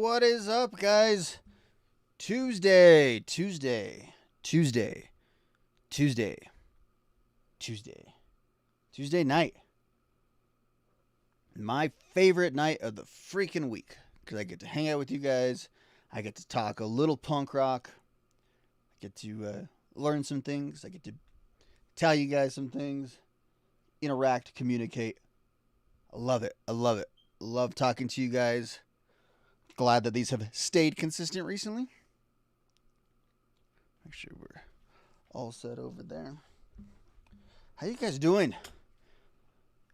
What is up, guys? Tuesday, Tuesday, Tuesday, Tuesday, Tuesday, Tuesday night. My favorite night of the freaking week because I get to hang out with you guys. I get to talk a little punk rock. I get to learn some things. I get to tell you guys some things, interact, communicate. I love it. I love it. Love talking to you guys. Glad that these have stayed consistent recently. Make sure we're all set over there. How you guys doing?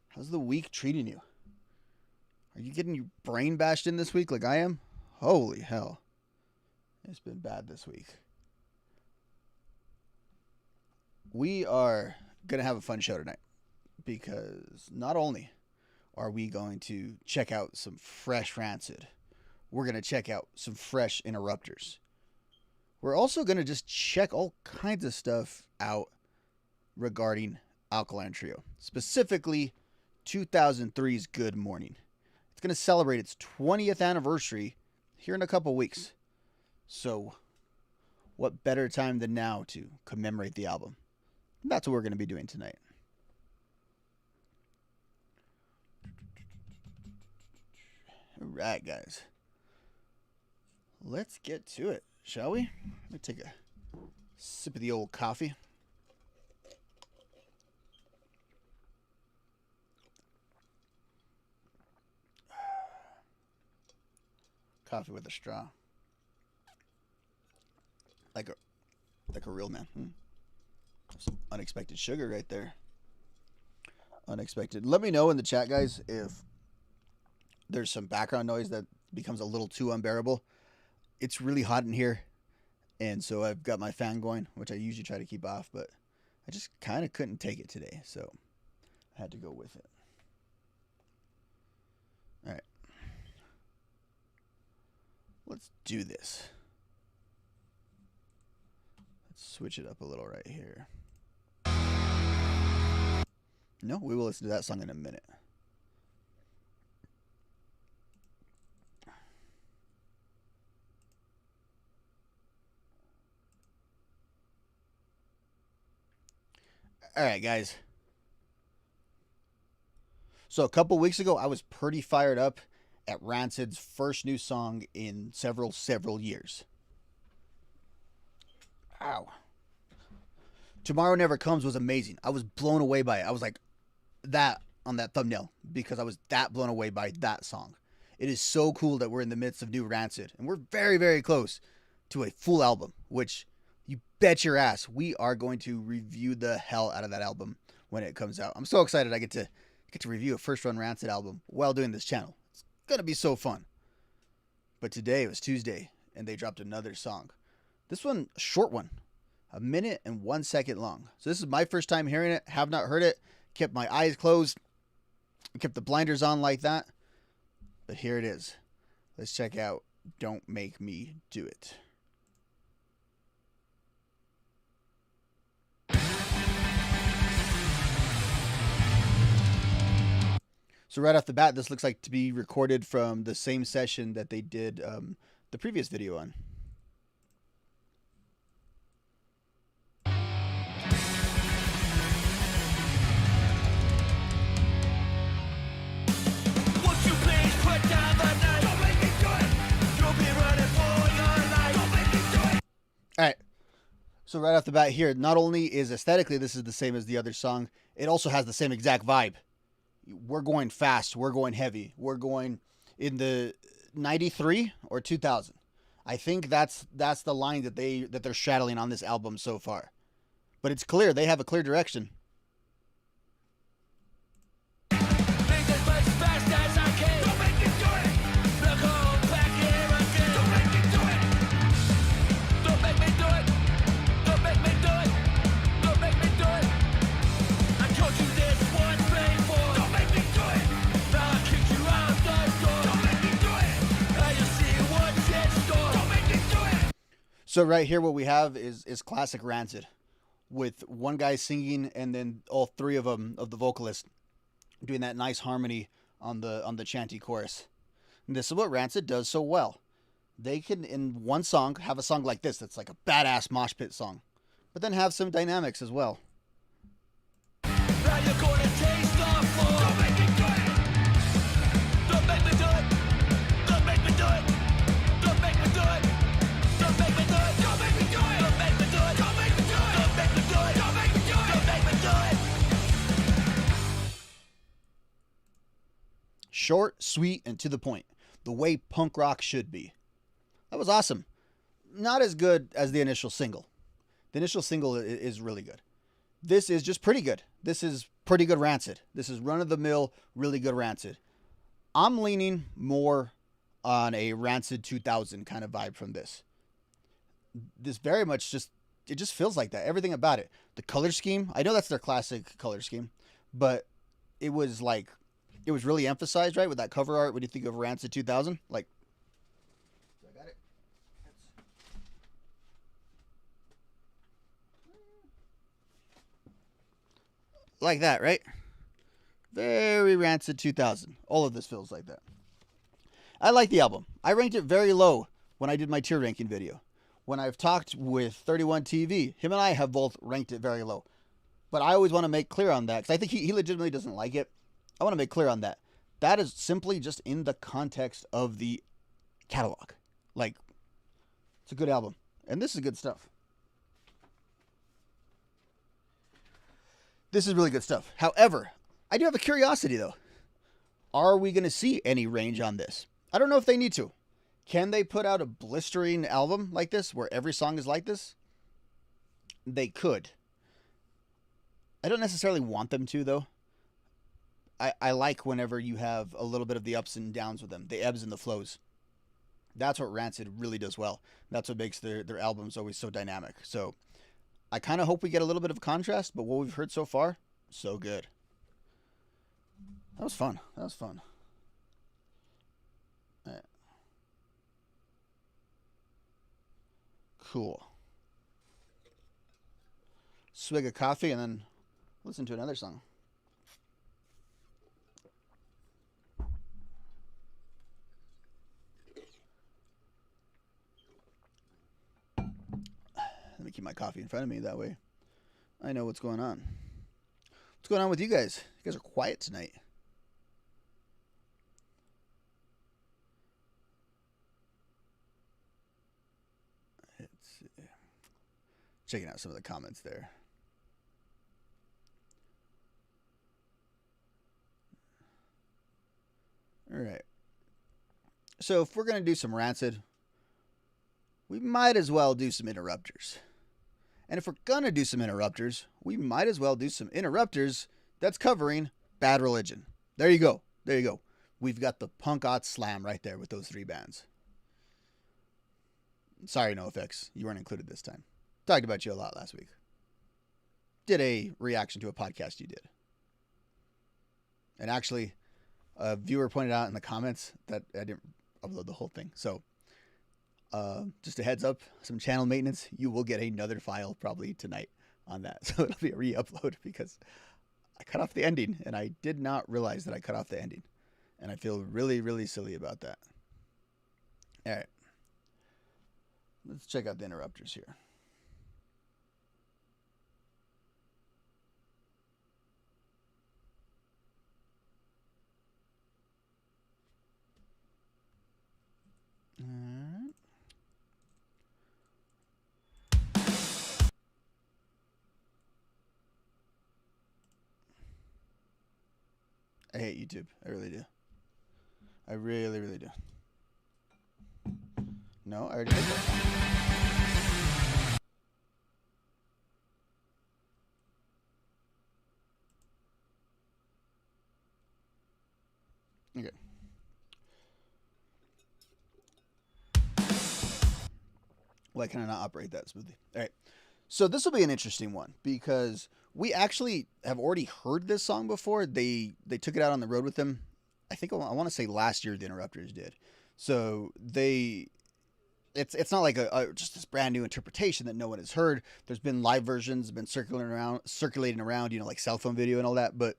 How's the week treating you? Are you getting your brain bashed in this week like I am? Holy hell. It's been bad this week. We are going to have a fun show tonight because not only are we going to check out some fresh Rancid, we're going to check out some fresh Interrupters. We're also going to just check all kinds of stuff out regarding Alkaline Trio, specifically 2003's Good Mourning. It's going to celebrate its 20th anniversary here in a couple weeks. So, what better time than now to commemorate the album? That's what we're going to be doing tonight. All right, guys. Let's get to it, shall we? Let me take a sip of the old coffee. Coffee with a straw. Like a real man. Some unexpected sugar right there. Unexpected. Let me know in the chat, guys, if there's some background noise that becomes a little too unbearable. It's really hot in here, and so I've got my fan going, which I usually try to keep off, but I just kind of couldn't take it today, so I had to go with it. All right. Let's do this. Let's switch it up a little right here. No, we will listen to that song in a minute. All right, guys. So a couple weeks ago, I was pretty fired up at Rancid's first new song in several years. Ow. Tomorrow Never Comes was amazing. I was blown away by it. I was like that on that thumbnail because I was that blown away by that song. It is so cool that we're in the midst of new Rancid, and we're very, very close to a full album, which you bet your ass we are going to review the hell out of that album when it comes out. I'm so excited I get to review a first run Rancid album while doing this channel. It's gonna be so fun. But today was Tuesday and they dropped another song. This one, a short one, 1 minute and 1 second long. So this is my first time hearing it. Have not heard it. Kept my eyes closed. Kept the blinders on like that. But here it is. Let's check out Don't Make Me Do It. So right off the bat, this looks like to be recorded from the same session that they did the previous video on. All right. So right off the bat here, not only is aesthetically this is the same as the other song, it also has the same exact vibe. We're going fast. We're going heavy. We're going in the 93 or 2000. I think that's the line that they're straddling on this album so far. But it's clear they have a clear direction. So right here, what we have is classic Rancid, with one guy singing and then all three of them of the vocalists doing that nice harmony on the chanty chorus. And this is what Rancid does so well. They can, in one song, have a song like this that's like a badass mosh pit song, but then have some dynamics as well. Now you're gonna taste the floor. Don't make me do it. Don't make me do it. Don't make me do it. Don't make me do it. Don't make me do it. Don't make me do it. Don't make me do it. Don't make me do it. Don't make me do it. Don't make me do it. Don't make me do it. Short, sweet, and to the point. The way punk rock should be. That was awesome. Not as good as the initial single. The initial single is really good. This is just pretty good. This is pretty good Rancid. This is run-of-the-mill, really good Rancid. I'm leaning more on a Rancid 2000 kind of vibe from this. This very much it just feels like that. Everything about it. The color scheme, I know that's their classic color scheme, but it was really emphasized, right, with that cover art when you think of Rancid 2000. Like, I got it. Like that, right? Very Rancid 2000. All of this feels like that. I like the album. I ranked it very low when I did my tier ranking video. When I've talked with 31 TV, him and I have both ranked it very low. But I always want to make clear on that, because I think he legitimately doesn't like it. I want to make clear on that. That is simply just in the context of the catalog. Like, it's a good album. And this is good stuff. This is really good stuff. However, I do have a curiosity, though. Are we going to see any range on this? I don't know if they need to. Can they put out a blistering album like this, where every song is like this? They could. I don't necessarily want them to, though. I like whenever you have a little bit of the ups and downs with them, the ebbs and the flows. That's what Rancid really does well. That's what makes their albums always so dynamic. So I kind of hope we get a little bit of contrast, but what we've heard so far, so good. That was fun. That was fun. All right. Cool. Swig of coffee and then listen to another song. Let me keep my coffee in front of me. That way I know what's going on. What's going on with you guys? You guys are quiet tonight. Let's see. Checking out some of the comments there. All right. So if we're going to do some Rancid, we might as well do some Interrupters. And if we're going to do some Interrupters, we might as well do some Interrupters that's covering Bad Religion. There you go. There you go. We've got the Punk Ot Slam right there with those three bands. Sorry, NoFX. You weren't included this time. Talked about you a lot last week. Did a reaction to a podcast you did. And actually, a viewer pointed out in the comments that I didn't upload the whole thing. So, just a heads up, some channel maintenance. You will get another file probably tonight on that. So it'll be a re-upload because I cut off the ending and I did not realize that I cut off the ending. And I feel really, really silly about that. All right. Let's check out the Interrupters here. I hate YouTube. I really do. I really, really do. No, I already did that. Okay. Why can I not operate that smoothly? All right. So this will be an interesting one because we actually have already heard this song before. They took it out on the road with them. I think I want to say last year the Interrupters did. So it's not like just this brand new interpretation that no one has heard. There's been live versions been circulating around, like cell phone video and all that. But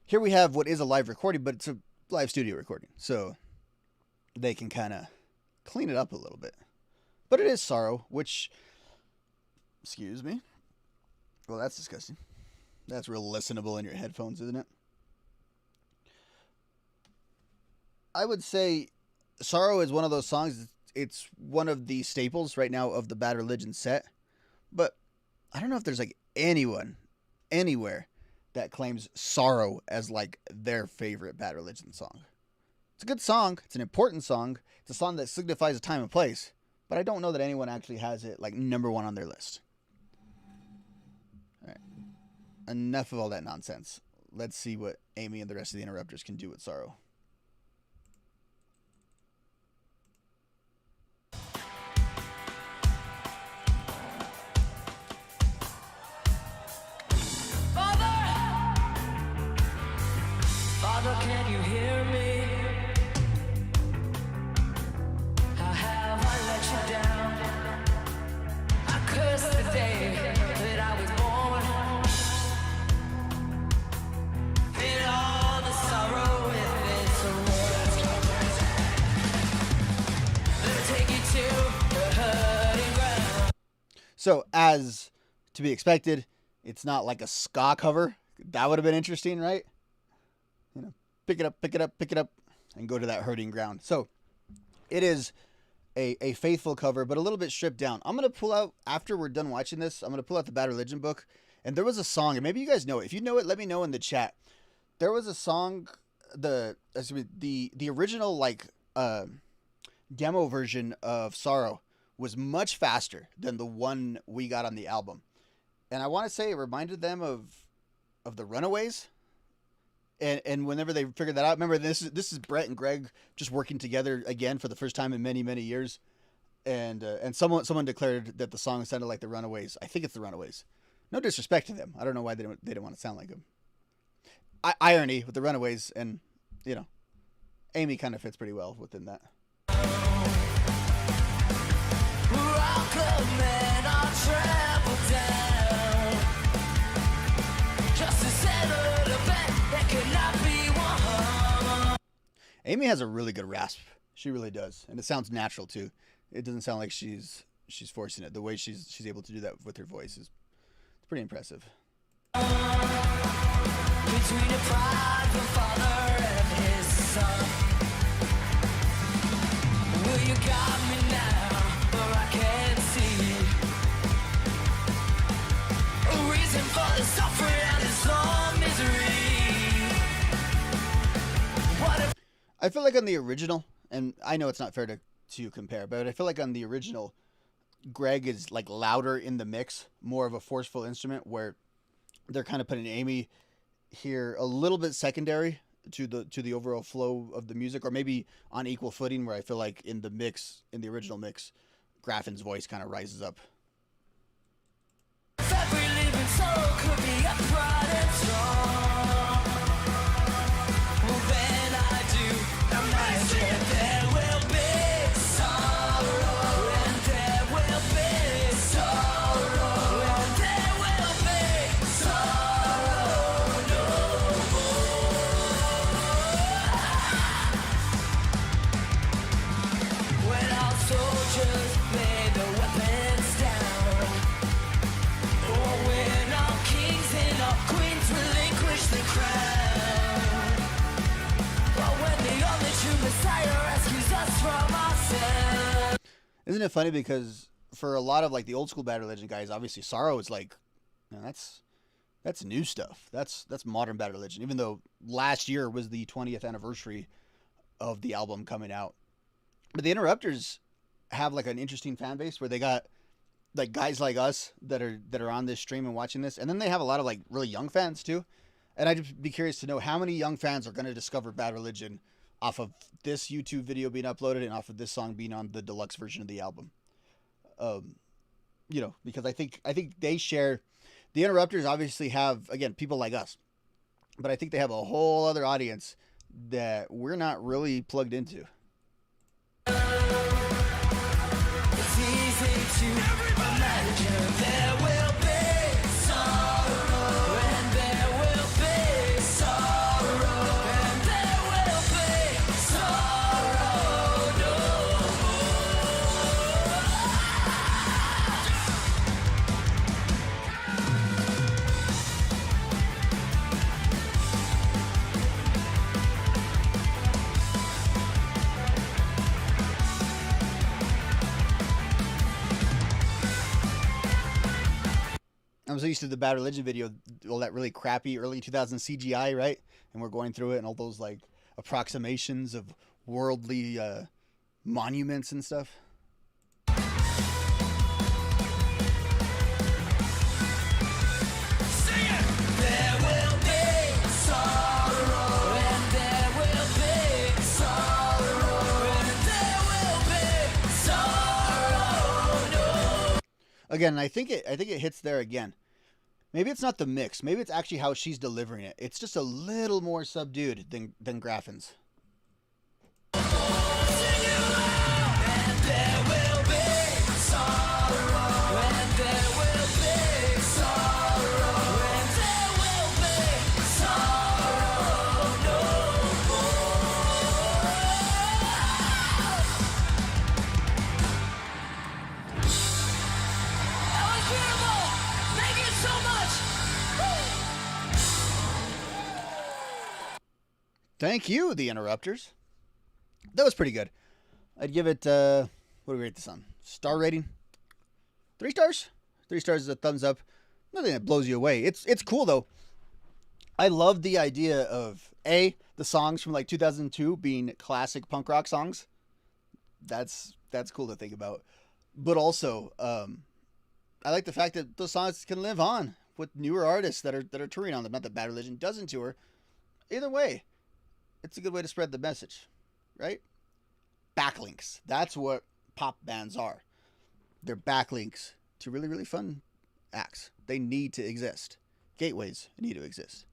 here we have what is a live recording, but it's a live studio recording. So they can kind of clean it up a little bit. But it is Sorrow, which, excuse me. Well, that's disgusting. That's real listenable in your headphones, isn't it? I would say Sorrow is one of those songs. It's one of the staples right now of the Bad Religion set. But I don't know if there's like anyone, anywhere, that claims Sorrow as like their favorite Bad Religion song. It's a good song. It's an important song. It's a song that signifies a time and place. But I don't know that anyone actually has it like number one on their list. All right. Enough of all that nonsense. Let's see what Amy and the rest of the Interrupters can do with Sorrow. Father, can you hear me? How have I let you down? I curse the day that I was born, and all the sorrow in this world. Let me take you to the hurting ground. So, as to be expected, it's not like a ska cover. That would have been interesting, right? You know, pick it up, and go to that hurting ground. So it is a faithful cover, but a little bit stripped down. I'm going to pull out, after we're done watching this, I'm going to pull out the Bad Religion book. And there was a song, and maybe you guys know it. If you know it, let me know in the chat. There was a song, the original like demo version of Sorrow was much faster than the one we got on the album. And I want to say it reminded them of the Runaways. And whenever they figured that out, remember this is Brett and Greg just working together again for the first time in many, many years. And someone declared that the song sounded like the Runaways. I think it's the Runaways. No disrespect to them. I don't know why they didn't want to sound like them. Irony with the Runaways, and you know, Amy kind of fits pretty well within that. Amy has a really good rasp. She really does, and it sounds natural too. It doesn't sound like she's forcing it. The way she's able to do that with her voice is pretty impressive. Between a prodigal father and his son, will you got me now, where I can see a reason for the suffering and this long misery? I feel like on the original, and I know it's not fair to compare, but I feel like on the original, Greg is like louder in the mix, more of a forceful instrument, where they're kind of putting Amy here a little bit secondary to the overall flow of the music, or maybe on equal footing, where I feel like in the original mix, Graffin's voice kind of rises up. Every living soul could be upright and strong. Well, then I do imagine there will be sorrow, and there will be sorrow, and there will be sorrow no more. When our soldiers lay their weapons down, or when our kings and our queens relinquish the crown, or when the only true Messiah rescues us from ourselves. Isn't it funny, because for a lot of like the old school Bad Religion guys, obviously Sorrow is like, you know, that's new stuff. That's modern Bad Religion. Even though last year was the 20th anniversary of the album coming out, but the Interrupters have like an interesting fan base where they got like guys like us that are on this stream and watching this, and then they have a lot of like really young fans too. And I'd just be curious to know how many young fans are going to discover Bad Religion off of this YouTube video being uploaded and off of this song being on the deluxe version of the album. You know, because I think they share, the Interrupters obviously have, again, people like us, but I think they have a whole other audience that we're not really plugged into. It's easy to imagine there will be sorrow, and there will be sorrow, and there will be sorrow no more. I'm so used to the Bad Religion video, all that really crappy early 2000s CGI, right? And we're going through it and all those like approximations of worldly monuments and stuff. Again, I think it hits there again. Maybe it's not the mix. Maybe it's actually how she's delivering it. It's just a little more subdued than Graffin's. Thank you, the Interrupters. That was pretty good. I'd give it, what do we rate this on? Star rating? 3 stars? 3 stars is a thumbs up. Nothing that blows you away. It's cool, though. I love the idea of, A, the songs from like 2002 being classic punk rock songs. That's cool to think about. But also, I like the fact that those songs can live on with newer artists that are touring on them. Not that Bad Religion doesn't tour. Either way, it's a good way to spread the message, right? Backlinks. That's what pop bands are. They're backlinks to really, really fun acts. They need to exist. Gateways need to exist.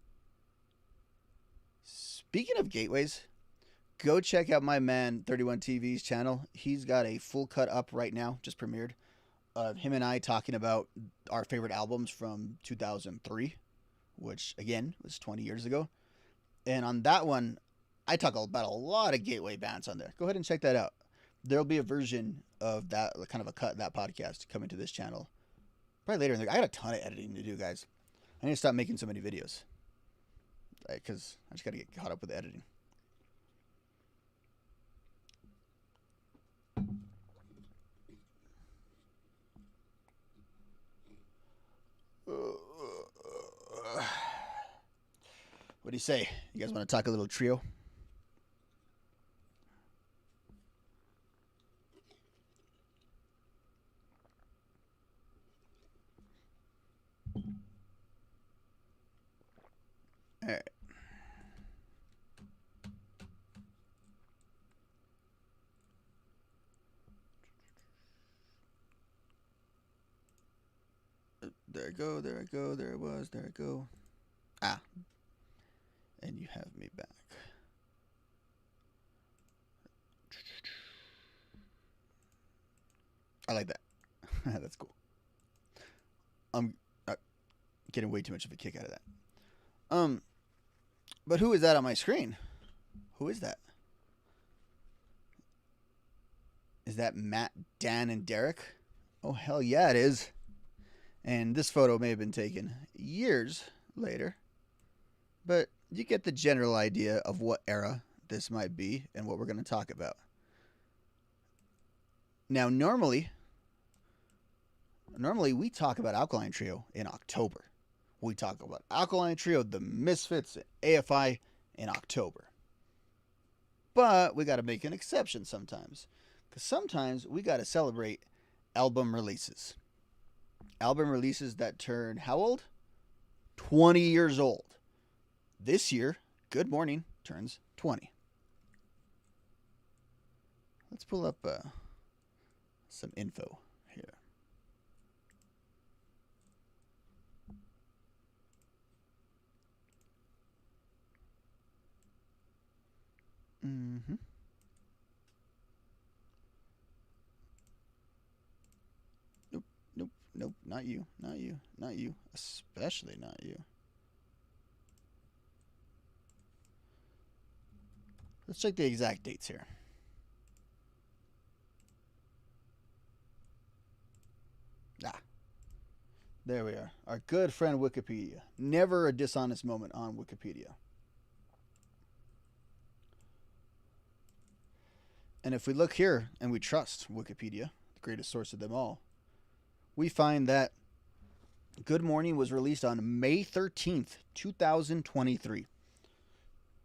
Speaking of gateways, go check out my man 31 TV's channel. He's got a full cut up right now, just premiered, of him and I talking about our favorite albums from 2003, which again was 20 years ago. And on that one, I talk about a lot of gateway bands on there. Go ahead and check that out. There'll be a version of that, kind of a cut of that podcast coming to this channel probably later in the. I got a ton of editing to do, guys. I need to stop making so many videos because I just got to get caught up with the editing. What do you say? You guys want to talk a little trio? All right. There I go, there I go, there it was, there I go. Ah. And you have me back. I like that. That's cool. I'm getting way too much of a kick out of that. But who is that on my screen? Who is that? Is that Matt, Dan, and Derek? Oh, hell yeah, it is. And this photo may have been taken years later. But you get the general idea of what era this might be and what we're going to talk about. Now, normally we talk about Alkaline Trio in October. We talk about Alkaline Trio, the Misfits, AFI in October. But we got to make an exception sometimes. Because sometimes we got to celebrate album releases. Album releases that turn how old? 20 years old. This year, Good Mourning turns 20. Let's pull up some info here. Mm-hmm. Nope, not you, especially not you. Let's check the exact dates here. There we are. Our good friend Wikipedia. Never a dishonest moment on Wikipedia. And if we look here and we trust Wikipedia, the greatest source of them all, we find that Good Morning was released on May 13th, 2023.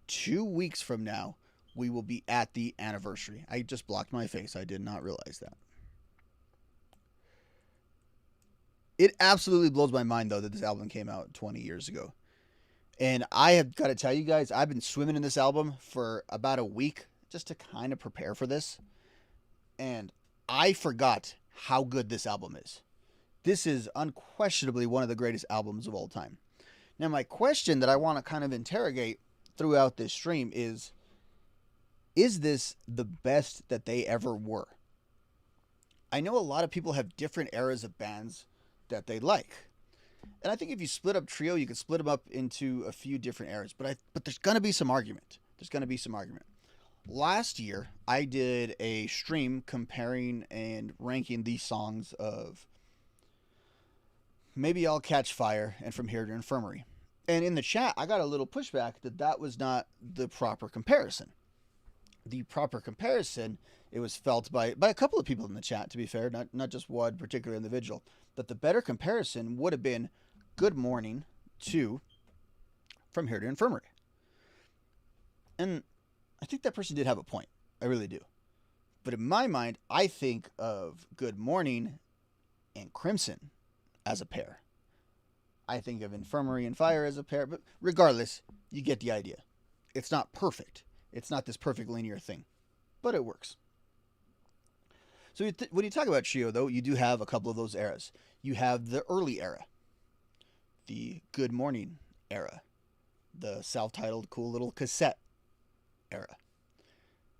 2 weeks from now, we will be at the anniversary. I just blocked my face. I did not realize that. It absolutely blows my mind, though, that this album came out 20 years ago. And I have got to tell you guys, I've been swimming in this album for about a week just to kind of prepare for this. And I forgot how good this album is. This is unquestionably one of the greatest albums of all time. Now, my question that I want to kind of interrogate throughout this stream is this the best that they ever were? I know a lot of people have different eras of bands that they like. And I think if you split up Trio, you could split them up into a few different eras. But there's going to be some argument. Last year, I did a stream comparing and ranking these songs of Maybe I'll Catch Fire and From Here to Infirmary. And in the chat, I got a little pushback that was not the proper comparison. The proper comparison, it was felt by a couple of people in the chat, to be fair, not just one particular individual, that the better comparison would have been Good Morning to From Here to Infirmary. And I think that person did have a point. I really do. But in my mind, I think of Good Morning and Crimson as a pair. I think of Infirmary and Fire as a pair. But regardless, you get the idea. It's not perfect. It's not this perfect linear thing. But it works. So when you talk about Trio, though, you do have a couple of those eras. You have the early era. The Good Morning era. The self-titled cool little cassette era.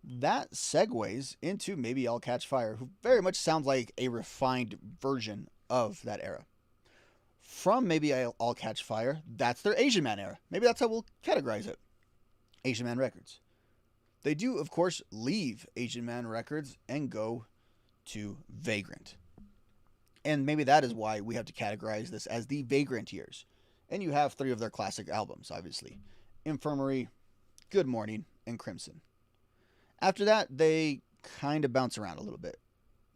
That segues into Maybe I'll Catch Fire, who very much sounds like a refined version of that era. From Maybe I'll Catch Fire, that's their Asian Man era. Maybe that's how we'll categorize it. Asian Man Records. They do, of course, leave Asian Man Records and go to Vagrant. And maybe that is why we have to categorize this as the Vagrant years. And you have 3 of their classic albums, obviously. Infirmary, Good Morning, and Crimson. After that, they kind of bounce around a little bit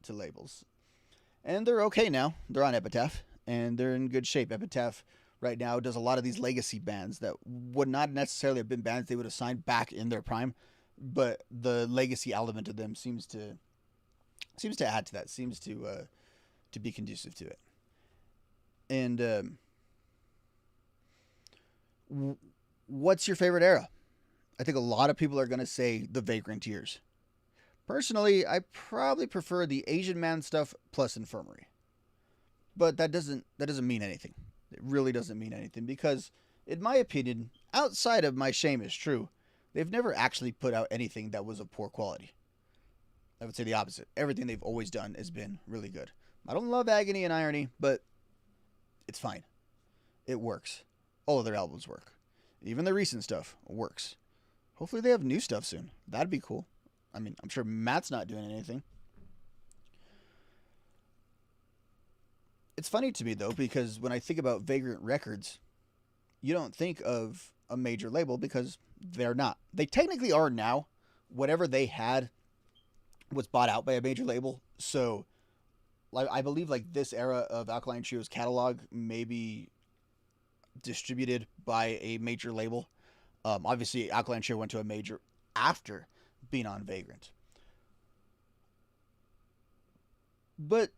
to labels. And they're okay now. They're on Epitaph, and they're in good shape. Epitaph right now does a lot of these legacy bands that would not necessarily have been bands they would have signed back in their prime, but the legacy element of them seems to add to that, seems to be conducive to it. And what's your favorite era? I think a lot of people are going to say the Vagrant years. Personally, I probably prefer the Asian Man stuff plus Infirmary. But that doesn't mean anything. It really doesn't mean anything because, in my opinion, outside of My Shame Is True, they've never actually put out anything that was of poor quality. I would say the opposite. Everything they've always done has been really good. I don't love Agony and Irony, but it's fine. It works. All of their albums work. Even the recent stuff works. Hopefully they have new stuff soon. That'd be cool. I mean, I'm sure Matt's not doing anything. It's funny to me, though, because when I think about Vagrant Records, you don't think of a major label because they're not. They technically are now. Whatever they had was bought out by a major label. So I believe like this era of Alkaline Trio's catalog may be distributed by a major label. Obviously, Alkaline Trio went to a major after being on Vagrant. But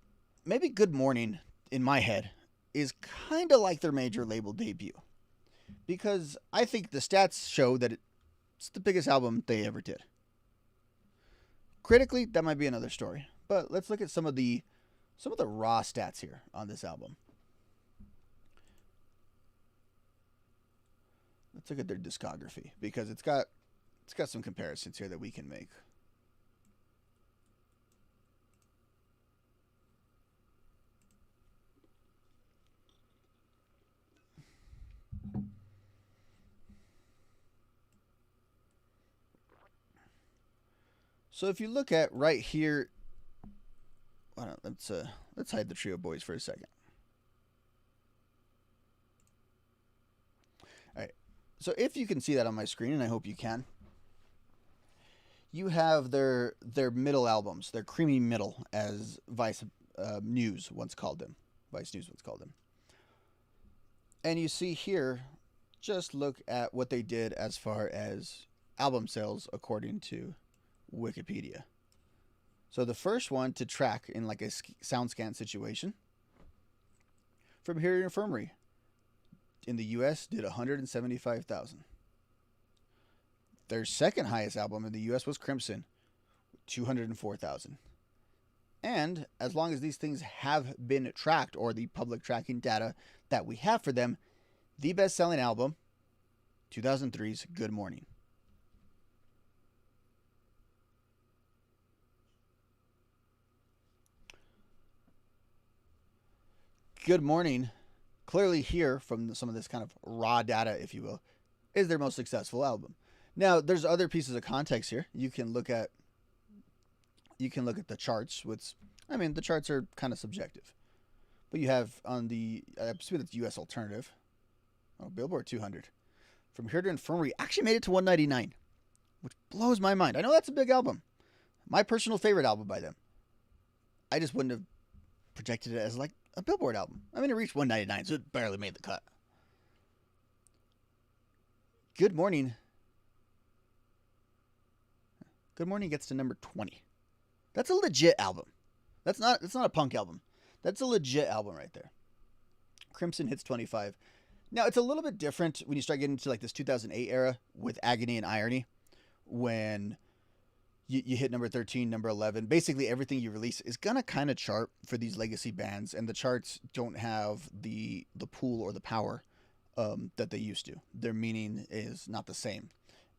maybe Good Morning, in my head, is kind of like their major label debut. Because I think the stats show that it's the biggest album they ever did. Critically, that might be another story. But let's look at some of the raw stats here on this album. Let's look at their discography because it's got some comparisons here that we can make. So if you look at right here, let's hide the Trio Boys for a second. All right. So if you can see that on my screen, and I hope you can, you have their middle albums, their creamy middle, as Vice News once called them. Vice News once called them. And you see here, just look at what they did as far as album sales according to Wikipedia. So the first one to track in like a sound scan situation, From Here to Infirmary in the US did 175,000. Their second highest album in the US was Crimson, 204,000. And as long as these things have been tracked, or the public tracking data that we have for them, the best-selling album, 2003's Good Mourning. Good Mourning, clearly here from some of this kind of raw data, if you will, is their most successful album. Now, there's other pieces of context here. You can look at the charts. The charts are kind of subjective. But you have on the, I assume it's US Alternative, Billboard 200. From Here to Infirmary actually made it to 199, which blows my mind. I know that's a big album. My personal favorite album by them. I just wouldn't have projected it as like a Billboard album. I mean, it reached 199, so it barely made the cut. Good Mourning. Good Mourning gets to number 20. That's a legit album. It's not a punk album. That's a legit album right there. Crimson hits 25. Now, it's a little bit different when you start getting into like this 2008 era with Agony and Irony, when you hit number 13, number 11. Basically, everything you release is going to kind of chart for these legacy bands, and the charts don't have the pull or the power that they used to. Their meaning is not the same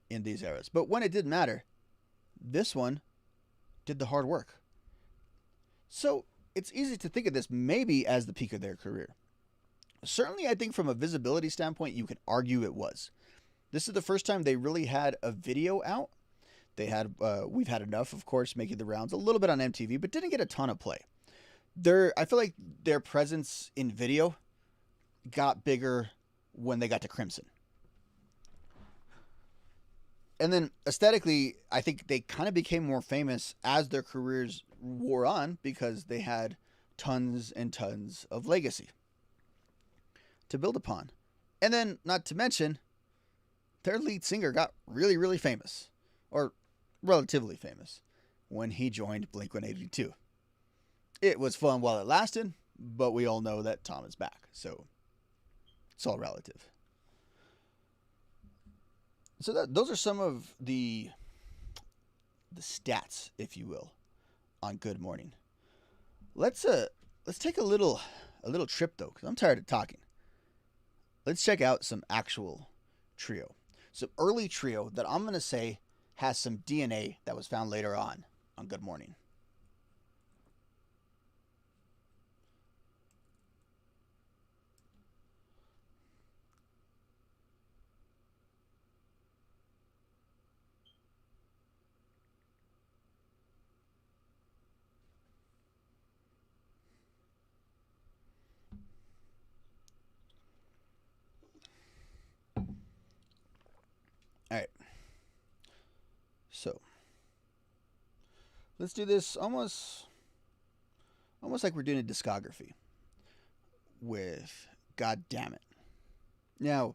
in these eras. But when it did matter, this one did the hard work. So it's easy to think of this maybe as the peak of their career. Certainly, I think from a visibility standpoint, you could argue it was. This is the first time they really had a video out. They had, We've Had Enough, of course, making the rounds a little bit on MTV, but didn't get a ton of play. I feel like their presence in video got bigger when they got to Crimson. And then aesthetically, I think they kind of became more famous as their careers wore on, because they had tons and tons of legacy to build upon. And then, not to mention, their lead singer got really, really famous, or relatively famous, when he joined Blink-182. It was fun while it lasted, but we all know that Tom is back, so it's all relative. So those are some of the stats, if you will, on Good Mourning. Let's take a little trip though, because I'm tired of talking. Let's check out some actual trio, some early trio that I'm gonna say has some DNA that was found later on Good Mourning. All right. So, let's do this almost like we're doing a discography with God Damn It. Now,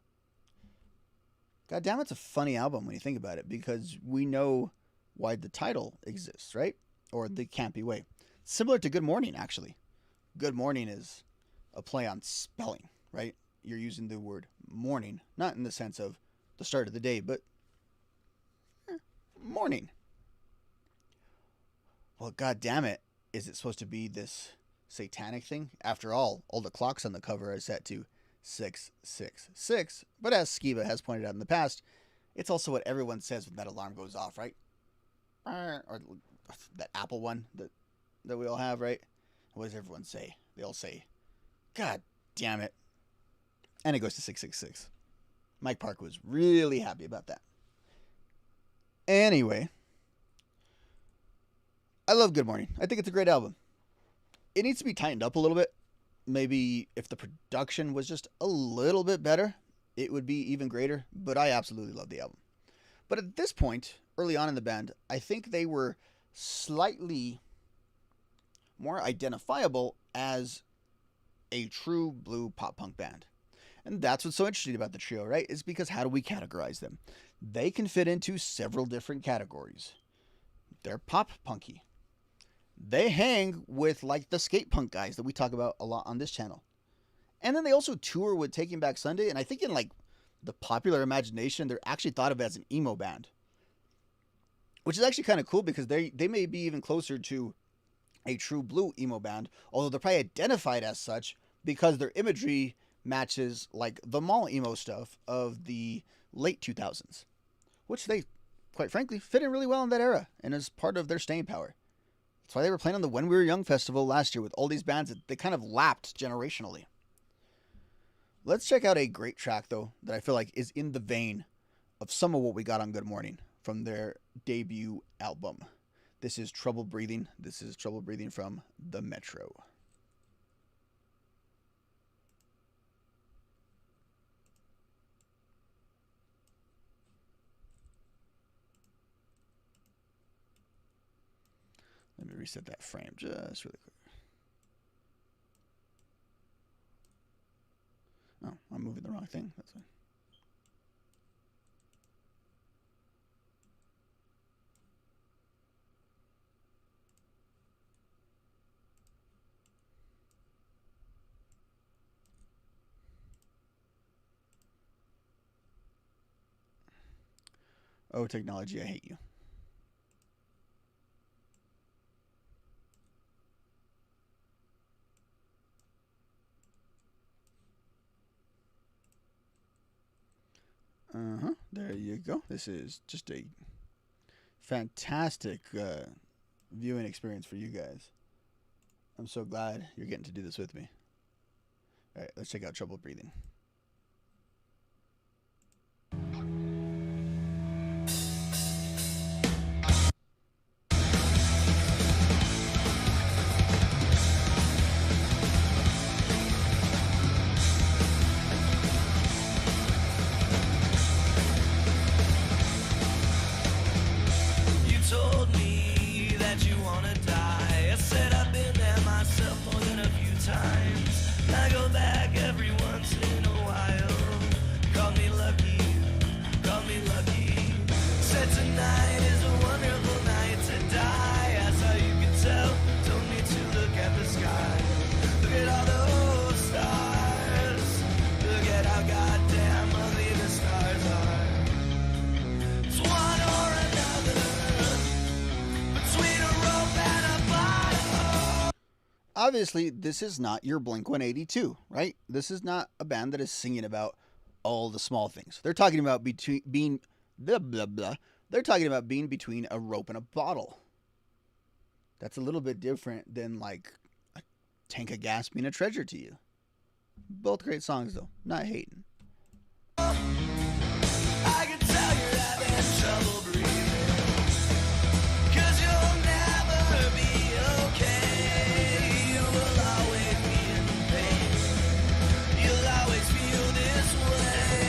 God Damn It's a funny album when you think about it, because we know why the title exists, right? Or the campy way. Similar to Good Mourning, actually. Good Mourning is a play on spelling, right? You're using the word morning, not in the sense of the start of the day, but morning. Well, God damn it, is it supposed to be this satanic thing? After all the clocks on the cover are set to 666. But as Skiba has pointed out in the past, it's also what everyone says when that alarm goes off, right? Or that Apple one that we all have, right? What does everyone say? They all say, God damn it. And it goes to 666. Mike Park was really happy about that. Anyway, I love Good Mourning. I think it's a great album. It needs to be tightened up a little bit. Maybe if the production was just a little bit better, it would be even greater. But I absolutely love the album. But at this point, early on in the band, I think they were slightly more identifiable as a true blue pop punk band. And that's what's so interesting about the trio, right? Is because how do we categorize them? They can fit into several different categories. They're pop punky. They hang with like the skate punk guys that we talk about a lot on this channel. And then they also tour with Taking Back Sunday, and I think in like the popular imagination, they're actually thought of as an emo band. Which is actually kind of cool because they may be even closer to a true blue emo band, although they're probably identified as such because their imagery matches like the mall emo stuff of the late 2000s, which they, quite frankly, fit in really well in that era and is part of their staying power. That's why they were playing on the When We Were Young festival last year with all these bands that they kind of lapped generationally. Let's check out a great track, though, that I feel like is in the vein of some of what we got on Good Morning from their debut album. This is Trouble Breathing. This is Trouble Breathing from The Metro. Let me reset that frame just really quick. Oh, I'm moving the wrong thing. That's fine. Oh, technology, I hate you. There you go. This is just a fantastic viewing experience for you guys. I'm so glad you're getting to do this with me. All right, let's check out Trouble Breathing. You told me that you wanna die. I said I've been there myself more than a few times. I go back every once in a while. Call me lucky, call me lucky. Said tonight is a wonderful night to die. That's how you can tell. Told me to look at the sky. Look at all those stars. Look at how goddamn ugly the stars are. It's one or another. Between a rope and a bottle. Obviously, this is not your Blink 182, right? This is not a band that is singing about all the small things. They're talking about being blah blah blah. They're talking about being between a rope and a bottle. That's a little bit different than like a tank of gas being a treasure to you. Both great songs though, not hating. I can tell you're having trouble breathing. 'Cause you'll never be okay. You will always be in pain. You'll always feel this way.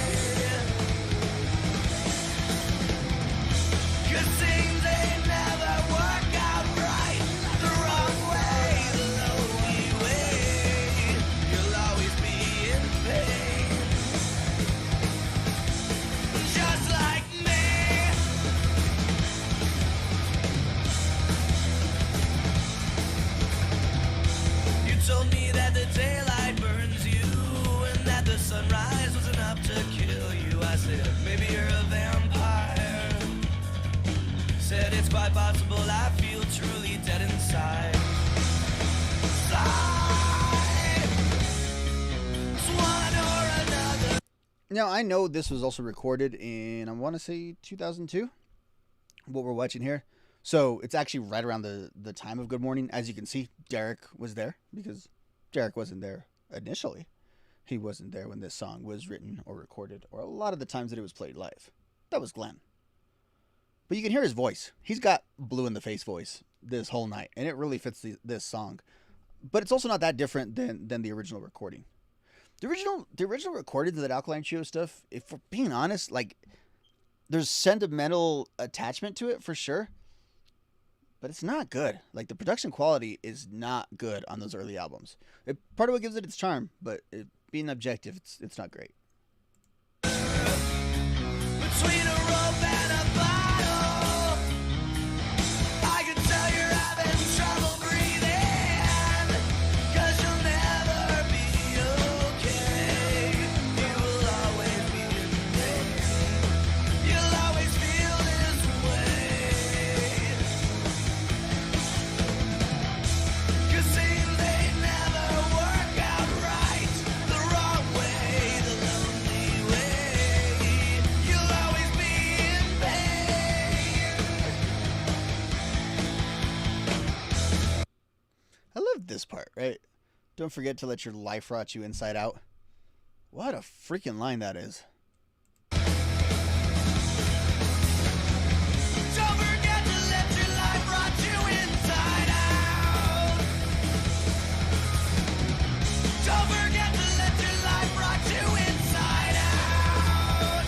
'Cause things they never work out right. The wrong way, the lonely way. You'll always be in pain. Just like me. You told me that the daylight burns you and that the sunrise was enough to kill you. I said, maybe you're a vampire. Said it's quite possible I feel truly dead inside. Side. It's one or another. Now, I know this was also recorded in, I want to say 2002, what we're watching here. So it's actually right around the time of Good Morning. As you can see, Derek was there because Derek wasn't there initially. He wasn't there when this song was written or recorded, or a lot of the times that it was played live. That was Glenn. But you can hear his voice. He's got blue in the face voice this whole night, and it really fits this song. But it's also not that different than the original recording. The original recordings of that Alkaline Trio stuff, if we're being honest, like there's sentimental attachment to it for sure, but it's not good. Like the production quality is not good on those early albums. Part of what gives it its charm, but being objective, it's not great. Between a rope and a bottle, I can tell you're having trouble breathing, 'cause you'll never be okay. You will always be in pain. You'll always feel this way. 'Cause things they never work out right. The wrong way, the lonely way. You'll always be in pain. I love this part, right? Don't forget to let your life rot you inside out. What a freaking line that is. Don't forget to let your life rot you inside out. Don't forget to let your life rot you inside out.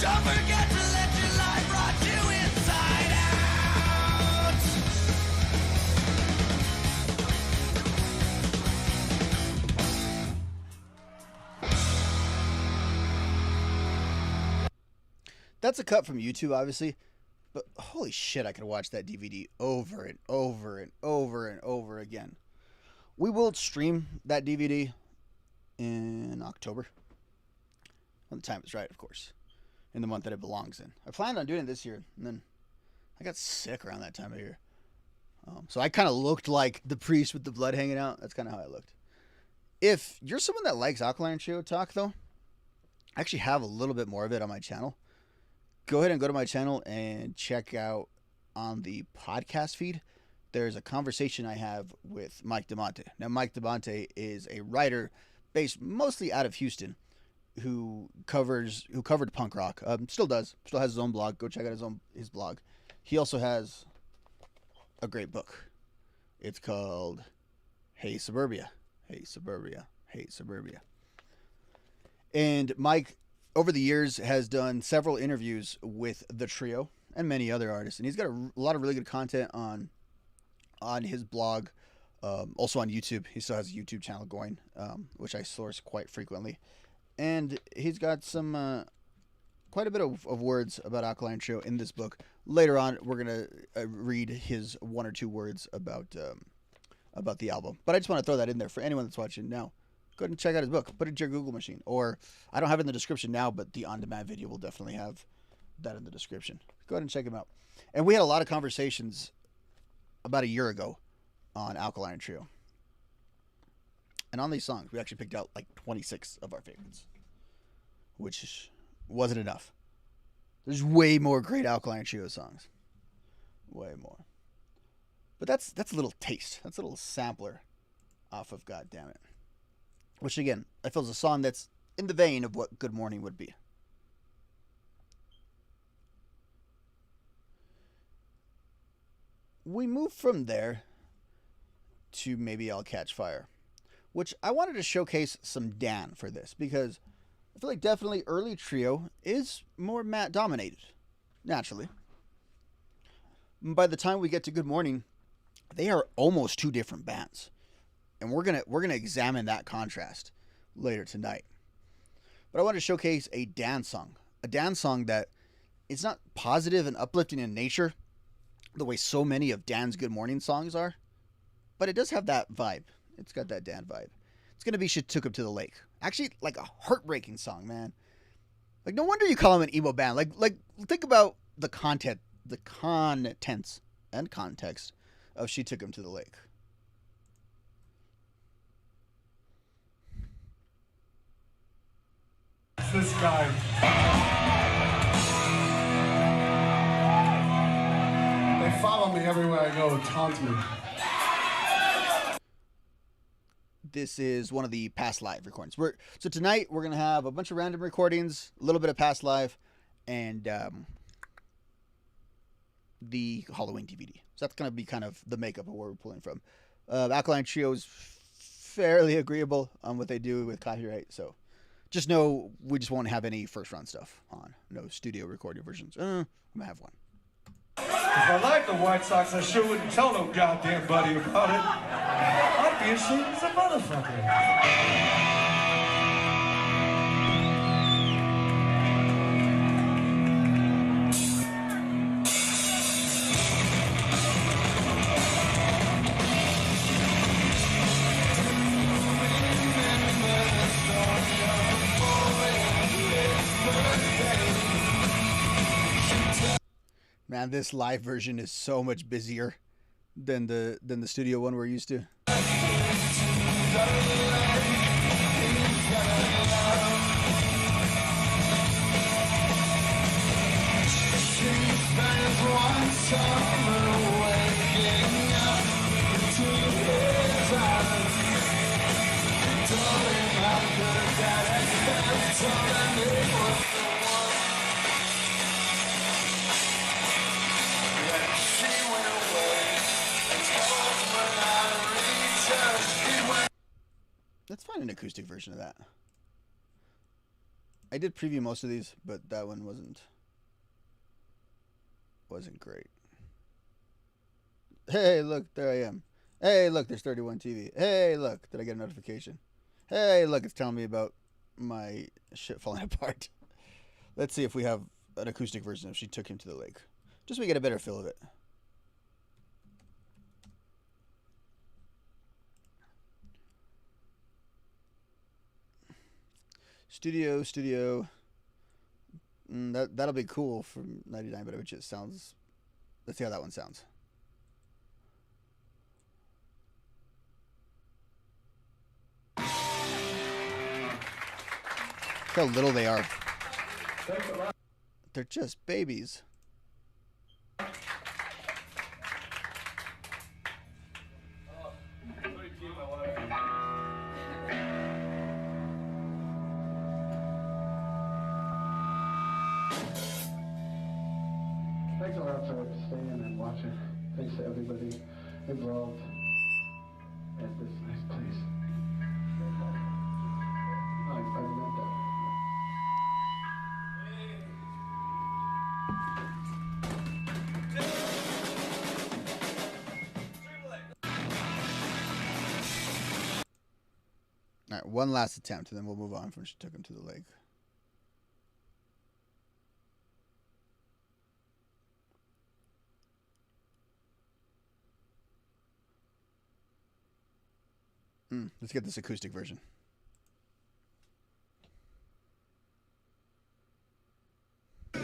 Don't forget to let your life rot you inside out. That's a cut from YouTube, obviously, but holy shit, I could watch that DVD over and over and over and over again. We will stream that DVD in October, when the time is right, of course, in the month that it belongs in. I planned on doing it this year, and then I got sick around that time of year. So I kind of looked like the priest with the blood hanging out. That's kind of how I looked. If you're someone that likes Alkaline Trio talk, though, I actually have a little bit more of it on my channel. Go ahead and go to my channel and check out on the podcast feed. There's a conversation I have with Mike DeMonte. Now, Mike DeMonte is a writer based mostly out of Houston who covered punk rock. Still has his own blog. Go check out his blog. He also has a great book. It's called Hey Suburbia. Hey Suburbia. Hey Suburbia. And Mike, over the years, has done several interviews with the trio and many other artists, and he's got a lot of really good content on his blog, also on YouTube. He still has a YouTube channel going, which I source quite frequently, and he's got some quite a bit of words about Alkaline Trio in this book. Later on, we're gonna read his one or two words about the album, but I just want to throw that in there for anyone that's watching now. Go ahead and check out his book. Put it in your Google machine. Or, I don't have it in the description now, but the on-demand video will definitely have that in the description. Go ahead and check him out. And we had a lot of conversations about a year ago on Alkaline Trio. And on these songs, we actually picked out like 26 of our favorites, which wasn't enough. There's way more great Alkaline Trio songs. Way more. But that's a little taste. That's a little sampler off of Goddammit. Which, again, I feel is a song that's in the vein of what Good Mourning would be. We move from there to Maybe I'll Catch Fire, which I wanted to showcase some Dan for this, because I feel like definitely early Trio is more Matt dominated, naturally. By the time we get to Good Mourning, they are almost two different bands. And we're gonna examine that contrast later tonight. But I want to showcase a Dan song that it's not positive and uplifting in nature, the way so many of Dan's Good Mourning songs are, but it does have that vibe. It's got that Dan vibe. It's gonna be "She Took Him to the Lake." Actually, like a heartbreaking song, man. Like, no wonder you call them an emo band. Like think about the contents and context of "She Took Him to the Lake." This guy. They follow me everywhere I go, taunt me. This is one of the past live recordings. So tonight we're gonna have a bunch of random recordings, a little bit of past live, and the Halloween DVD. So that's gonna be kind of the makeup of where we're pulling from. Alkaline Trio is fairly agreeable on what they do with copyright, so just know we just won't have any first run stuff on. No studio recording versions. I'm gonna have one. If I liked the White Sox, I sure wouldn't tell no goddamn buddy about it. I'd You see, he's a motherfucker. Man, this live version is so much busier than the studio one we're used to. Let's find an acoustic version of that. I did preview most of these, but that one wasn't great. Hey, look, there I am. Hey, look, there's 31 TV. Hey, look, did I get a notification? Hey, look, it's telling me about my shit falling apart. Let's see if we have an acoustic version of She Took Him to the Lake. Just so we get a better feel of it. Studio. That'll be cool from 99, but it just sounds... Let's see how that one sounds. Look how little they are. They're just babies. Thanks a lot for staying and watching. Thanks to everybody involved at this nice place. I meant that. All right, one last attempt, and then we'll move on from She Took Him to the Lake. Let's get this acoustic version. I'm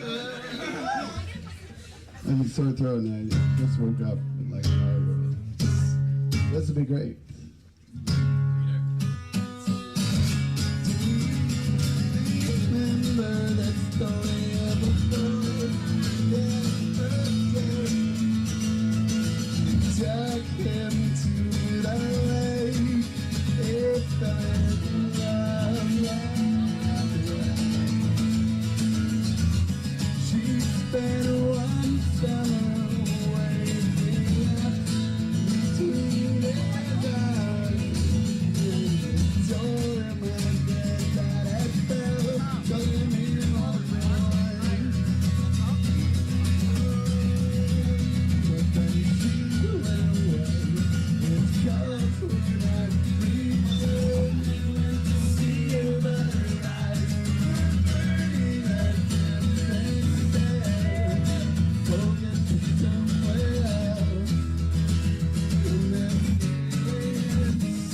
sore throat and I just woke up like an hour ago. This would be great. Remember that story of before. Took him to the lake. It started love. She spent one summer waking up together. Told him that I felt, told him he was mine. But then she went away. It's 'cause we're not reaching. Went to see her better eyes. Burning that thing there. Focus to somewhere else. And then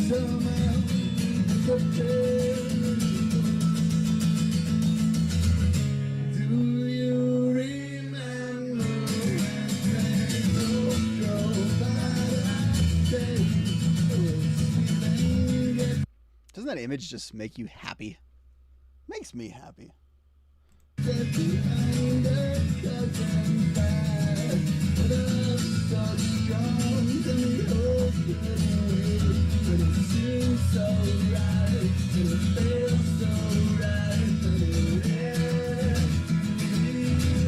somehow it's okay. Do you remember when they drove by that day? Doesn't that image just make you happy? Makes me happy. Get behind her 'cause I'm bad. But I'm so strong and we hope couldn't wait. But it seems so right and it feels so right. But it is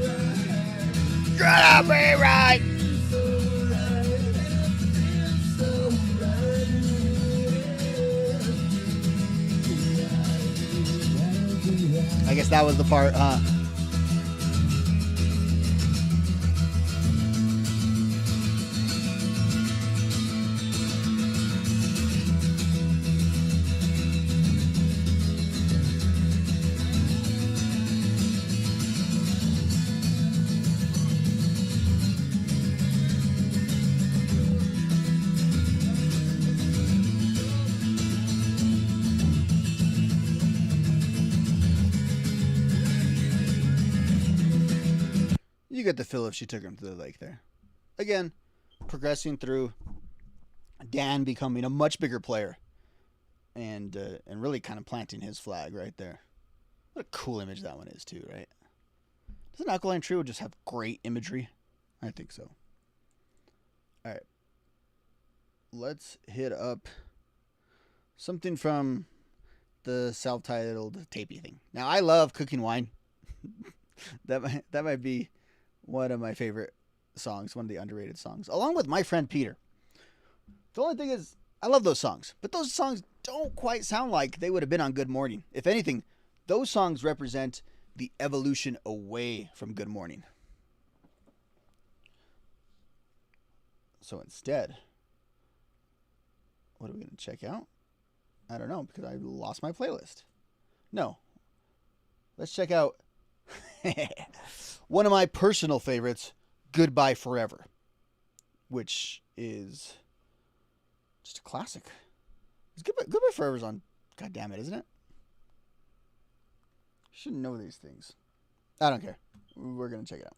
right. Gotta be right. So right and it feels so right. I guess that was the part, huh? get the feel if she took him to the lake there. Again, progressing through, Dan becoming a much bigger player, and really kind of planting his flag right there. What a cool image that one is too, right? Doesn't Alkaline Trio just have great imagery? I think so. All right, let's hit up something from the self-titled tapey thing. Now, I love Cooking Wine. that might be one of my favorite songs, one of the underrated songs, along with My Friend Peter. The only thing is, I love those songs, but those songs don't quite sound like they would have been on Good Morning. If anything, those songs represent the evolution away from Good Morning. So instead, what are we going to check out? I don't know, because I lost my playlist. No. Let's check out one of my personal favorites, Goodbye Forever, which is just a classic. Goodbye Forever's on, God damn it, isn't it? Should know these things. I don't care. We're going to check it out.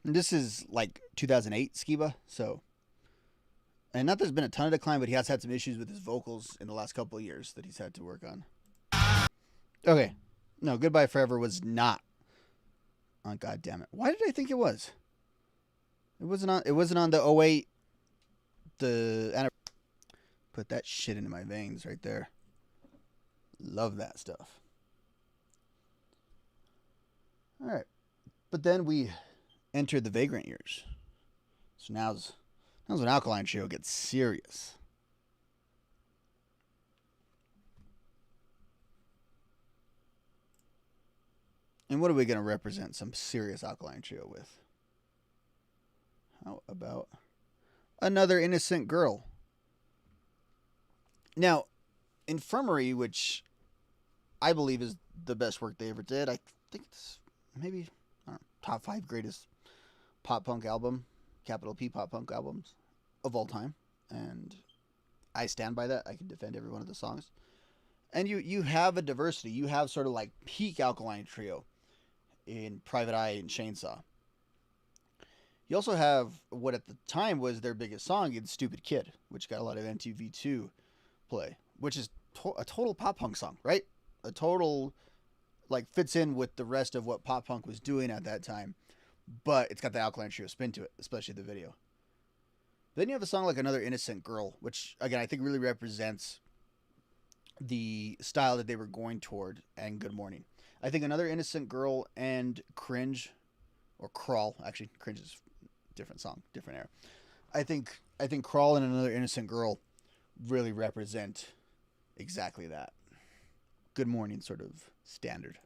This is like 2008 Skiba, so, and not there's been a ton of decline, but he has had some issues with his vocals in the last couple of years that he's had to work on. Okay, no, Goodbye Forever was not on. God damn it! Why did I think it was? It wasn't on. It wasn't on the 08. Put that shit into my veins right there. Love that stuff. All right, but then we entered the Vagrant years. So now's when Alkaline Trio gets serious. And what are we going to represent some serious Alkaline Trio with? How about Another Innocent Girl? Now, Infirmary, which I believe is the best work they ever did, I think it's maybe, I don't know, top 5 greatest pop punk album, capital P pop punk albums of all time, and I stand by that. I can defend every one of the songs. And you have a diversity. You have sort of like peak Alkaline Trio in Private Eye and Chainsaw. You also have what at the time was their biggest song in Stupid Kid, which got a lot of MTV2 play, which is a total pop punk song, right? A total, like, fits in with the rest of what pop punk was doing at that time. But it's got the Alkaline Trio spin to it, especially the video. Then you have a song like Another Innocent Girl, which, again, I think really represents the style that they were going toward and Good Morning. I think Another Innocent Girl and Cringe, or Crawl, actually, Cringe is a different song, different era. I think Crawl and Another Innocent Girl really represent exactly that. Good Morning sort of standard.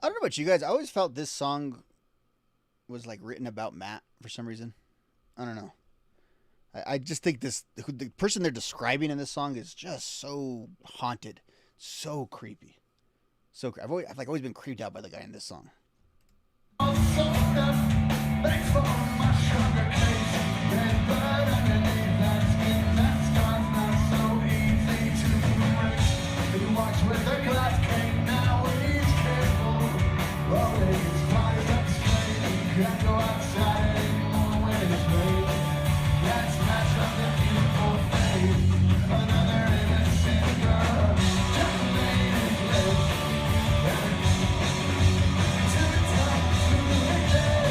I don't know about you guys. I always felt this song was like written about Matt for some reason. I don't know. I just think the person they're describing in this song is just so haunted, so creepy. So I've always been creeped out by the guy in this song. with a glass king, now he's careful. Always fires up straight. Can't go outside anymore when it's late. Let's match up the beautiful fate. Another innocent girl just made his live. To the top, to the dead.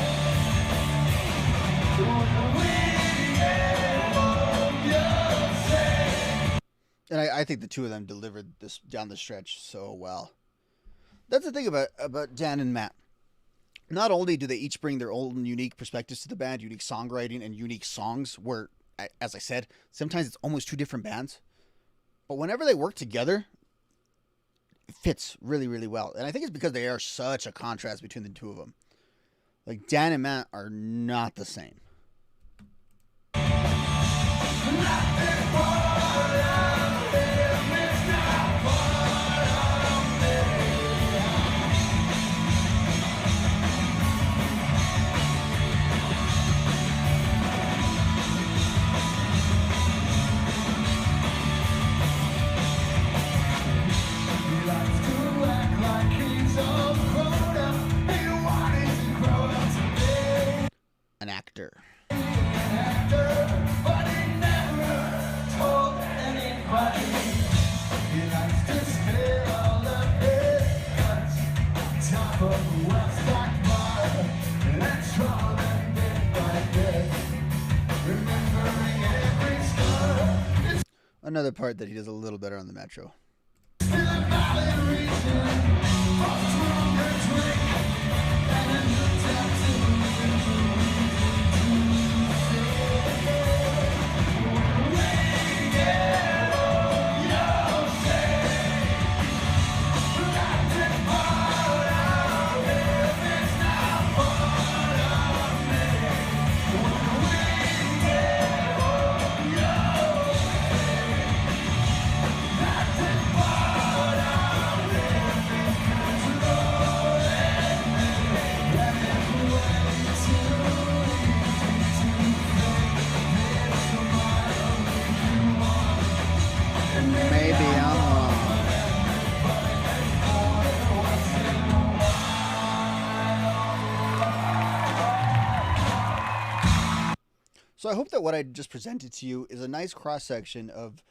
And I think the two of them delivered this down the stretch so well. That's the thing about Dan and Matt. Not only do they each bring their own unique perspectives to the band, unique songwriting and unique songs, where, as I said, sometimes it's almost two different bands. But whenever they work together, it fits really, really well. And I think it's because they are such a contrast between the two of them. Like, Dan and Matt are not the same. An actor. Another part that he does a little better on the Metro. Maybe I'm wrong. So I hope that what I just presented to you is a nice cross-section of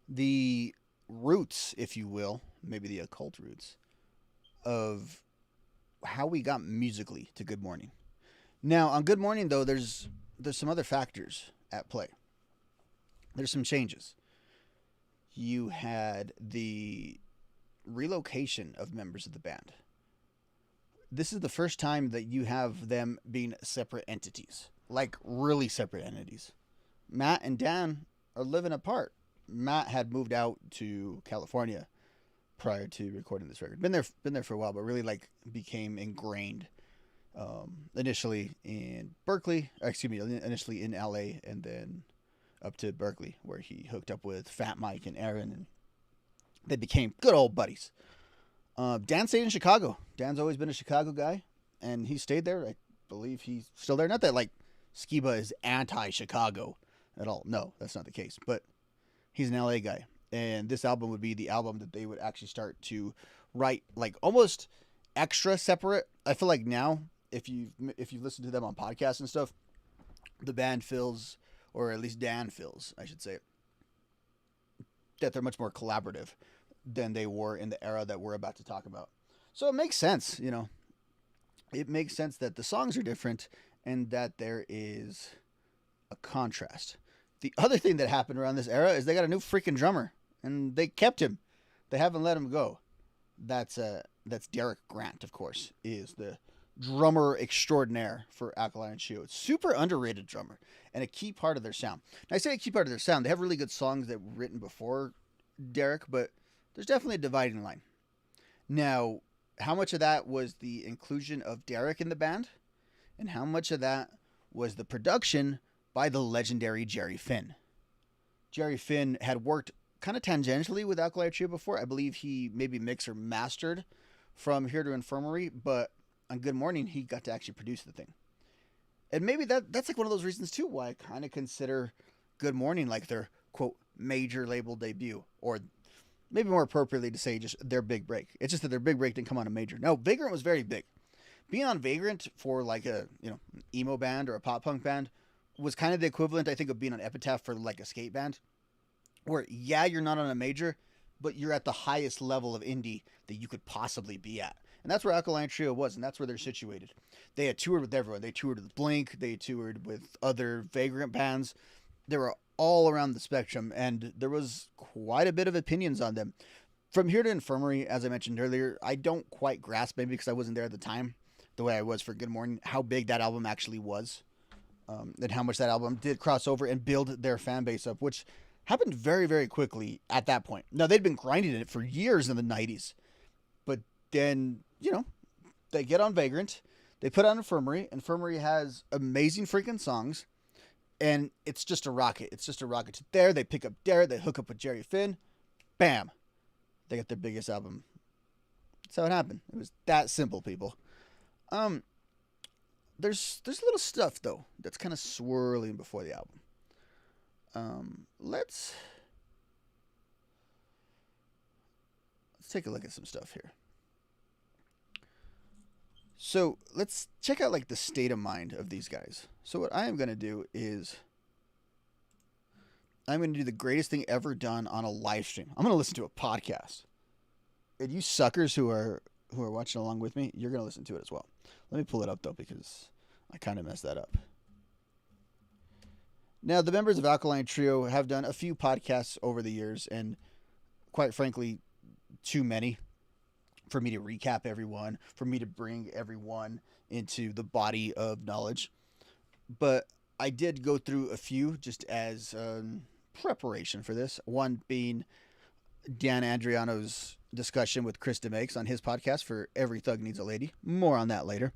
the roots, if you will, maybe the occult roots, of how we got musically to Good Mourning. Now, on Good Mourning, though, there's some other factors at play. There's some changes. You had the relocation of members of the band. This is the first time that you have them being separate entities, like really separate entities. Matt and Dan are living apart. Matt had moved out to California prior to recording this record. Been there for a while, but really like became ingrained. Initially in Berkeley, initially in LA, and then up to Berkeley, where he hooked up with Fat Mike and Aaron, and they became good old buddies. Dan stayed in Chicago. Dan's always been a Chicago guy, and he stayed there. I believe he's still there. Not that like Skiba is anti-Chicago at all. No, that's not the case. But he's an LA guy, and this album would be the album that they would actually start to write like almost extra separate. I feel like now, if you listen to them on podcasts and stuff, the band feels, or at least Dan feels, I should say, that they're much more collaborative than they were in the era that we're about to talk about. So it makes sense, you know. It makes sense that the songs are different and that there is a contrast. The other thing that happened around this era is they got a new freaking drummer, and they kept him. They haven't let him go. That's Derek Grant, of course, is the drummer extraordinaire for Alkaline and Trio. It's super underrated drummer and a key part of their sound. And I say a key part of their sound. They have really good songs that were written before Derek, but there's definitely a dividing line. Now, how much of that was the inclusion of Derek in the band, and how much of that was the production by the legendary Jerry Finn? Jerry Finn had worked kind of tangentially with Alkaline Trio before. I believe he maybe mixed or mastered From Here to Infirmary, but on Good Mourning, he got to actually produce the thing. And maybe that's like one of those reasons too why I kind of consider Good Mourning like their quote major label debut, or maybe more appropriately to say just their big break. It's just that their big break didn't come on a major. No, Vagrant was very big. Being on Vagrant for like a an emo band or a pop punk band was kind of the equivalent, I think, of being on Epitaph for like a skate band, where yeah, you're not on a major, but you're at the highest level of indie that you could possibly be at. And that's where Alkaline Trio was, and that's where they're situated. They had toured with everyone. They toured with Blink. They toured with other Vagrant bands. They were all around the spectrum, and there was quite a bit of opinions on them. From Here to Infirmary, as I mentioned earlier, I don't quite grasp, maybe because I wasn't there at the time, the way I was for Good Morning, how big that album actually was, and how much that album did cross over and build their fan base up, which happened very, very quickly at that point. Now, they'd been grinding it for years in the 90s, but then, they get on Vagrant, they put on Infirmary. Infirmary has amazing freaking songs, and it's just a rocket. It's just a rocket to there. They pick up Derek, they hook up with Jerry Finn, bam, they get their biggest album. That's how it happened. It was that simple, people. There's little stuff though that's kind of swirling before the album. Let's take a look at some stuff here. So let's check out like the state of mind of these guys. So what I am going to do is I'm going to do the greatest thing ever done on a live stream. I'm going to listen to a podcast. And you suckers who are watching along with me, you're going to listen to it as well. Let me pull it up though, because I kind of messed that up. Now, the members of Alkaline Trio have done a few podcasts over the years, and quite frankly, too many for me to recap everyone, for me to bring everyone into the body of knowledge. But I did go through a few just as preparation for this. One being Dan Andriano's discussion with Chris DeMakes on his podcast for Every Thug Needs a Lady. More on that later.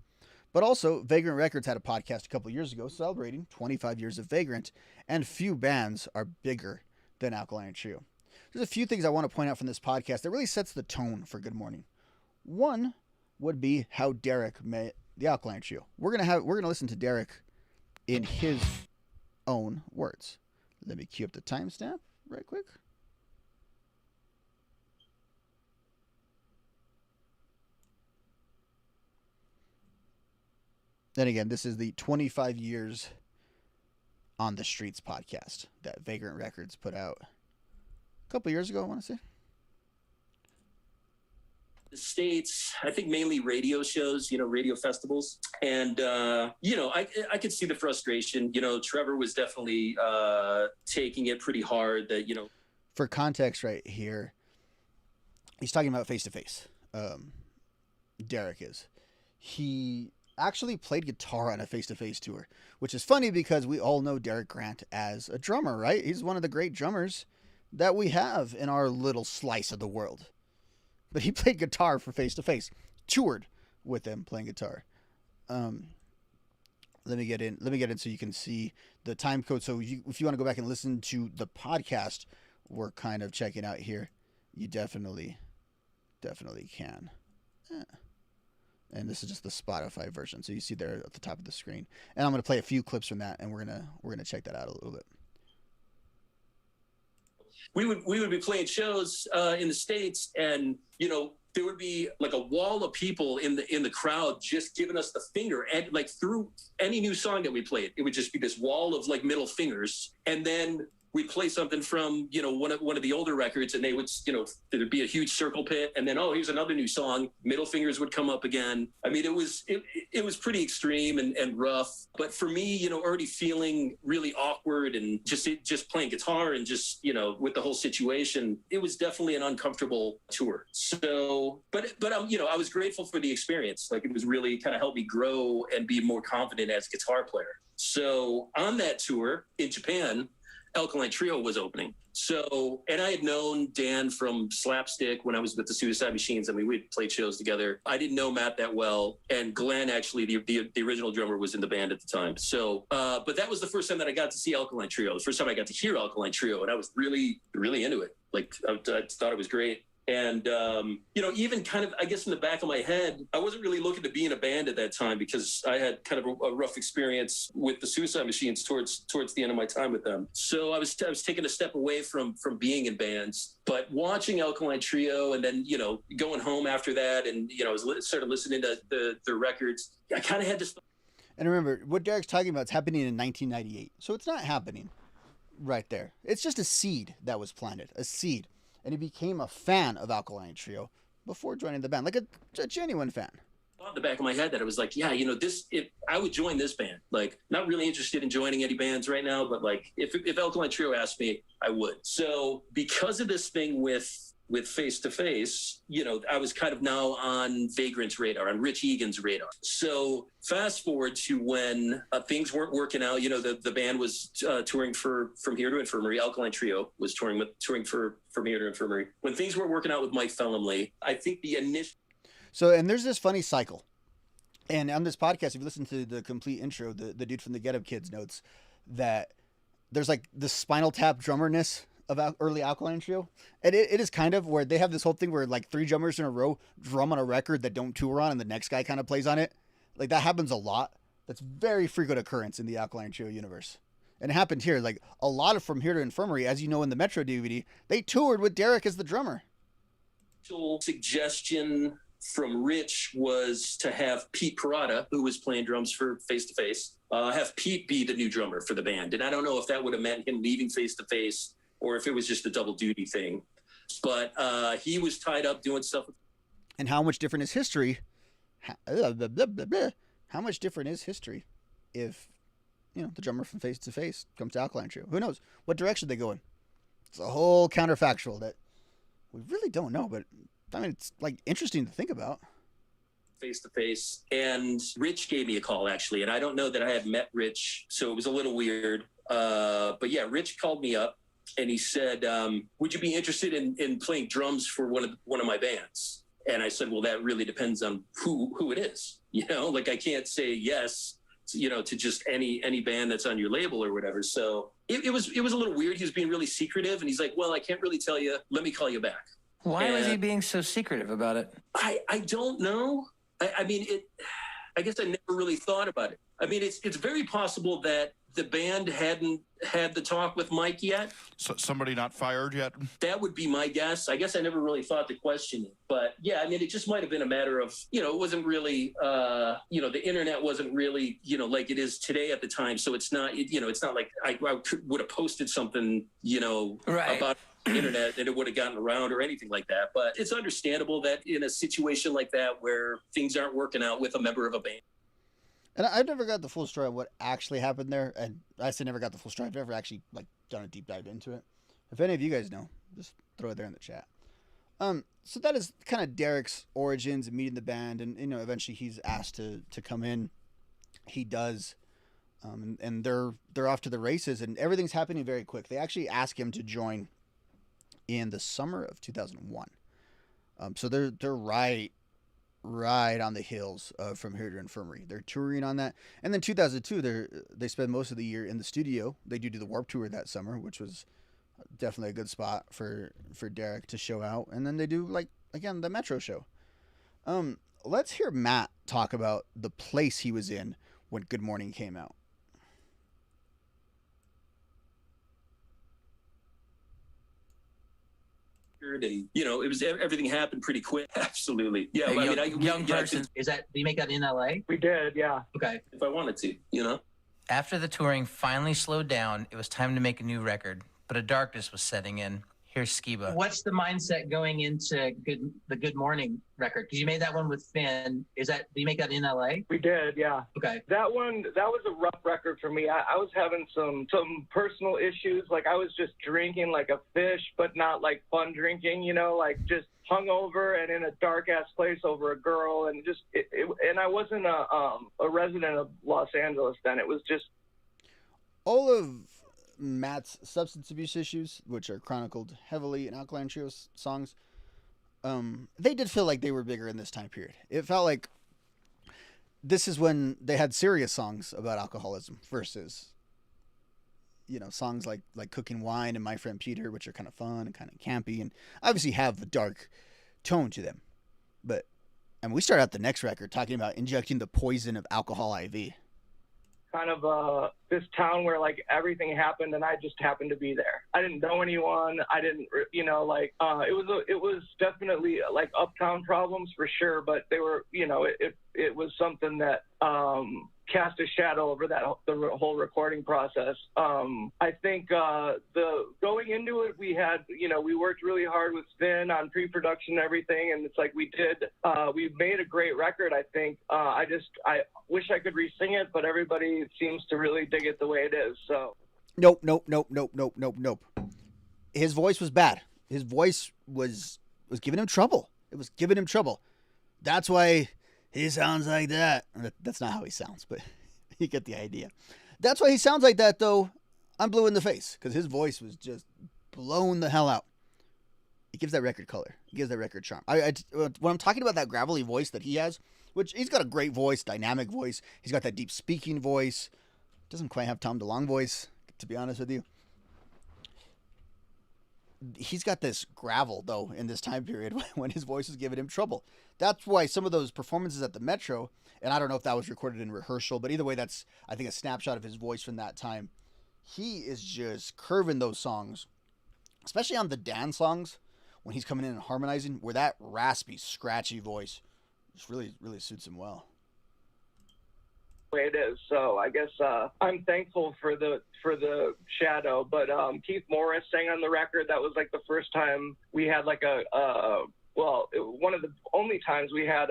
But also, Vagrant Records had a podcast a couple years ago celebrating 25 years of Vagrant, and few bands are bigger than Alkaline Trio. There's a few things I want to point out from this podcast that really sets the tone for Good Morning. One would be how Derek met the Alkaline Trio. We're gonna listen to Derek in his own words. Let me cue up the timestamp right quick. Then again, this is the 25 years on the Streets podcast that Vagrant Records put out a couple years ago, I want to say. The States, I think mainly radio shows, radio festivals. And, I could see the frustration. Trevor was definitely taking it pretty hard that, For context right here, he's talking about Face to Face. Derek is. He actually played guitar on a Face to Face tour, which is funny because we all know Derek Grant as a drummer, right? He's one of the great drummers that we have in our little slice of the world. But he played guitar for Face to Face, toured with them playing guitar. Let me get in so you can see the time code. So if you want to go back and listen to the podcast we're kind of checking out here, you definitely can. Yeah. And this is just the Spotify version, so you see there at the top of the screen. And I'm going to play a few clips from that, and we're gonna check that out a little bit. We would be playing shows in the States, and there would be like a wall of people in the crowd just giving us the finger, and like through any new song that we played, it would just be this wall of like middle fingers. And then we'd play something from one of the older records, and they would there'd be a huge circle pit, and then here's another new song, middle fingers would come up again. I mean, it was pretty extreme and rough. But for me, already feeling really awkward and just playing guitar and just with the whole situation, it was definitely an uncomfortable tour. So but I was grateful for the experience. Like, it was really kind of helped me grow and be more confident as a guitar player. So on that tour in Japan, Alkaline Trio was opening. So, and I had known Dan from Slapstick when I was with the Suicide Machines. I mean, we'd played shows together. I didn't know Matt that well. And Glenn, actually, the original drummer, was in the band at the time. So, but that was the first time that I got to see Alkaline Trio. The first time I got to hear Alkaline Trio. And I was really, really into it. Like, I thought it was great. And, you know, even kind of, I guess in the back of my head, I wasn't really looking to be in a band at that time because I had kind of a rough experience with the Suicide Machines towards the end of my time with them. So I was taking a step away from being in bands, but watching Alkaline Trio and then, you know, going home after that and, you know, started listening to the records. I kind of had to. And remember, what Derek's talking about is happening in 1998. So it's not happening right there. It's just a seed that was planted, a seed. And he became a fan of Alkaline Trio before joining the band, like a genuine fan. In the back of my head that I was like, yeah, you know, if I would join this band, like not really interested in joining any bands right now, but like if Alkaline Trio asked me, I would. So because of this thing with Face to Face, you know, I was kind of now on Vagrant's radar, on Rich Egan's radar. So fast forward to when things weren't working out. You know, the band was touring From Here to Infirmary. Alkaline Trio was touring From Here to Infirmary. When things weren't working out with Mike Fellamley, I think the initial. So, and there's this funny cycle. And on this podcast, if you listen to the complete intro, the dude from the Get Up Kids notes that there's like the Spinal Tap drummerness of early Alkaline Trio. And it is kind of where they have this whole thing where like 3 drummers in a row drum on a record that don't tour on and the next guy kind of plays on it. Like that happens a lot. That's very frequent occurrence in the Alkaline Trio universe. And it happened here. Like a lot of From Here to Infirmary, as you know in the Metro DVD, they toured with Derek as the drummer. Suggestion from Rich was to have Pete Parada, who was playing drums for Face to Face, have Pete be the new drummer for the band. And I don't know if that would have meant him leaving Face to Face or if it was just a double duty thing. But he was tied up doing stuff. And how much different is history? How much different is history if, you know, the drummer from Face to Face comes to Alkaline Trio? Who knows what direction they go in? It's a whole counterfactual that we really don't know, but I mean, it's like interesting to think about. Face to Face. And Rich gave me a call actually. And I don't know that I had met Rich, so it was a little weird. But yeah, Rich called me up and he said, would you be interested in playing drums for one of my bands? And I said, well, that really depends on who it is. You know, like I can't say yes, you know, to just any band that's on your label or whatever. So it was a little weird. He was being really secretive and he's like, well, I can't really tell you. Let me call you back. Why was he being so secretive about it? I don't know. I mean, I guess I never really thought about it. I mean, it's very possible that the band hadn't had the talk with Mike yet. So somebody not fired yet? That would be my guess. I guess I never really thought to question it. But yeah, I mean, it just might have been a matter of, you know, it wasn't really, you know, the internet wasn't really, you know, like it is today at the time. So it's not, you know, it's not like I would have posted something, you know, about the internet and it would have gotten around or anything like that. But it's understandable that in a situation like that where things aren't working out with a member of a band. And I never got the full story of what actually happened there. And I say never got the full story. I've never actually like done a deep dive into it. If any of you guys know, just throw it there in the chat. So that is kind of Derek's origins and meeting the band. And, you know, eventually he's asked to come in. He does. And they're off to the races and everything's happening very quick. They actually ask him to join in the summer of 2001. So they're right on the hills From Here to Infirmary. They're touring on that. And then 2002, they spend most of the year in the studio. They do the Warped Tour that summer, which was definitely a good spot for Derek to show out. And then they do, like, again, the Metro show. Let's hear Matt talk about the place he was in when Good Mourning came out. And you know, it was everything happened pretty quick. Absolutely, yeah. Young person. Is that, did you make that in LA? We did, yeah. Okay. If I wanted to, you know. After the touring finally slowed down, it was time to make a new record, but a darkness was setting in. Here's Skiba. What's the mindset going into the Good Mourning record? Because you made that one with Finn. Did you make that in LA? We did, yeah. Okay. That was a rough record for me. I was having some personal issues. Like I was just drinking like a fish, but not like fun drinking, you know, like just hungover and in a dark ass place over a girl, and just and I wasn't a resident of Los Angeles then. It was just all of Matt's substance abuse issues, which are chronicled heavily in Alkaline Trio songs, they did feel like they were bigger in this time period. It felt like this is when they had serious songs about alcoholism versus songs like Cooking Wine and My Friend Peter, which are kind of fun and kind of campy and obviously have a dark tone to them. But and we start out the next record talking about injecting the poison of alcohol IV. Kind of this town where like everything happened and I just happened to be there. I didn't know anyone. I didn't, it was definitely like uptown problems for sure, but they were, it was something that cast a shadow over the whole recording process. I think the going into it, we had, we worked really hard with Finn on pre-production and everything, and it's like we made a great record. I think I wish I could re-sing it, but everybody seems to really dig it the way it is. So Nope. His voice was bad. His voice was giving him trouble. It was giving him trouble. That's why he sounds like that. That's not how he sounds, but you get the idea. That's why he sounds like that, though. I'm blue in the face because his voice was just blown the hell out. It gives that record color. It gives that record charm. When I'm talking about that gravelly voice that he has, which he's got a great voice, dynamic voice. He's got that deep speaking voice. Doesn't quite have Tom DeLonge voice, to be honest with you. He's got this gravel, though, in this time period when his voice is giving him trouble. That's why some of those performances at the Metro, and I don't know if that was recorded in rehearsal, but either way, that's, I think, a snapshot of his voice from that time. He is just curving those songs, especially on the Dan songs, when he's coming in and harmonizing, where that raspy, scratchy voice just really, really suits him well. Way it is. So I guess I'm thankful for the shadow. But Keith Morris sang on the record. That was like the first time we had like one of the only times we had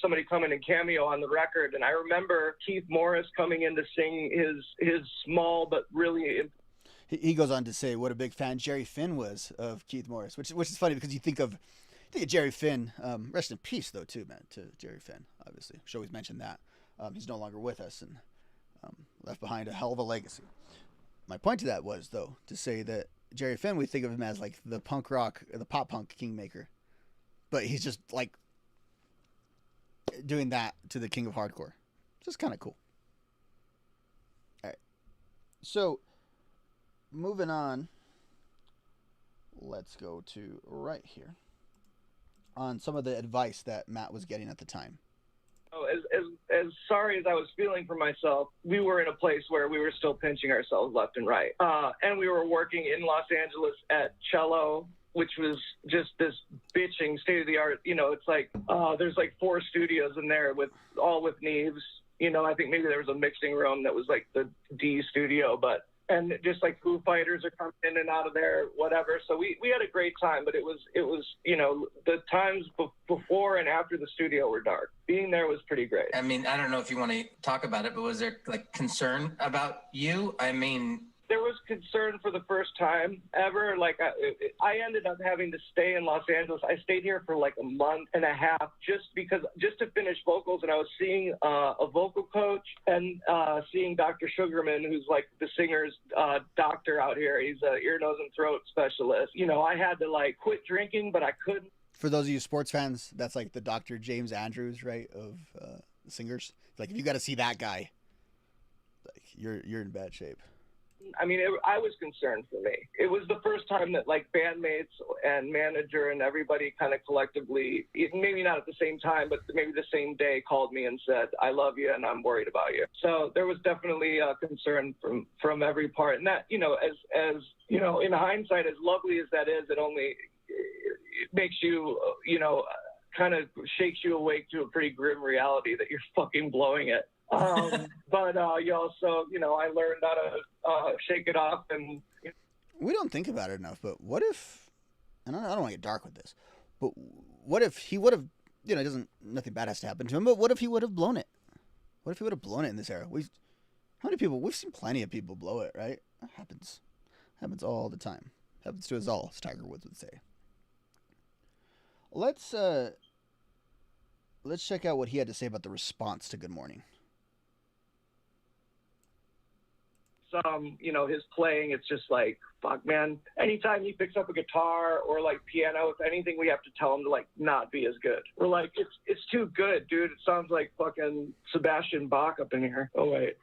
somebody come in and cameo on the record. And I remember Keith Morris coming in to sing his small but really. He goes on to say what a big fan Jerry Finn was of Keith Morris, which is funny because you think of Jerry Finn. Rest in peace, though, too, man, to Jerry Finn. Obviously, should always mention that. He's no longer with us and left behind a hell of a legacy. My point to that was, though, to say that Jerry Finn, we think of him as like the punk rock, or the pop punk kingmaker, but he's just like doing that to the king of hardcore. Just kind of cool. All right. So, moving on, let's go to right here on some of the advice that Matt was getting at the time. As sorry as I was feeling for myself, we were in a place where we were still pinching ourselves left and right. And we were working in Los Angeles at Cello, which was just this bitching state-of-the-art, it's like there's like 4 studios in there with Neves. I think maybe there was a mixing room that was like the D studio, and just like Foo Fighters are coming in and out of there, whatever. So we had a great time, but it was the times before and after the studio were dark. Being there was pretty great. I mean, I don't know if you want to talk about it, but was there like concern about you? I mean, there was concern for the first time ever. Like I ended up having to stay in Los Angeles. I stayed here for like a month and a half just to finish vocals. And I was seeing a vocal coach and seeing Dr. Sugarman, who's like the singer's doctor out here. He's an ear, nose, and throat specialist. I had to like quit drinking, but I couldn't. For those of you sports fans, that's like the Dr. James Andrews, right, of singers. Like if you got to see that guy, like you're in bad shape. I mean, I was concerned for me. It was the first time that like bandmates and manager and everybody kind of collectively, maybe not at the same time, but maybe the same day, called me and said, "I love you and I'm worried about you." So there was definitely a concern from every part. And that, as in hindsight, as lovely as that is, it makes you, kind of shakes you awake to a pretty grim reality that you're fucking blowing it. But you also, I learned how to shake it off. And we don't think about it enough, but what if, and I don't want to get dark with this, but what if he would have, nothing bad has to happen to him, but what if he would have blown it? What if he would have blown it in this era? We've seen plenty of people blow it, right? That happens all the time. Happens to us all, as Tiger Woods would say. Let's check out what he had to say about the response to Good Morning. his playing, it's just like, fuck, man. Anytime he picks up a guitar or like piano, if anything, we have to tell him to like not be as good. We're like, it's too good, dude. It sounds like fucking Sebastian Bach up in here. Oh wait.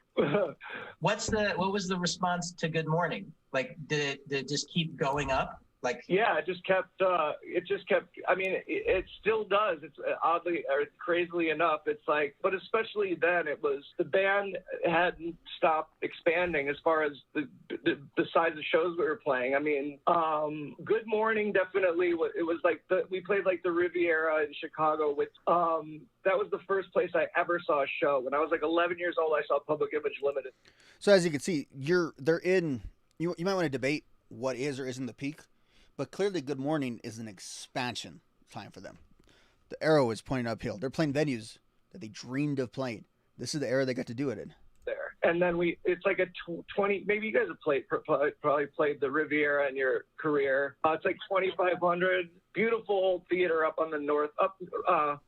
What was the response to Good Morning? Like, did it just keep going up? Like, yeah, it just kept. I mean, it still does. It's oddly or crazily enough. It's like, but especially then, it was the band hadn't stopped expanding as far as the size of shows we were playing. I mean, Good Morning definitely. It was like we played like the Riviera in Chicago with. That was the first place I ever saw a show. When I was like 11 years old, I saw Public Image Limited. So as you can see, they're in. You might want to debate what is or isn't the peak. But clearly, Good Morning is an expansion time for them. The arrow is pointing uphill. They're playing venues that they dreamed of playing. This is the era they got to do it in. There. And then it's like a 20, maybe you guys have probably played the Riviera in your career. It's like 2,500, beautiful theater up on the north,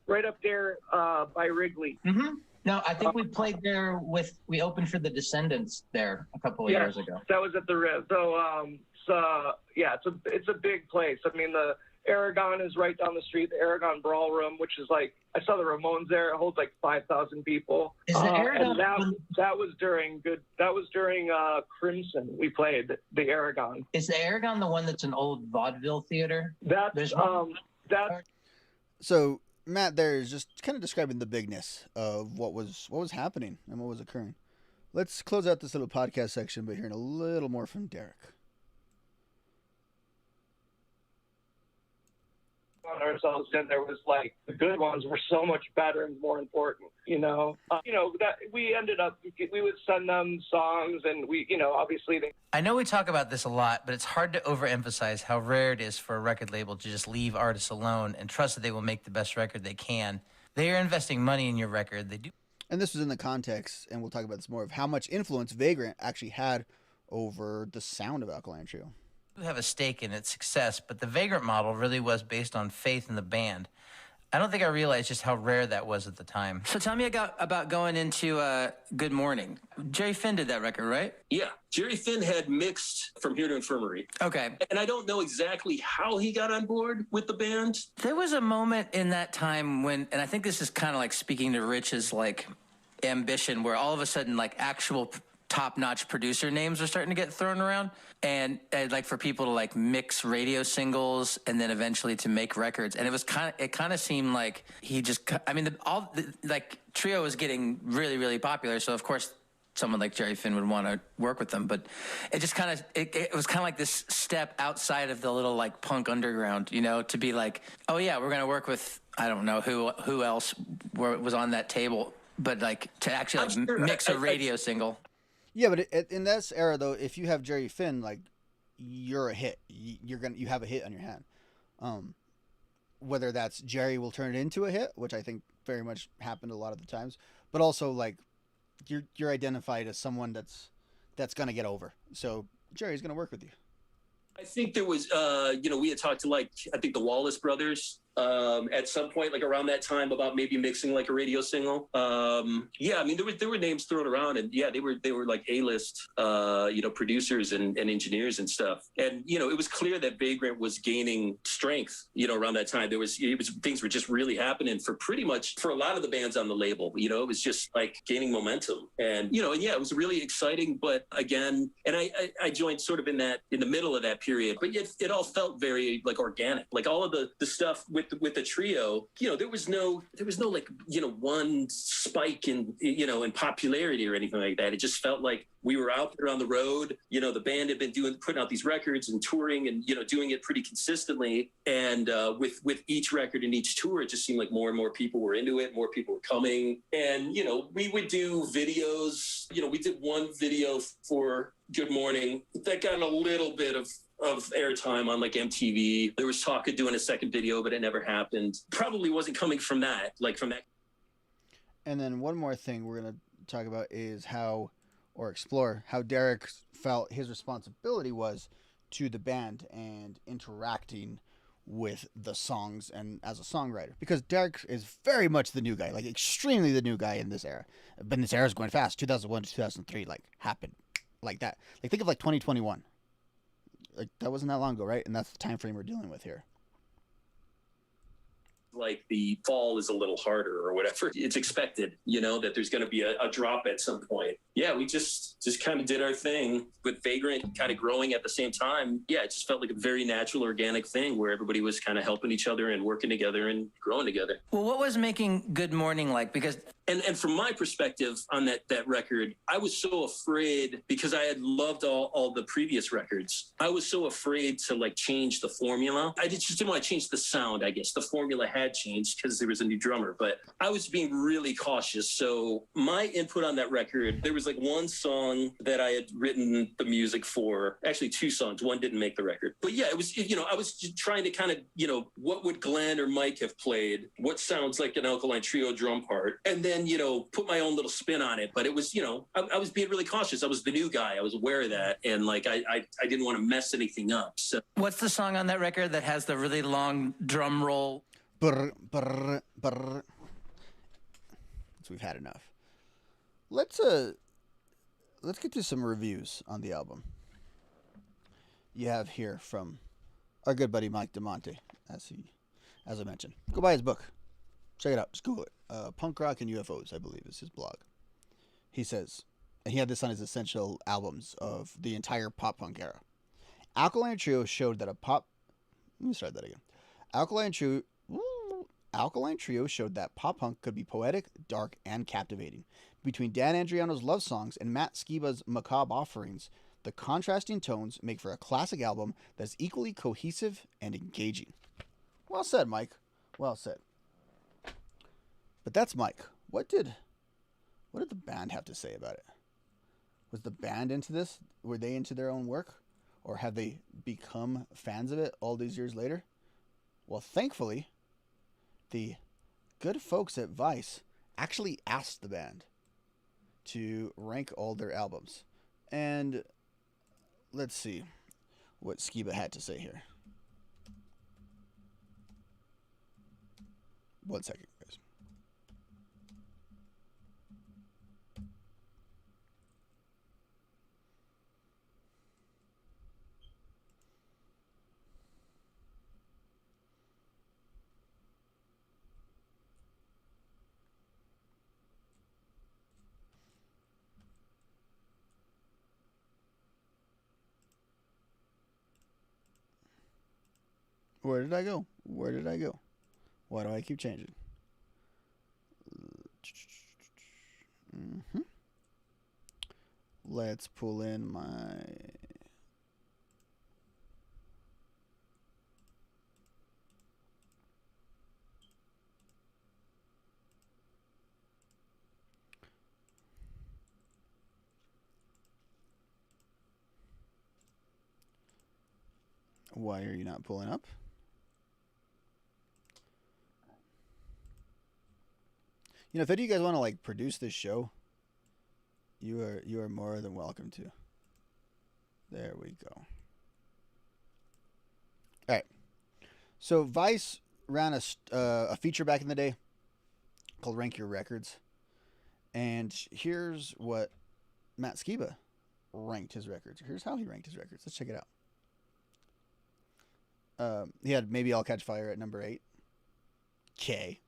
right up there by Wrigley. Mm-hmm. No, I think we played there we opened for the Descendants there a couple of years ago. That was at the Riv. So, it's a big place. I mean, the Aragon is right down the street, the Aragon Ballroom, which is like, I saw the Ramones there. It holds like 5,000 people. Is the Aragon? And that was during Crimson. We played the Aragon. Is the Aragon the one that's an old vaudeville theater? So Matt there is just kind of describing the bigness of what was happening and what was occurring. Let's close out this little podcast section by hearing a little more from Derek. On ourselves, and there was like the good ones were so much better and more important. That we ended up, we would send them songs, and obviously they. I know we talk about this a lot, but it's hard to overemphasize how rare it is for a record label to just leave artists alone and trust that they will make the best record they can. They are investing money in your record. They do. And this was in the context, and we'll talk about this more, of how much influence Vagrant actually had over the sound of Alkaline Trio. Have a stake in its success, but the Vagrant model really was based on faith in the band. I don't think I realized just how rare that was at the time. So tell me about going into Good Morning. Jerry Finn did that record, right? Yeah, Jerry Finn had mixed From Here to Infirmary. Okay. And I don't know exactly how he got on board with the band. There was a moment in that time when, and I think this is kind of like speaking to Rich's like ambition, where all of a sudden like actual top-notch producer names are starting to get thrown around, and like for people to like mix radio singles and then eventually to make records. And it kind of seemed like he just, I mean, like Trio was getting really, really popular. So of course someone like Jerry Finn would want to work with them, but it just kind of, it was kind of like this step outside of the little like punk underground, to be like, oh yeah, we're going to work with, I don't know who else was on that table, but like to actually like mix a radio single. Yeah, but in this era, though, if you have Jerry Finn, like, you're a hit. You have a hit on your hand. Whether that's Jerry will turn it into a hit, which I think very much happened a lot of the times, but also like you're identified as someone that's gonna get over. So Jerry's gonna work with you. I think there was, we had talked to I think the Wallace brothers at some point, like around that time, about maybe mixing like a radio single. Yeah, I mean, there were names thrown around, and yeah, they were like A-list, producers and engineers and stuff. And, it was clear that Vagrant was gaining strength, around that time. Things were just really happening for a lot of the bands on the label. It was just like gaining momentum. And, it was really exciting. But again, and I joined sort of in the middle of that period, but it all felt very like organic, like all of the stuff with the trio, there was no like, one spike in popularity or anything like that. It just felt like we were out there on the road. The band had been putting out these records and touring and, doing it pretty consistently. And with each record and each tour, it just seemed like more and more people were into it. More people were coming. And, we would do videos. We did one video for Good Morning that got a little bit of airtime on like MTV. There was talk of doing a second video, but it never happened. Probably wasn't coming from that. And then one more thing we're going to talk about is explore how Derek felt his responsibility was to the band and interacting with the songs and as a songwriter. Because Derek is very much the new guy, like extremely the new guy in this era. But this era is going fast. 2001 to 2003 happened like that. Like think of like 2021. Like that wasn't that long ago, right? And that's the time frame we're dealing with here. Like the fall is a little harder or whatever. It's expected, that there's going to be a drop at some point. Yeah, we just kind of did our thing with Vagrant kind of growing at the same time. Yeah, it just felt like a very natural, organic thing where everybody was kind of helping each other and working together and growing together. Well, what was making Good Morning like? Because And from my perspective on that record, I was so afraid because I had loved all the previous records. I was so afraid to like change the formula. I just didn't want to change the sound, I guess. The formula had changed because there was a new drummer, but I was being really cautious. So my input on that record, there was like one song that I had written the music for, actually two songs. One didn't make the record. But yeah, it was, I was just trying to kind of, what would Glenn or Mike have played? What sounds like an Alkaline Trio drum part? And then, put my own little spin on it. But it was, I was being really cautious. I was the new guy. I was aware of that. And like, I didn't want to mess anything up. So what's the song on that record that has the really long drum roll? Brr, brr, brr. So we've had enough. Let's get to some reviews on the album. You have here from our good buddy Mike DeMonte, as I mentioned. Go buy his book. Check it out. Just Google it. Punk Rock and UFOs, I believe, is his blog. He says, and he had this on his essential albums of the entire pop punk era. Alkaline Trio showed that Let me start that again. Alkaline Trio showed that pop punk could be poetic, dark, and captivating. Between Dan Andriano's love songs and Matt Skiba's macabre offerings, the contrasting tones make for a classic album that's equally cohesive and engaging. Well said, Mike. Well said. But that's Mike. What did the band have to say about it? Was the band into this? Were they into their own work? Or have they become fans of it all these years later? Well, thankfully, the good folks at Vice actually asked the band to rank all their albums. And let's see what Skiba had to say here. One second, guys. Where did I go? Where did I go? Why do I keep changing? Let's pull in my... Why are you not pulling up? If any of you guys want to like produce this show, you are more than welcome to. There we go. All right. So Vice ran a feature back in the day called Rank Your Records, and here's what Matt Skiba ranked his records. Here's how he ranked his records. Let's check it out. He had Maybe I'll Catch Fire at number 8. Okay.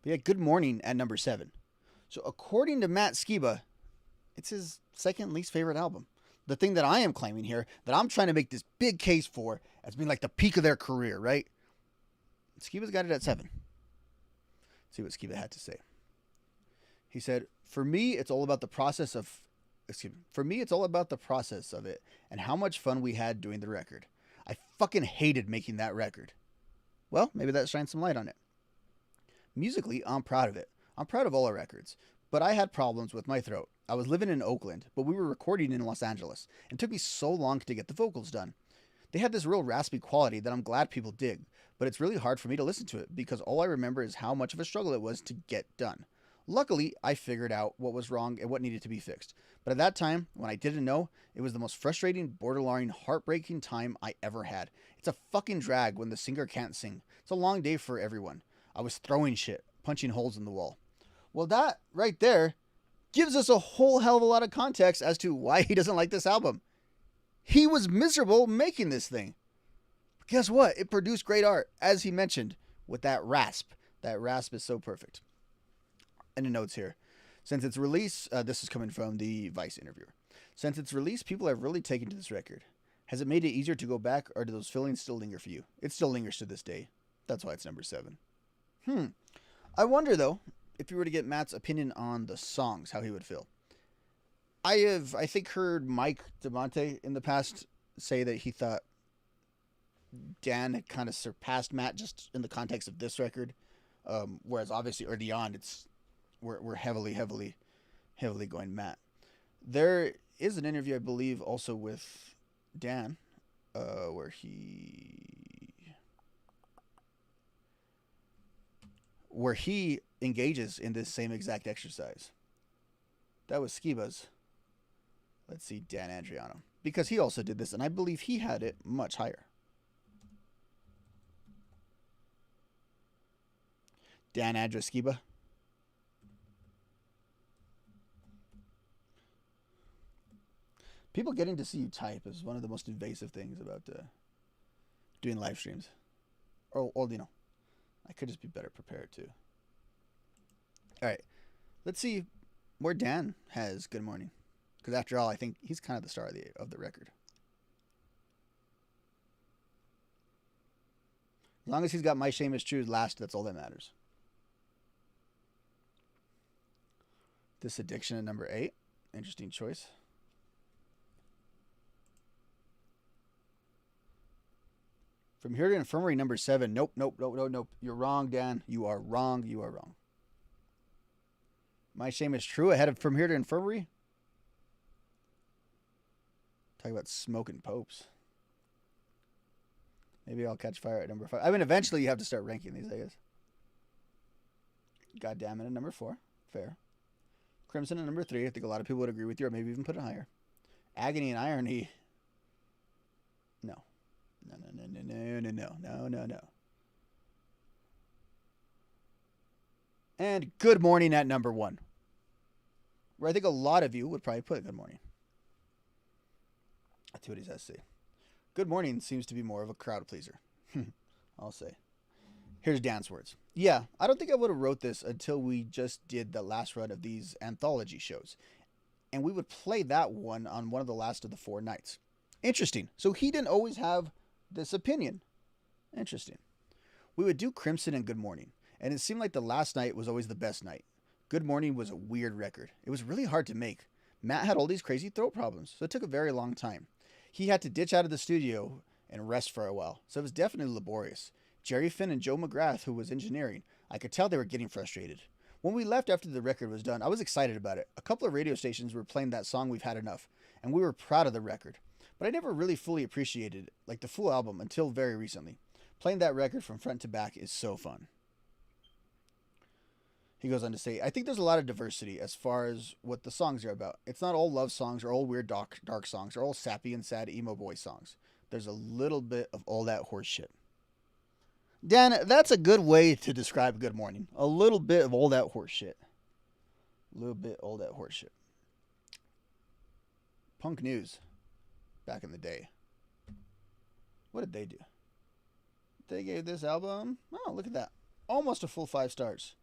But yeah, Good Morning at number 7. So according to Matt Skiba, it's his second least favorite album. The thing that I am claiming here, that I'm trying to make this big case for as being like the peak of their career, right? Skiba's got it at 7. Let's see what Skiba had to say. He said, For me, it's all about the process of it and how much fun we had doing the record. I fucking hated making that record. Well, maybe that shines some light on it. Musically, I'm proud of it. I'm proud of all our records, but I had problems with my throat. I was living in Oakland, but we were recording in Los Angeles, and it took me so long to get the vocals done. They had this real raspy quality that I'm glad people dig, but it's really hard for me to listen to it because all I remember is how much of a struggle it was to get done. Luckily, I figured out what was wrong and what needed to be fixed. But at that time, when I didn't know, it was the most frustrating, borderline, heartbreaking time I ever had. It's a fucking drag when the singer can't sing. It's a long day for everyone. I was throwing shit, punching holes in the wall. Well, that right there gives us a whole hell of a lot of context as to why he doesn't like this album. He was miserable making this thing. But guess what? It produced great art, as he mentioned, with that rasp. That rasp is so perfect. And the notes here. Since its release, this is coming from the Vice interviewer. Since its release, people have really taken to this record. Has it made it easier to go back, or do those feelings still linger for you? It still lingers to this day. That's why it's number 7. I wonder, though, if you were to get Matt's opinion on the songs, how he would feel. I think, heard Mike DeMonte in the past say that he thought Dan had kind of surpassed Matt just in the context of this record. Whereas obviously early on, we're heavily going Matt. There is an interview, I believe, also with Dan, where he engages in this same exact exercise. That was Skiba's. Let's see, Dan Andriano. Because he also did this, and I believe he had it much higher. Dan Andra Skiba. People getting to see you type is one of the most invasive things about doing live streams. Or, you know, I could just be better prepared too. All right, let's see where Dan has Good Morning. Because after all, I think he's kind of the star of the record. As long as he's got My Shame Is True last, that's all that matters. This Addiction at number 8. Interesting choice. From Here to Infirmary, number 7. Nope. You're wrong, Dan. You are wrong. My Shame Is True ahead of From Here to Infirmary? Talk about smoking popes. Maybe I'll catch fire at number 5. I mean, eventually you have to start ranking these, I guess. God Damn It at number 4. Fair. Crimson at number 3. I think a lot of people would agree with you, or maybe even put it higher. Agony and Irony. No. No. And Good Morning at number 1. Where I think a lot of you would probably put Good Morning. Let's see what he has to say. Good Morning seems to be more of a crowd pleaser. I'll say. Here's Dan's words. Yeah, I don't think I would have wrote this until we just did the last run of these anthology shows. And we would play that one on one of the last of the 4 nights. Interesting. So he didn't always have this opinion. Interesting. We would do Crimson and Good Morning. And it seemed like the last night was always the best night. Good Morning was a weird record. It was really hard to make. Matt had all these crazy throat problems, so it took a very long time. He had to ditch out of the studio and rest for a while, so it was definitely laborious. Jerry Finn and Joe McGrath, who was engineering, I could tell they were getting frustrated. When we left after the record was done, I was excited about it. A couple of radio stations were playing that song We've Had Enough, and we were proud of the record. But I never really fully appreciated it, like the full album, until very recently. Playing that record from front to back is so fun. He goes on to say, I think there's a lot of diversity as far as what the songs are about. It's not all love songs or all weird dark songs or all sappy and sad emo boy songs. There's a little bit of all that horse shit. Dan, that's a good way to describe Good Morning. A little bit of all that horse shit. Punk News. Back in the day. What did they do? They gave this album, oh, look at that. Almost a full 5 stars.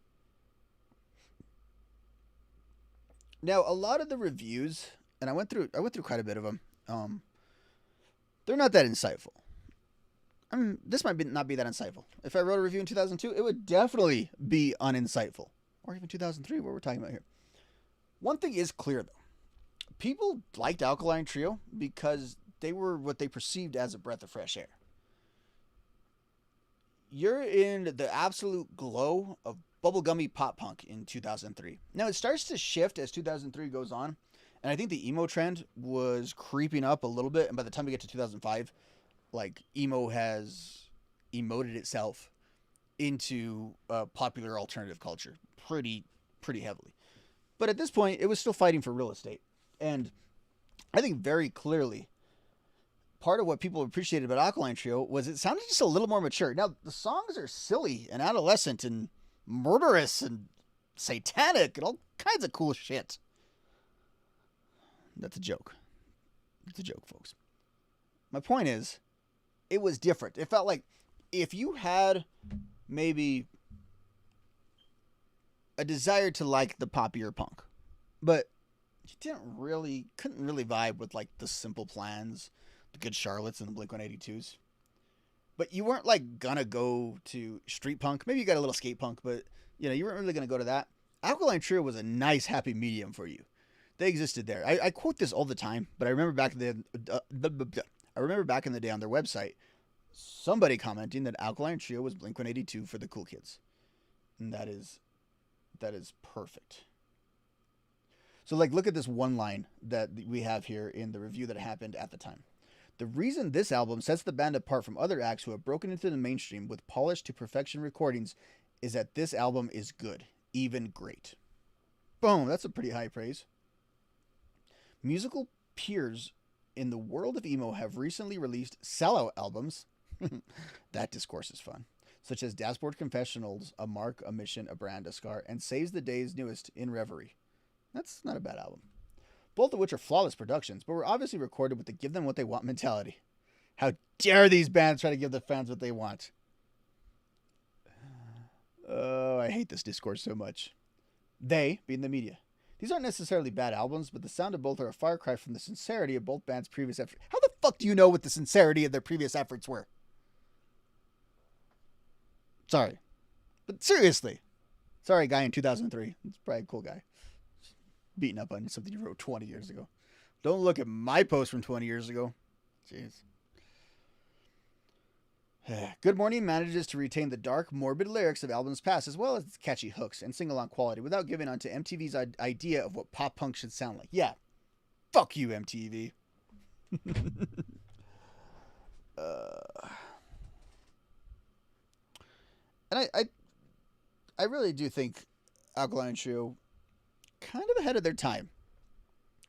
Now, a lot of the reviews, and I went through quite a bit of them. They're not that insightful. I mean, this might not be that insightful. If I wrote a review in 2002, it would definitely be uninsightful. Or even 2003, what we're talking about here. One thing is clear, though. People liked Alkaline Trio because they were what they perceived as a breath of fresh air. You're in the absolute glow of bubblegummy pop punk in 2003. Now, it starts to shift as 2003 goes on, and I think the emo trend was creeping up a little bit, and by the time we get to 2005, like, emo has emoted itself into popular alternative culture pretty heavily. But at this point, it was still fighting for real estate. And I think very clearly, part of what people appreciated about Alkaline Trio was it sounded just a little more mature. Now, the songs are silly and adolescent and murderous and satanic and all kinds of cool shit. That's a joke. It's a joke, folks. My point is, it was different. It felt like if you had maybe a desire to like the poppier punk, but you couldn't really vibe with like the Simple Plans, the Good Charlottes, and the Blink-182s. But you weren't like gonna go to street punk. Maybe you got a little skate punk, but you weren't really gonna go to that. Alkaline Trio was a nice happy medium for you. They existed there. I quote this all the time, but I remember back in the day on their website, somebody commenting that Alkaline Trio was Blink-182 for the cool kids, and that is perfect. So like, look at this one line that we have here in the review that happened at the time. The reason this album sets the band apart from other acts who have broken into the mainstream with polished to perfection recordings is that this album is good, even great. Boom, that's a pretty high praise. Musical peers in the world of emo have recently released sellout albums. That discourse is fun. Such as Dashboard Confessionals, A Mark, A Mission, A Brand, A Scar, and Saves the Day's newest, In Reverie. That's not a bad album. Both of which are flawless productions, but were obviously recorded with the give them what they want mentality. How dare these bands try to give the fans what they want? Oh, I hate this discourse so much. They, being the media. These aren't necessarily bad albums, but the sound of both are a far cry from the sincerity of both bands' previous efforts. How the fuck do you know what the sincerity of their previous efforts were? Sorry. But seriously. Sorry, guy in 2003. He's probably a cool guy. Beating up on something you wrote 20 years ago. Don't look at my post from 20 years ago. Jeez. Good Morning manages to retain the dark, morbid lyrics of albums past as well as its catchy hooks and sing-along quality without giving on to MTV's idea of what pop punk should sound like. Yeah. Fuck you, MTV. And I really do think Alkaline Trio kind of ahead of their time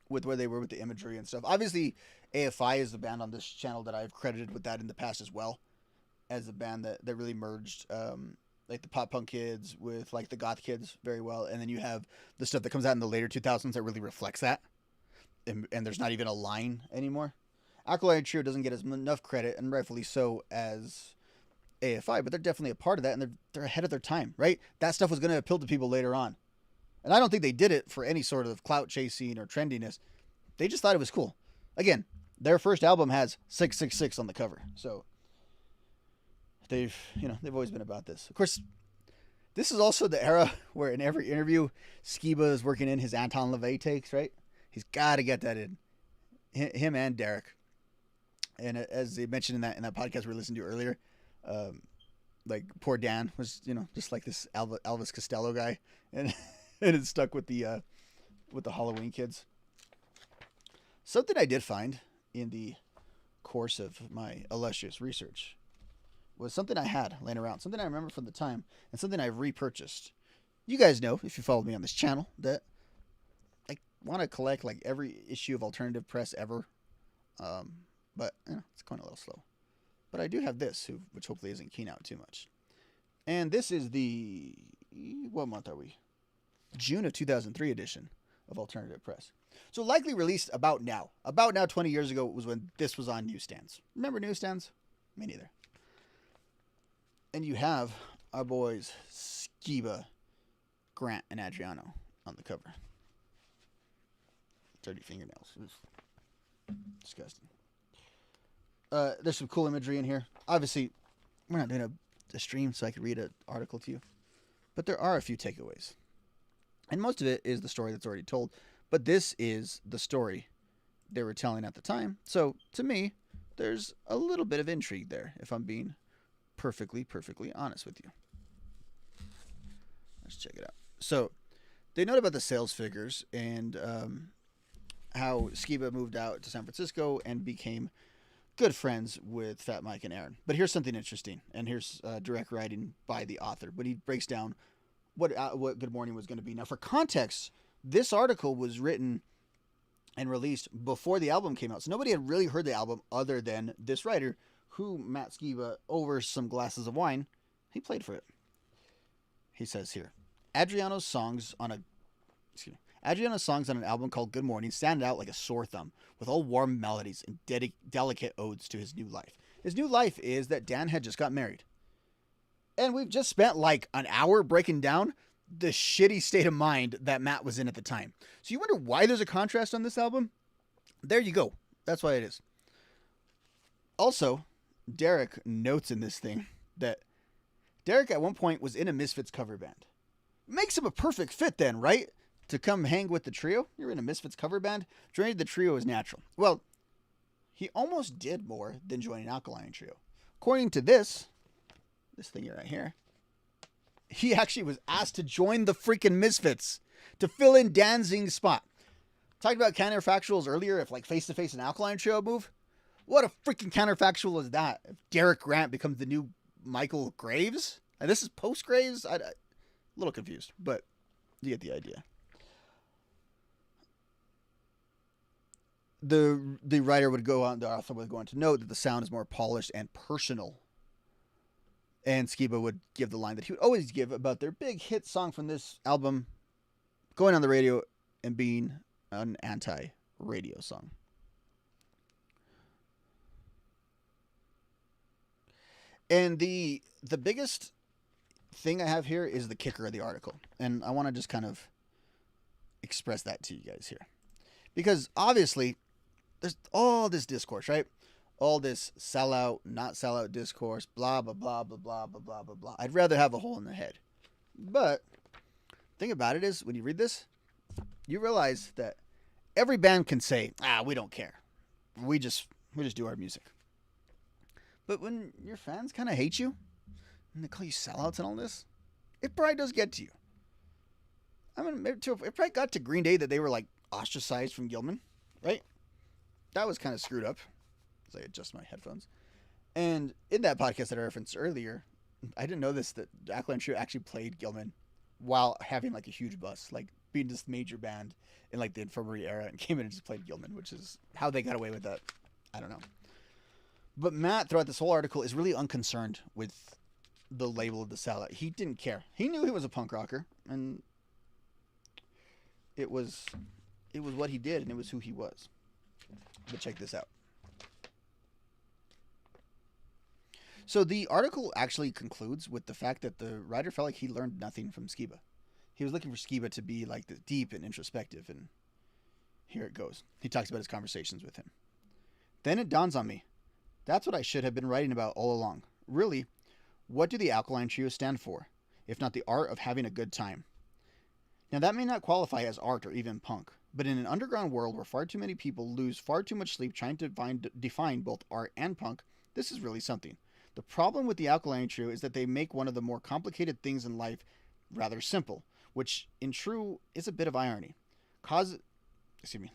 with where they were with the imagery and stuff. Obviously, AFI is the band on this channel that I've credited with that in the past as well, as a band that really merged like the pop punk kids with like the goth kids very well. And then you have the stuff that comes out in the later 2000s that really reflects that. And there's not even a line anymore. Alkaline Trio doesn't get as enough credit, and rightfully so, as AFI, but they're definitely a part of that, and they're ahead of their time, right? That stuff was going to appeal to people later on. And I don't think they did it for any sort of clout chasing or trendiness. They just thought it was cool. Again, their first album has 666 on the cover. So they've always been about this. Of course, this is also the era where in every interview, Skiba is working in his Anton LaVey takes, right? He's got to get that in. Him and Derek. And as they mentioned in that podcast we listened to earlier, like poor Dan was, just like this Elvis Costello guy, and and it stuck with the Halloween kids. Something I did find in the course of my illustrious research was something I had laying around, something I remember from the time, and something I repurchased. You guys know, if you followed me on this channel, that I want to collect like every issue of alternative press ever, but it's going a little slow. But I do have this, which hopefully isn't keying out too much. And this is the, what month are we? June of 2003 edition of Alternative Press. So likely released about now. About now, 20 years ago was when this was on newsstands. Remember newsstands? Me neither. And you have our boys Skiba, Grant, and Adriano on the cover. Dirty fingernails. Disgusting. There's some cool imagery in here. Obviously, we're not doing a stream so I could read an article to you. But there are a few takeaways. And most of it is the story that's already told. But this is the story they were telling at the time. So, to me, there's a little bit of intrigue there, if I'm being perfectly honest with you. Let's check it out. So, they note about the sales figures and how Skiba moved out to San Francisco and became good friends with Fat Mike and Aaron. But here's something interesting, and here's direct writing by the author. But he breaks down what Good Morning was going to be. Now, for context, this article was written and released before the album came out. So nobody had really heard the album other than this writer, who Matt Skiba, over some glasses of wine, he played for it. He says here, Adriano's songs on Adriana's songs on an album called Good Morning stand out like a sore thumb, with all warm melodies and delicate odes to his new life. His new life is that Dan had just got married. And we've just spent like an hour breaking down the shitty state of mind that Matt was in at the time. So you wonder why there's a contrast on this album? There you go. That's why it is. Also, Derek notes in this thing that Derek at one point was in a Misfits cover band. Makes him a perfect fit then, right? To come hang with the trio? You're in a Misfits cover band? Joining the trio is natural. Well, he almost did more than join an Alkaline Trio. According to this thing right here, he actually was asked to join the freaking Misfits to fill in Danzig's spot. Talked about counterfactuals earlier, if like Face to Face and Alkaline Trio move. What a freaking counterfactual is that? If Derek Grant becomes the new Michael Graves? And this is post Graves? A little confused, but you get the idea. The writer would go on, the author would go on to note that the sound is more polished and personal. And Skiba would give the line that he would always give about their big hit song from this album going on the radio and being an anti-radio song. And the biggest thing I have here is the kicker of the article. And I want to just kind of express that to you guys here. Because obviously, there's all this discourse, right? All this sellout, not sellout discourse, blah, blah, blah, blah, blah, blah, blah, blah, blah. I'd rather have a hole in the head. But the thing about it is, when you read this, you realize that every band can say, we don't care. We just do our music. But when your fans kind of hate you, and they call you sellouts and all this, it probably does get to you. I mean, it probably got to Green Day that they were like ostracized from Gilman, right? That was kind of screwed up. As I adjust my headphones. And in that podcast that I referenced earlier, I didn't know this, that Alkaline Trio actually played Gilman while having like a huge bus, like being this major band in like the Infirmary era, and came in and just played Gilman, which is how they got away with that. I don't know. But Matt, throughout this whole article, is really unconcerned with the label of the sellout. He didn't care. He knew he was a punk rocker, and it was what he did, and it was who he was. But check this out. So the article actually concludes with the fact that the writer felt like he learned nothing from Skiba. He was looking for Skiba to be like the deep and introspective, and here it goes. He talks about his conversations with him. Then it dawns on me. That's what I should have been writing about all along. Really, what do the Alkaline Trio stand for, if not the art of having a good time? Now that may not qualify as art or even punk, but in an underground world where far too many people lose far too much sleep trying to define both art and punk, this is really something. The problem with the Alkaline Trio is that they make one of the more complicated things in life rather simple, which in true is a bit of irony. Let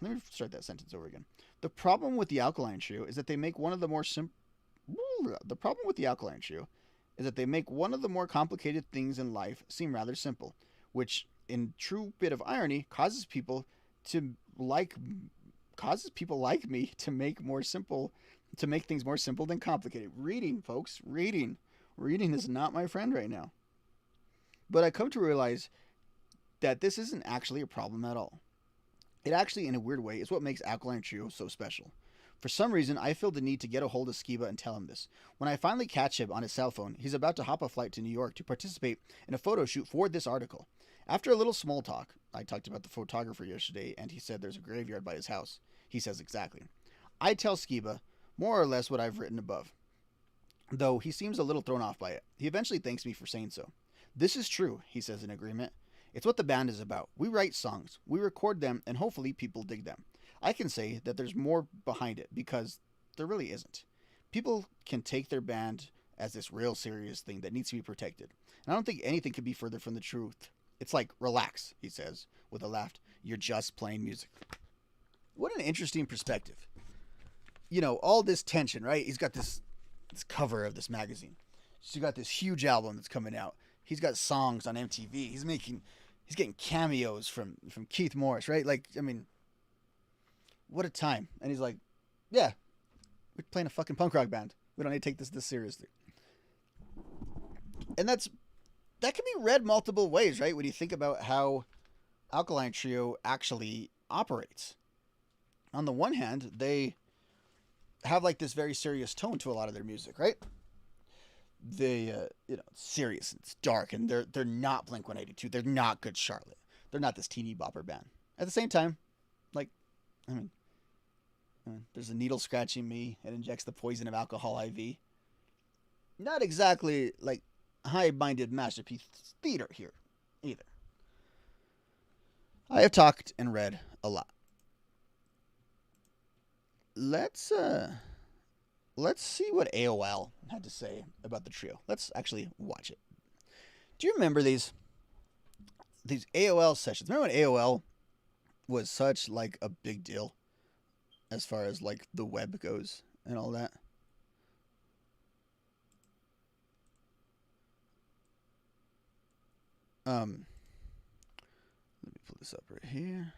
me start that sentence over again. The problem with the Alkaline Trio is that they make one of the more complicated things in life seem rather simple, which in true bit of irony causes people like me to make things more simple than complicated. Reading, folks, reading is not my friend right now. But I come to realize that this isn't actually a problem at all. It actually, in a weird way, is what makes Alkaline Trio so special. For some reason, I feel the need to get a hold of Skiba and tell him this. When I finally catch him on his cell phone, he's about to hop a flight to New York to participate in a photo shoot for this article. After a little small talk, I talked about the photographer yesterday, and he said there's a graveyard by his house. He says exactly. I tell Skiba more or less what I've written above, though he seems a little thrown off by it. He eventually thanks me for saying so. This is true, he says in agreement. It's what the band is about. We write songs, we record them, and hopefully people dig them. I can say that there's more behind it because there really isn't. People can take their band as this real serious thing that needs to be protected. And I don't think anything could be further from the truth. It's like, relax, he says, with a laugh. You're just playing music. What an interesting perspective. You know, all this tension, right? He's got this cover of this magazine. He's got this huge album that's coming out. He's got songs on MTV. He's getting cameos from Keith Morris, right? Like, I mean, what a time. And he's like, yeah, we're playing a fucking punk rock band. We don't need to take this seriously. And that can be read multiple ways, right? When you think about how Alkaline Trio actually operates. On the one hand, they have like this very serious tone to a lot of their music, right? They, it's serious, it's dark, and they're not Blink-182. They're not Good Charlotte. They're not this teeny bopper band. At the same time, like, I mean, there's a needle scratching me. It injects the poison of alcohol IV. Not exactly like high-minded masterpiece theater here, either. I have talked and read a lot. Let's see what AOL had to say about the trio. Let's actually watch it. Do you remember these AOL sessions? Remember when AOL was such like a big deal as far as like the web goes and all that? Let me pull this up right here.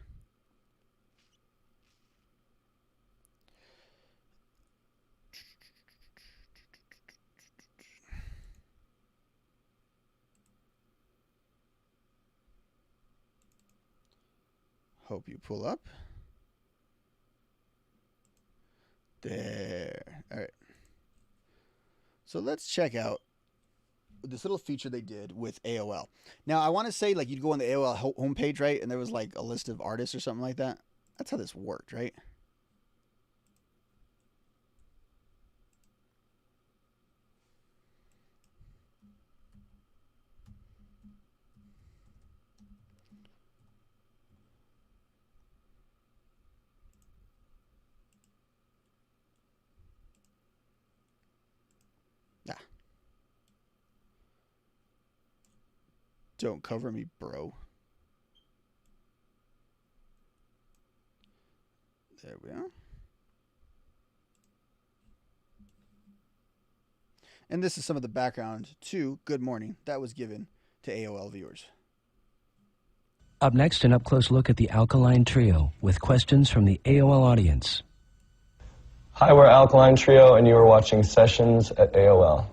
Hope you pull up. There. All right. So let's check out this little feature they did with AOL. Now, I want to say, like, you'd go on the AOL homepage, right? And there was, like, a list of artists or something like that. That's how this worked, right? Don't cover me, bro. There we are. And this is some of the background to Good Morning that was given to AOL viewers. Up next, an up-close look at the Alkaline Trio with questions from the AOL audience. Hi, we're Alkaline Trio, and you are watching Sessions at AOL.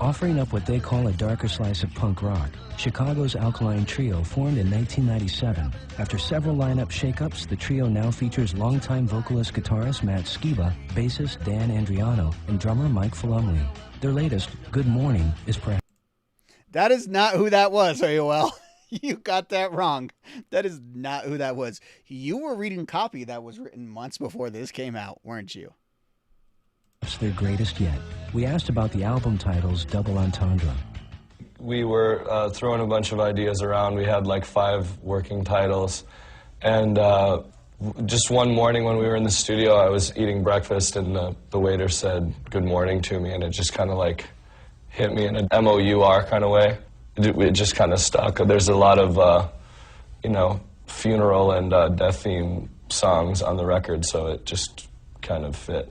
Offering up what they call a darker slice of punk rock, Chicago's Alkaline Trio formed in 1997. After several lineup shakeups, the trio now features longtime vocalist-guitarist Matt Skiba, bassist Dan Andriano, and drummer Mike Fulumley. Their latest, Good Morning, is perhaps... That is not who that was, AOL. You got that wrong. That is not who that was. You were reading copy that was written months before this came out, weren't you? their greatest yet. We asked about the album titles Double Entendre. We were throwing a bunch of ideas around. We had like 5 working titles. And just one morning when we were in the studio, I was eating breakfast and the waiter said good morning to me, and it just kind of like hit me in an M-O-U-R kind of way. It just kind of stuck. There's a lot of, funeral and death theme songs on the record, so it just kind of fit.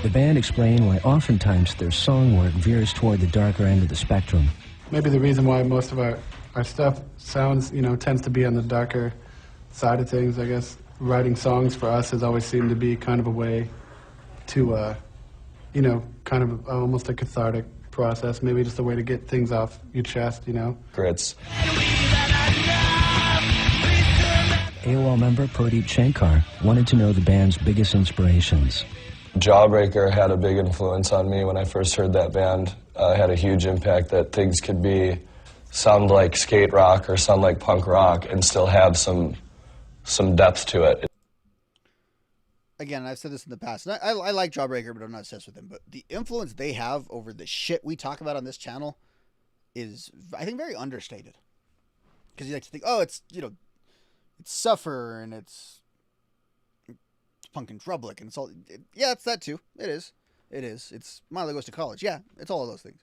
The band explained why oftentimes their song work veers toward the darker end of the spectrum. Maybe the reason why most of our stuff sounds, tends to be on the darker side of things, I guess. Writing songs for us has always seemed to be kind of a way to, kind of almost a cathartic process, maybe just a way to get things off your chest, Grits. AOL member Pradeep Shankar wanted to know the band's biggest inspirations. Jawbreaker had a big influence on me when I first heard that band. Had a huge impact that things could sound like skate rock or sound like punk rock and still have some depth to it. Again, I've said this in the past. And I like Jawbreaker, but I'm not obsessed with him. But the influence they have over the shit we talk about on this channel is, I think, very understated. Because you like to think, oh, it's Suffer and it's Punk and Drublick and it's all. Yeah, it's that too. It is. It's Miley Goes to College. Yeah, it's all of those things.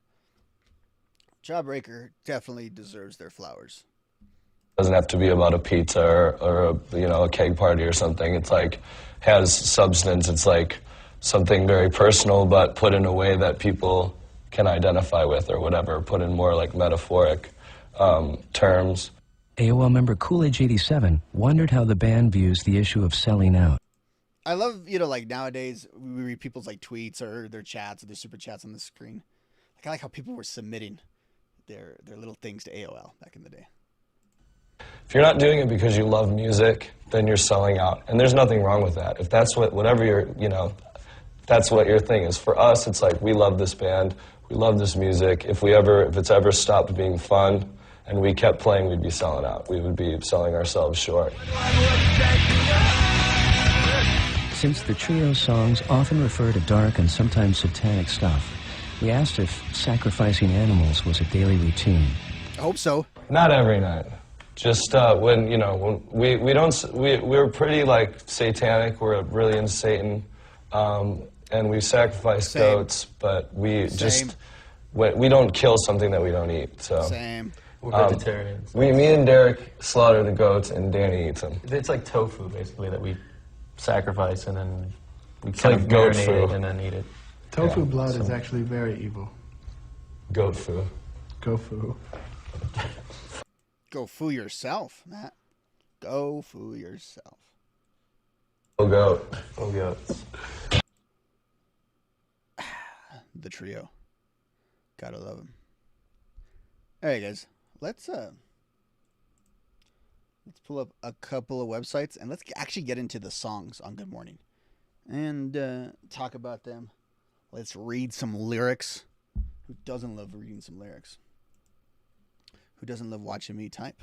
Jawbreaker definitely deserves their flowers. It doesn't have to be about a pizza or a keg party or something. It's like has substance. It's like something very personal, but put in a way that people can identify with or whatever. Put in more like metaphoric terms. AOL member Coolidge 87 wondered how the band views the issue of selling out. I love, like nowadays we read people's like tweets or their chats or their super chats on the screen. Like I like how people were submitting their little things to AOL back in the day. If you're not doing it because you love music, then you're selling out. And there's nothing wrong with that. If that's whatever that's what your thing is. For us, it's like we love this band, we love this music. If it's ever stopped being fun and we kept playing, we'd be selling out. We would be selling ourselves short. Since the trio's songs often refer to dark and sometimes satanic stuff, we asked if sacrificing animals was a daily routine. I hope so. Not every night. Just when we're pretty like satanic. We're really into Satan, and we sacrifice goats, but we don't kill something that we don't eat. So Same. We're vegetarians. Me and Derek slaughter the goats, and Danny eats them. It's like tofu, basically, that we sacrifice and then we It's kind like of goat marinate food. it and then eat it. Tofu blood is actually very evil. Goat food. Go foo. Go fool yourself, Matt. Go fool yourself. Oh, goat. Oh, goats. The trio. Gotta love them. All right, guys. Let's pull up a couple of websites and let's actually get into the songs on Good Morning and talk about them. Let's read some lyrics. Who doesn't love reading some lyrics? Who doesn't love watching me type?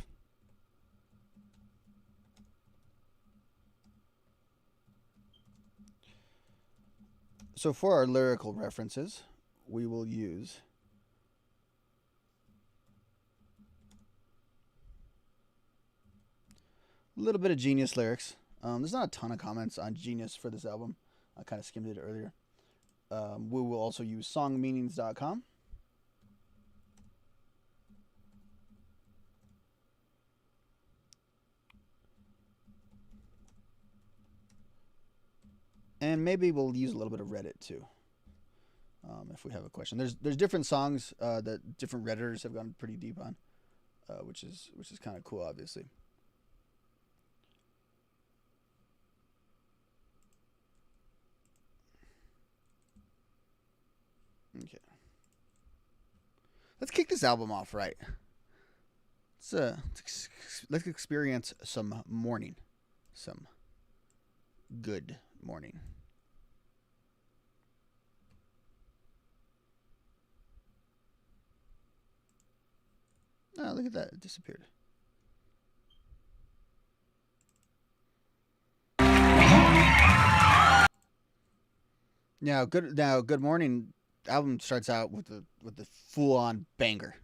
So for our lyrical references, we will use a little bit of Genius lyrics. There's not a ton of comments on Genius for this album. I kind of skimmed it earlier. We will also use songmeanings.com. And maybe we'll use a little bit of Reddit too, if we have a question. There's different songs that different Redditors have gone pretty deep on, which is kind of cool, obviously. Okay, let's kick this album off right. Let's experience some Mourning, some Good Morning. Oh, look at that. It disappeared. Now, Good Morning album starts out with the full-on banger.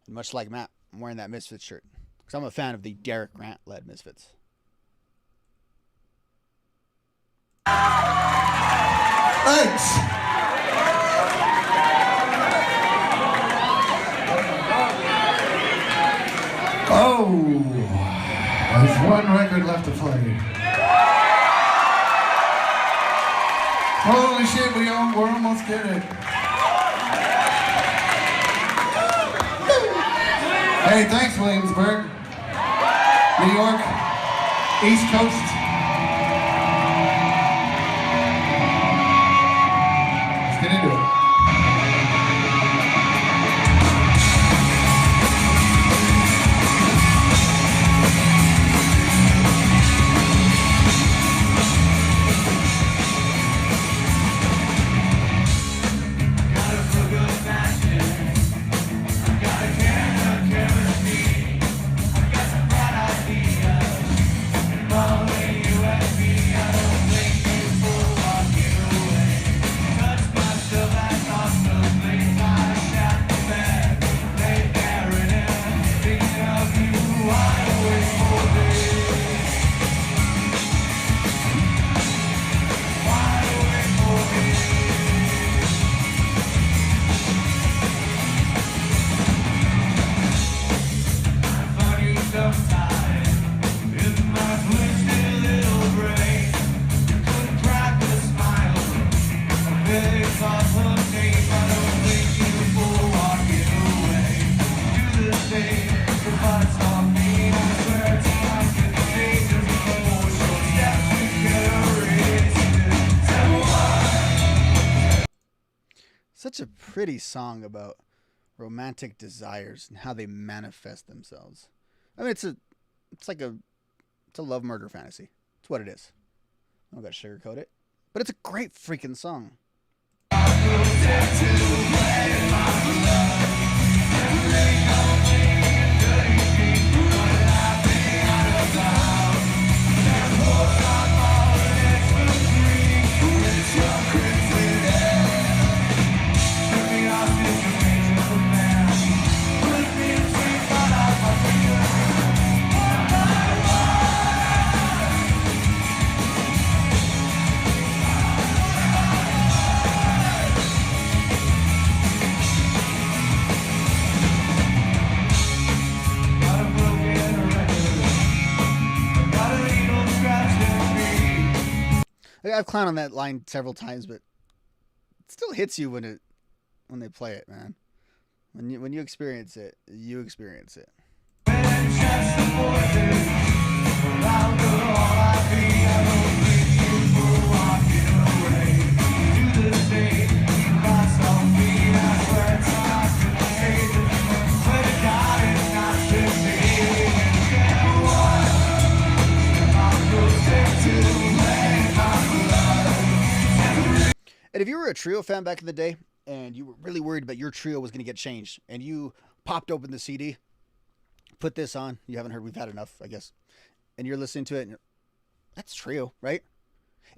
And much like Matt, I'm wearing that Misfits shirt because I'm a fan of the Derek Grant-led Misfits. Thanks. Oh, there's one record left to play. Holy shit, we're almost get it. Hey, thanks, Williamsburg, New York, East Coast. Let's get into it. Step together. such a pretty song about romantic desires and how they manifest themselves. I mean, it's a love murder fantasy. It's what it is. I don't got to sugarcoat it, but it's a great freaking song. I've clowned on that line several times, but it still hits you when they play it, man. When you experience it, you experience it. And if you were a Trio fan back in the day and you were really worried about your Trio was going to get changed and you popped open the CD, put this on, you haven't heard We've Had Enough, I guess, and you're listening to it, and that's Trio, right?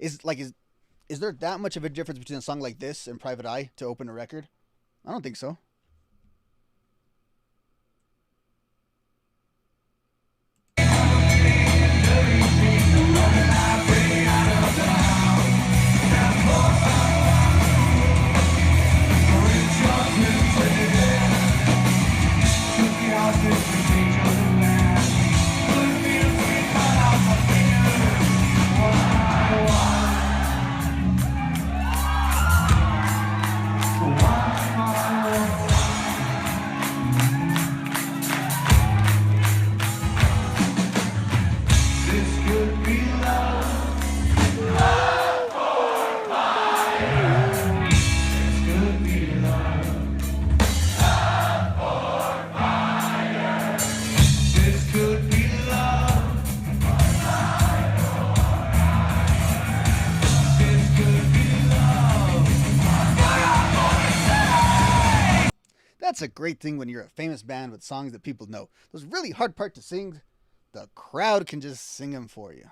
Is there that much of a difference between a song like this and Private Eye to open a record? I don't think so. That's a great thing when you're a famous band with songs that people know. Those really hard part to sing, the crowd can just sing them for you.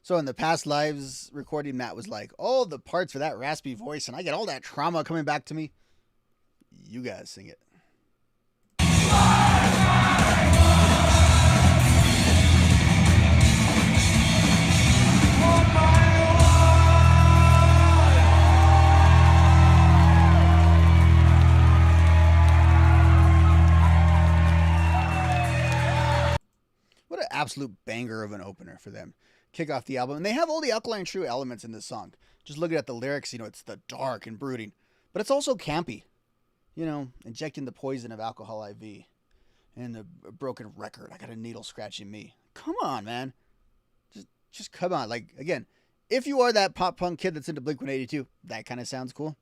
So in the past lives recording, Matt was like, all the parts for that raspy voice, and I get all that trauma coming back to me. You guys sing it. What an absolute banger of an opener for them. Kick off the album. And they have all the Alkaline Trio elements in this song. Just looking at the lyrics, it's the dark and brooding. But it's also campy. Injecting the poison of alcohol IV. And a broken record. I got a needle scratching me. Come on, man. Just come on. Like, again, if you are that pop punk kid that's into Blink-182, that kind of sounds cool.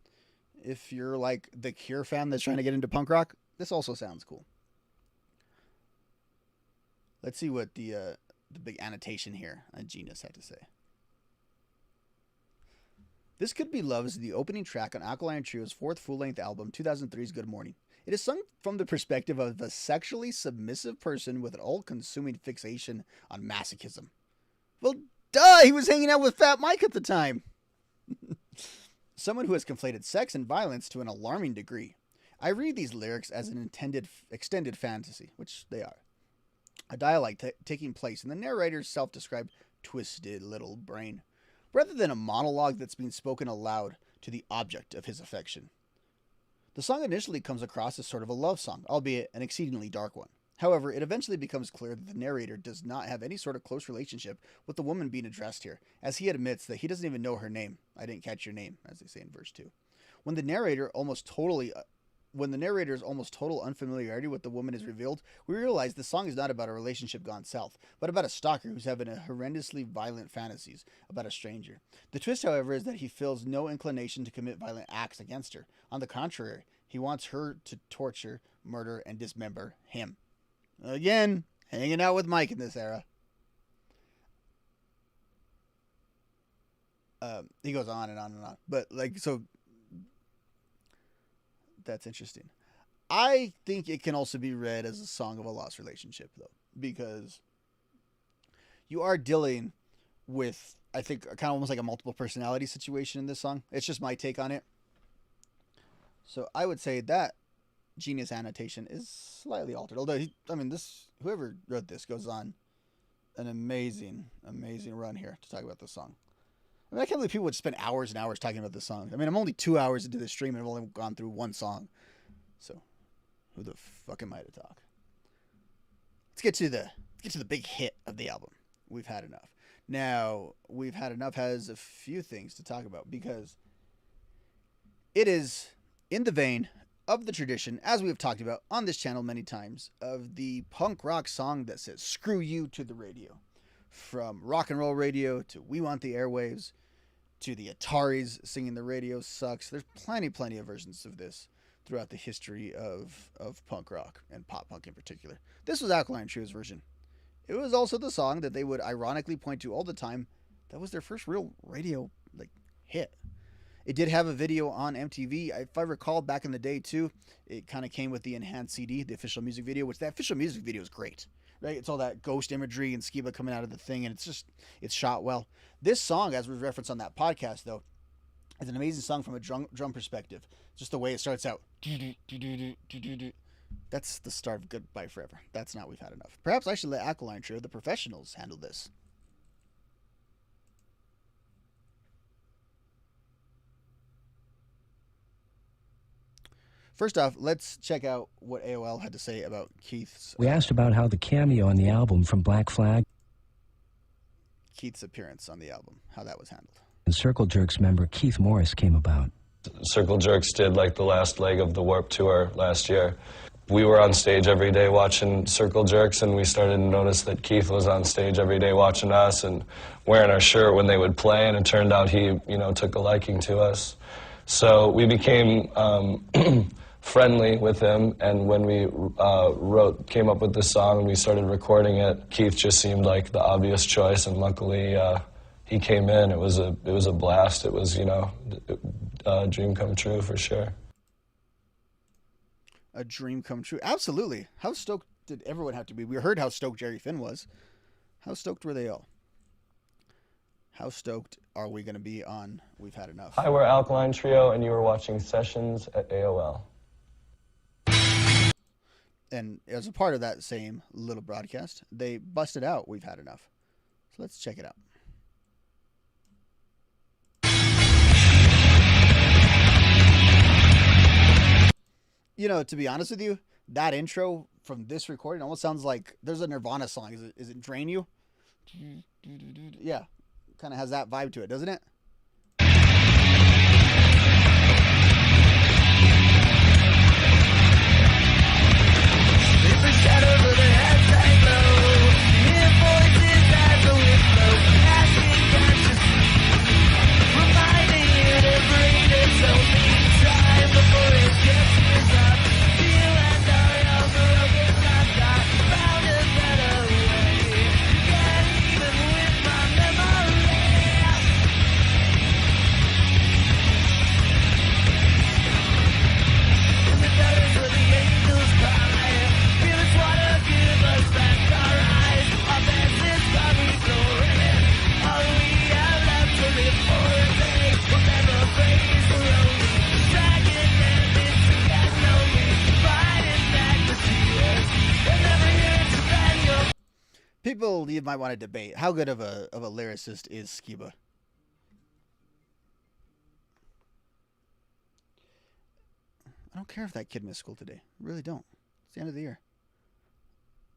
If you're like the Cure fan that's trying to get into punk rock, this also sounds cool. Let's see what the big annotation here on Genius had to say. This Could Be Love is the opening track on Alkaline Trio's fourth full-length album, 2003's Good Morning. It is sung from the perspective of a sexually submissive person with an all-consuming fixation on masochism. Well, duh! He was hanging out with Fat Mike at the time! Someone who has conflated sex and violence to an alarming degree. I read these lyrics as an extended fantasy, which they are. A dialogue taking place in the narrator's self-described twisted little brain, rather than a monologue that's being spoken aloud to the object of his affection. The song initially comes across as sort of a love song, albeit an exceedingly dark one. However, it eventually becomes clear that the narrator does not have any sort of close relationship with the woman being addressed here, as he admits that he doesn't even know her name. I didn't catch your name, as they say in verse 2. When the narrator's almost total unfamiliarity with the woman is revealed, we realize the song is not about a relationship gone south, but about a stalker who's having a horrendously violent fantasies about a stranger. The twist, however, is that he feels no inclination to commit violent acts against her. On the contrary, he wants her to torture, murder, and dismember him. Again, hanging out with Mike in this era. He goes on and on and on. But, so that's interesting. I think it can also be read as a song of a lost relationship, though, because you are dealing with, I think, kind of almost like a multiple personality situation in this song. It's just my take on it. So I would say that Genius annotation is slightly altered. Although, whoever wrote this goes on an amazing run here to talk about this song. I mean, I can't believe people would spend hours and hours talking about this song. I mean, I'm only 2 hours into this stream and I've only gone through one song. So, who the fuck am I to talk? Let's get to the big hit of the album. We've Had Enough. Now, We've Had Enough has a few things to talk about because it is in the vein of the tradition, as we have talked about on this channel many times, of the punk rock song that says screw you to the radio. From rock and roll radio to We Want the Airwaves to the Ataris singing the radio sucks. There's plenty of versions of this throughout the history of punk rock and pop punk in particular. This was Alkaline Trio's version. It was also the song that they would ironically point to all the time. That was their first real radio hit. It did have a video on MTV. If I recall back in the day too, it kind of came with the enhanced CD, the official music video, which the official music video is great. Right? It's all that ghost imagery and Skiba coming out of the thing, and it's shot well. This song, as was referenced on that podcast, though, is an amazing song from a drum perspective. Just the way it starts out. That's the start of Goodbye Forever. That's not We've Had Enough. Perhaps I should let Alkaline Trio, the professionals, handle this. First off, let's check out what AOL had to say about Keith's... We asked about how the cameo on the album from Black Flag... Keith's appearance on the album, how that was handled. And Circle Jerks member Keith Morris came about. Circle Jerks did the last leg of the Warped Tour last year. We were on stage every day watching Circle Jerks, and we started to notice that Keith was on stage every day watching us and wearing our shirt when they would play, and it turned out he, took a liking to us. So we became... friendly with him, and when we came up with this song and we started recording it, Keith just seemed like the obvious choice, and luckily he came in. It was a blast. It was a dream come true for sure. A dream come true, absolutely. How stoked did everyone have to be? We heard how stoked Jerry Finn was. How stoked were they all? How stoked are we going to be on We've Had Enough? Hi, we're Alkaline Trio, and you were watching Sessions at AOL. And as a part of that same little broadcast, they busted out We've Had Enough. So let's check it out. To be honest with you, that intro from this recording almost sounds like there's a Nirvana song. Is it Drain You? Yeah, kind of has that vibe to it, doesn't it? People, you might want to debate how good of a lyricist is Skiba. don't care if that kid missed school today. I really don't. It's the end of the year.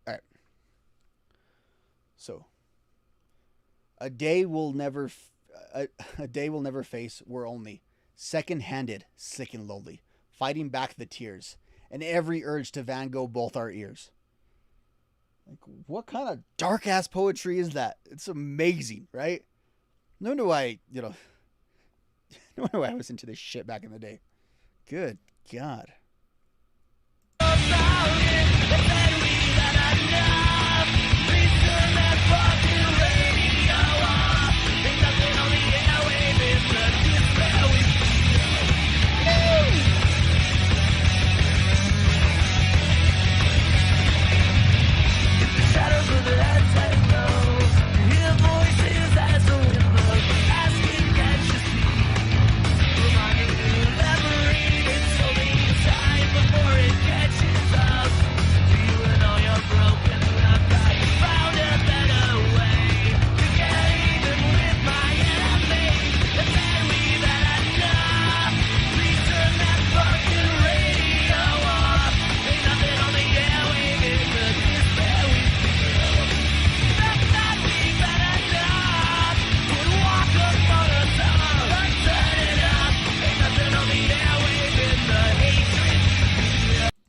All right. So, a day will never face. We're only second-handed, sick and lonely, fighting back the tears and every urge to Van Gogh both our ears. Like, what kind of dark ass poetry is that? It's amazing, right? No wonder why, no wonder why I was into this shit back in the day. Good God.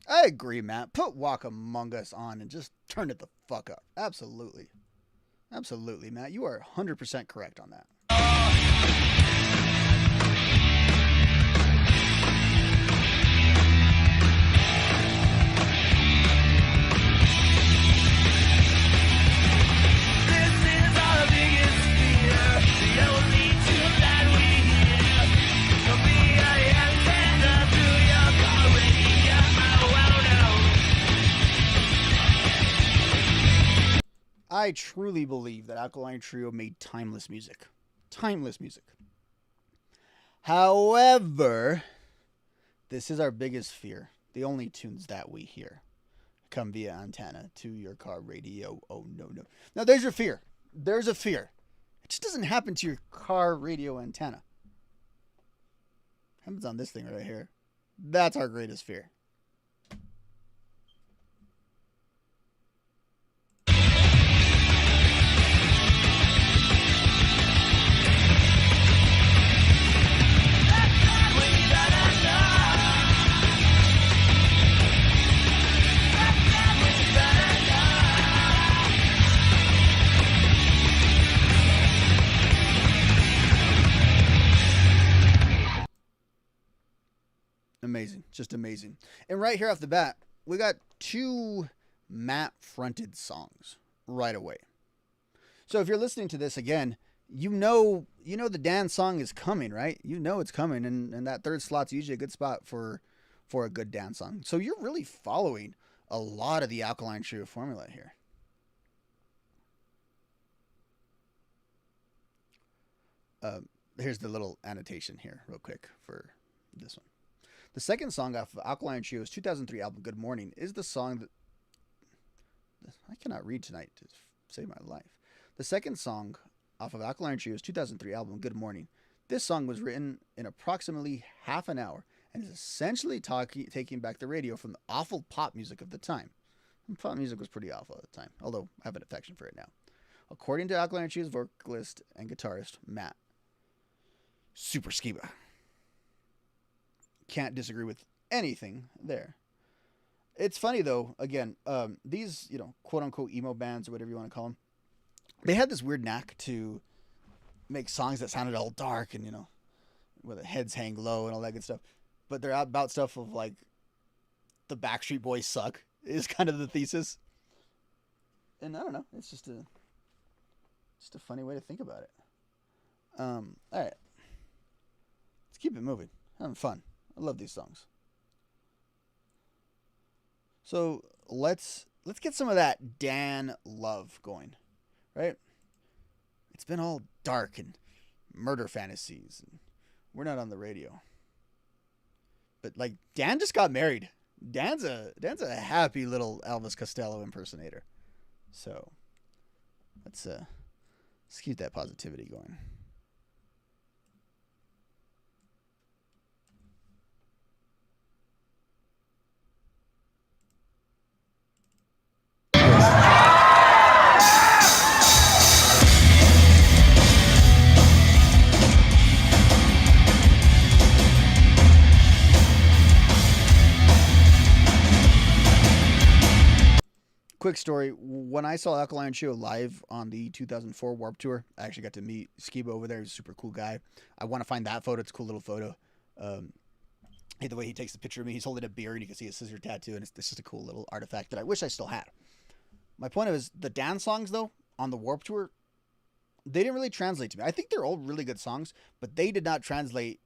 I agree, Matt. Put Walk Among Us on and just turn it the fuck up. Absolutely. Absolutely, Matt. You are 100% correct on that. I truly believe that Alkaline Trio made timeless music. Timeless music. However, this is our biggest fear. The only tunes that we hear come via antenna to your car radio. Oh, no, no. Now, there's your fear. There's a fear. It just doesn't happen to your car radio antenna. It happens on this thing right here. That's our greatest fear. Amazing. Just amazing. And right here off the bat, we got two Matt-fronted songs right away. So if you're listening to this again, you know the Dan song is coming, right? You know it's coming, and that third slot's usually a good spot for a good Dan song. So you're really following a lot of the Alkaline Trio formula here. Here's the little annotation here real quick for this one. The second song off of Alkaline Trio's 2003 album, Good Mourning, is the song that... I cannot read tonight to save my life. The second song off of Alkaline Trio's 2003 album, Good Mourning. This song was written in approximately half an hour and is essentially taking back the radio from the awful pop music of the time. And pop music was pretty awful at the time, although I have an affection for it now. According to Alkaline Trio's vocalist and guitarist, Matt Super Skiba. Can't disagree with anything there. It's funny though, again, these, quote unquote emo bands or whatever you want to call them, they had this weird knack to make songs that sounded all dark and, where the heads hang low and all that good stuff. But they're about stuff of like the Backstreet Boys suck is kind of the thesis. And I don't know, it's just a funny way to think about it. All right. Let's keep it moving. Having fun. I love these songs. So let's get some of that Dan love going, right? It's been all dark and murder fantasies, and we're not on the radio. But like Dan just got married. Dan's a happy little Elvis Costello impersonator. So let's keep that positivity going. quick story. When I saw Alkaline Trio live on the 2004 Warped Tour, I actually got to meet Skiba over there. He's a super cool guy. I want to find that photo. It's a cool little photo. The way he takes the picture of me, he's holding a beer and you can see a scissor tattoo, and it's just a cool little artifact that I wish I still had. My point is, the Dan songs, though, on the Warped Tour, they didn't really translate to me. I think they're all really good songs, but they did not translate.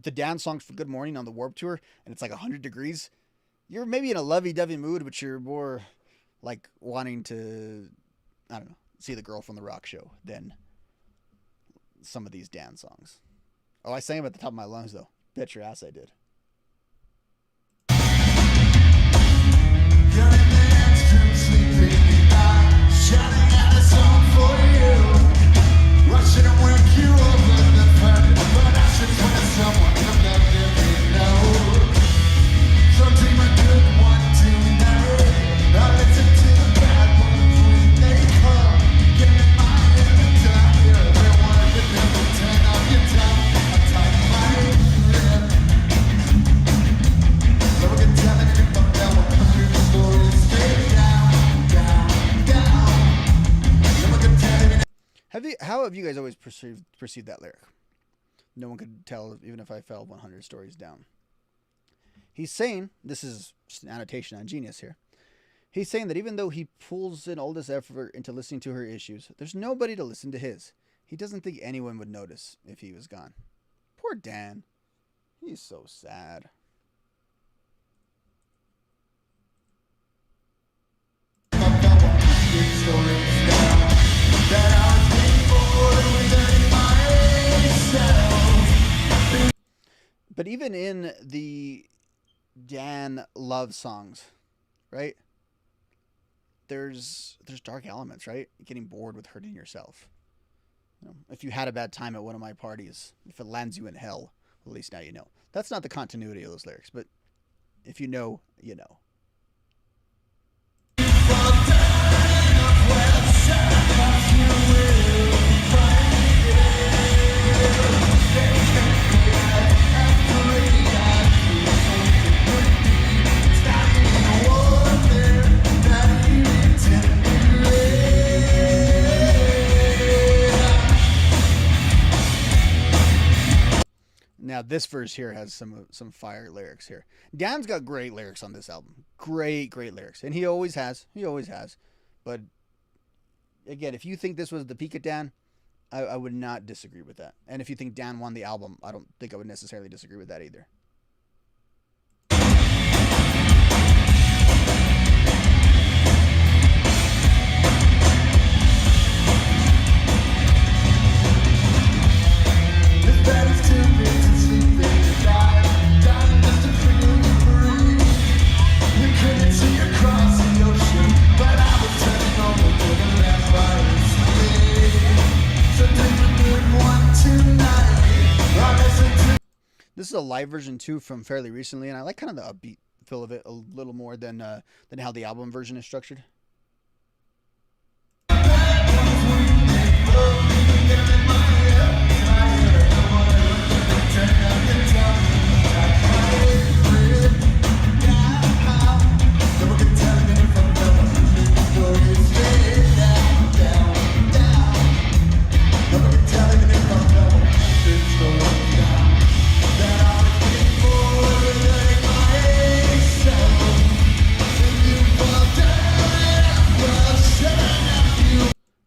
The Dan songs for Good Morning on the Warped Tour, and it's like 100 degrees. You're maybe in a lovey-dovey mood, but you're more like wanting to, I don't know, see the girl from the rock show than some of these Dan songs. Oh, I sang them at the top of my lungs, though. Bet your ass I did. Shouting out a song for you. Why should I wake you up in the fun? But I should find someone to love you know. So dream a good one tonight. I listen to the bad ones when they come. Give me my entire everyone with every 10 of your time. I type my grip. So we can tell it if I'm down 100 stories straight down. How have you guys always perceived that lyric? No one could tell even if I fell 100 stories down. He's saying, this is just an annotation on Genius here. He's saying that even though he pulls in all this effort into listening to her issues, there's nobody to listen to his. He doesn't think anyone would notice if he was gone. Poor Dan. He's so sad. But even in the Dan love songs, right? There's dark elements, right? Getting bored with hurting yourself. You know, if you had a bad time at one of my parties, if it lands you in hell, at least now you know. That's not the continuity of those lyrics, but if you know, you know. Now this verse here has some fire lyrics here. Dan's got great lyrics on this album. Great lyrics. And he always has. But again, if you think this was the peak of Dan, I would not disagree with that. And if you think Dan won the album, I don't think I would necessarily disagree with that either. This is a live version too from fairly recently, and I like kind of the upbeat feel of it a little more than how the album version is structured.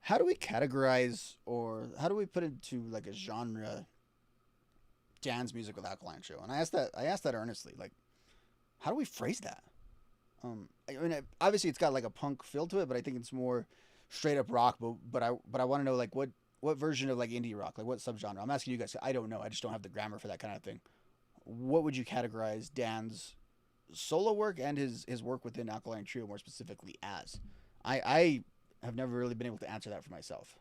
How do we categorize, or how do we put into like a genre Dan's music with Alkaline Trio? And I asked that earnestly. Like, how do we phrase that? I mean, obviously it's got like a punk feel to it, but I think it's more straight up rock. But I want to know like what version of like indie rock, like what subgenre? I'm asking you guys. I don't know. I just don't have the grammar for that kind of thing. What would you categorize Dan's solo work and his work within Alkaline Trio more specifically as? I have never really been able to answer that for myself.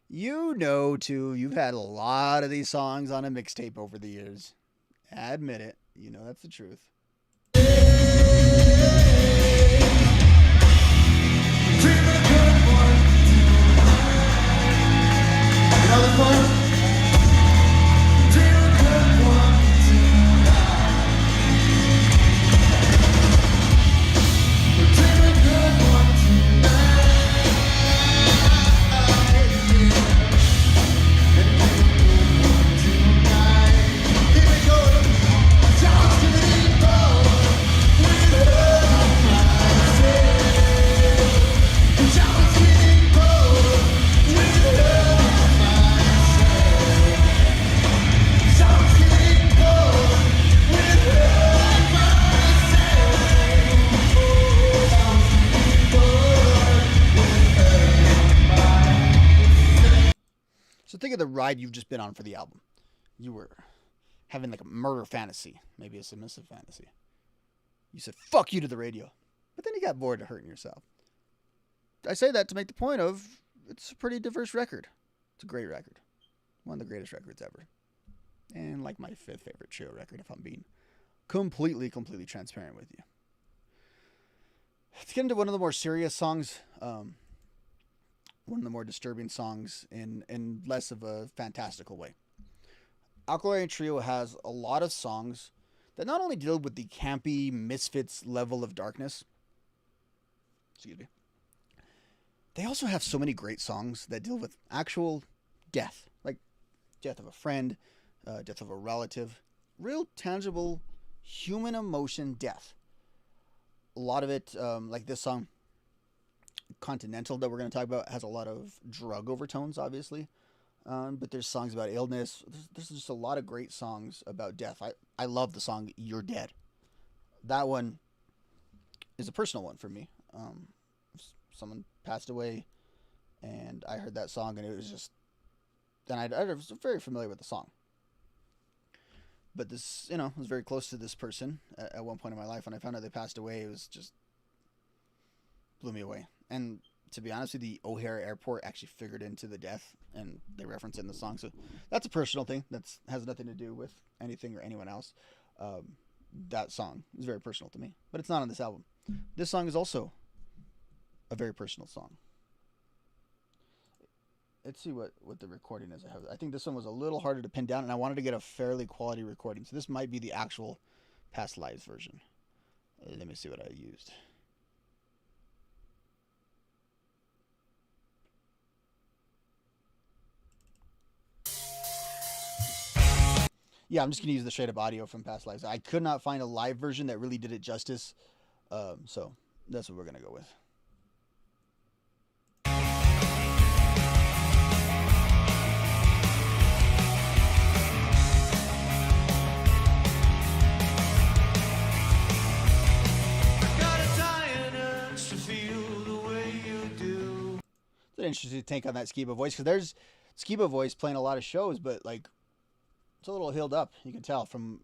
You know, too, you've had a lot of these songs on a mixtape over the years. Admit it. You know that's the truth. Dream a good one. So think of the ride you've just been on for the album. You were having like a murder fantasy, maybe a submissive fantasy. You said, fuck you to the radio. But then you got bored of hurting yourself. I say that to make the point of, it's a pretty diverse record. It's a great record. One of the greatest records ever. And like my fifth favorite Trio record, if I'm being completely transparent with you. Let's get into one of the more serious songs. One of the more disturbing songs in less of a fantastical way. Alkaline Trio has a lot of songs that not only deal with the campy Misfits level of darkness, excuse me, they also have so many great songs that deal with actual death, like death of a friend, death of a relative, real tangible human emotion death. A lot of it, like this song, Continental, that we're going to talk about, has a lot of drug overtones, obviously. But there's songs about illness. There's just a lot of great songs about death. I love the song You're Dead. That one is a personal one for me. Someone passed away, and I heard that song, and it was just... And I was very familiar with the song. But this, I was very close to this person at one point in my life. When I found out they passed away, it was just... blew me away. And to be honest with you, the O'Hare Airport actually figured into the death, and they reference it in the song. So that's a personal thing. That has nothing to do with anything or anyone else. That song is very personal to me, but it's not on this album. This song is also a very personal song. Let's see what the recording is. I think this one was a little harder to pin down, and I wanted to get a fairly quality recording. So this might be the actual Past Lives version. Let me see what I used. Yeah, I'm just going to use the straight up audio from Past Lives. I could not find a live version that really did it justice. So that's what we're going to go with. It's an interesting take on that Skiba voice, because there's Skiba voice playing a lot of shows, but like, it's a little healed up. You can tell from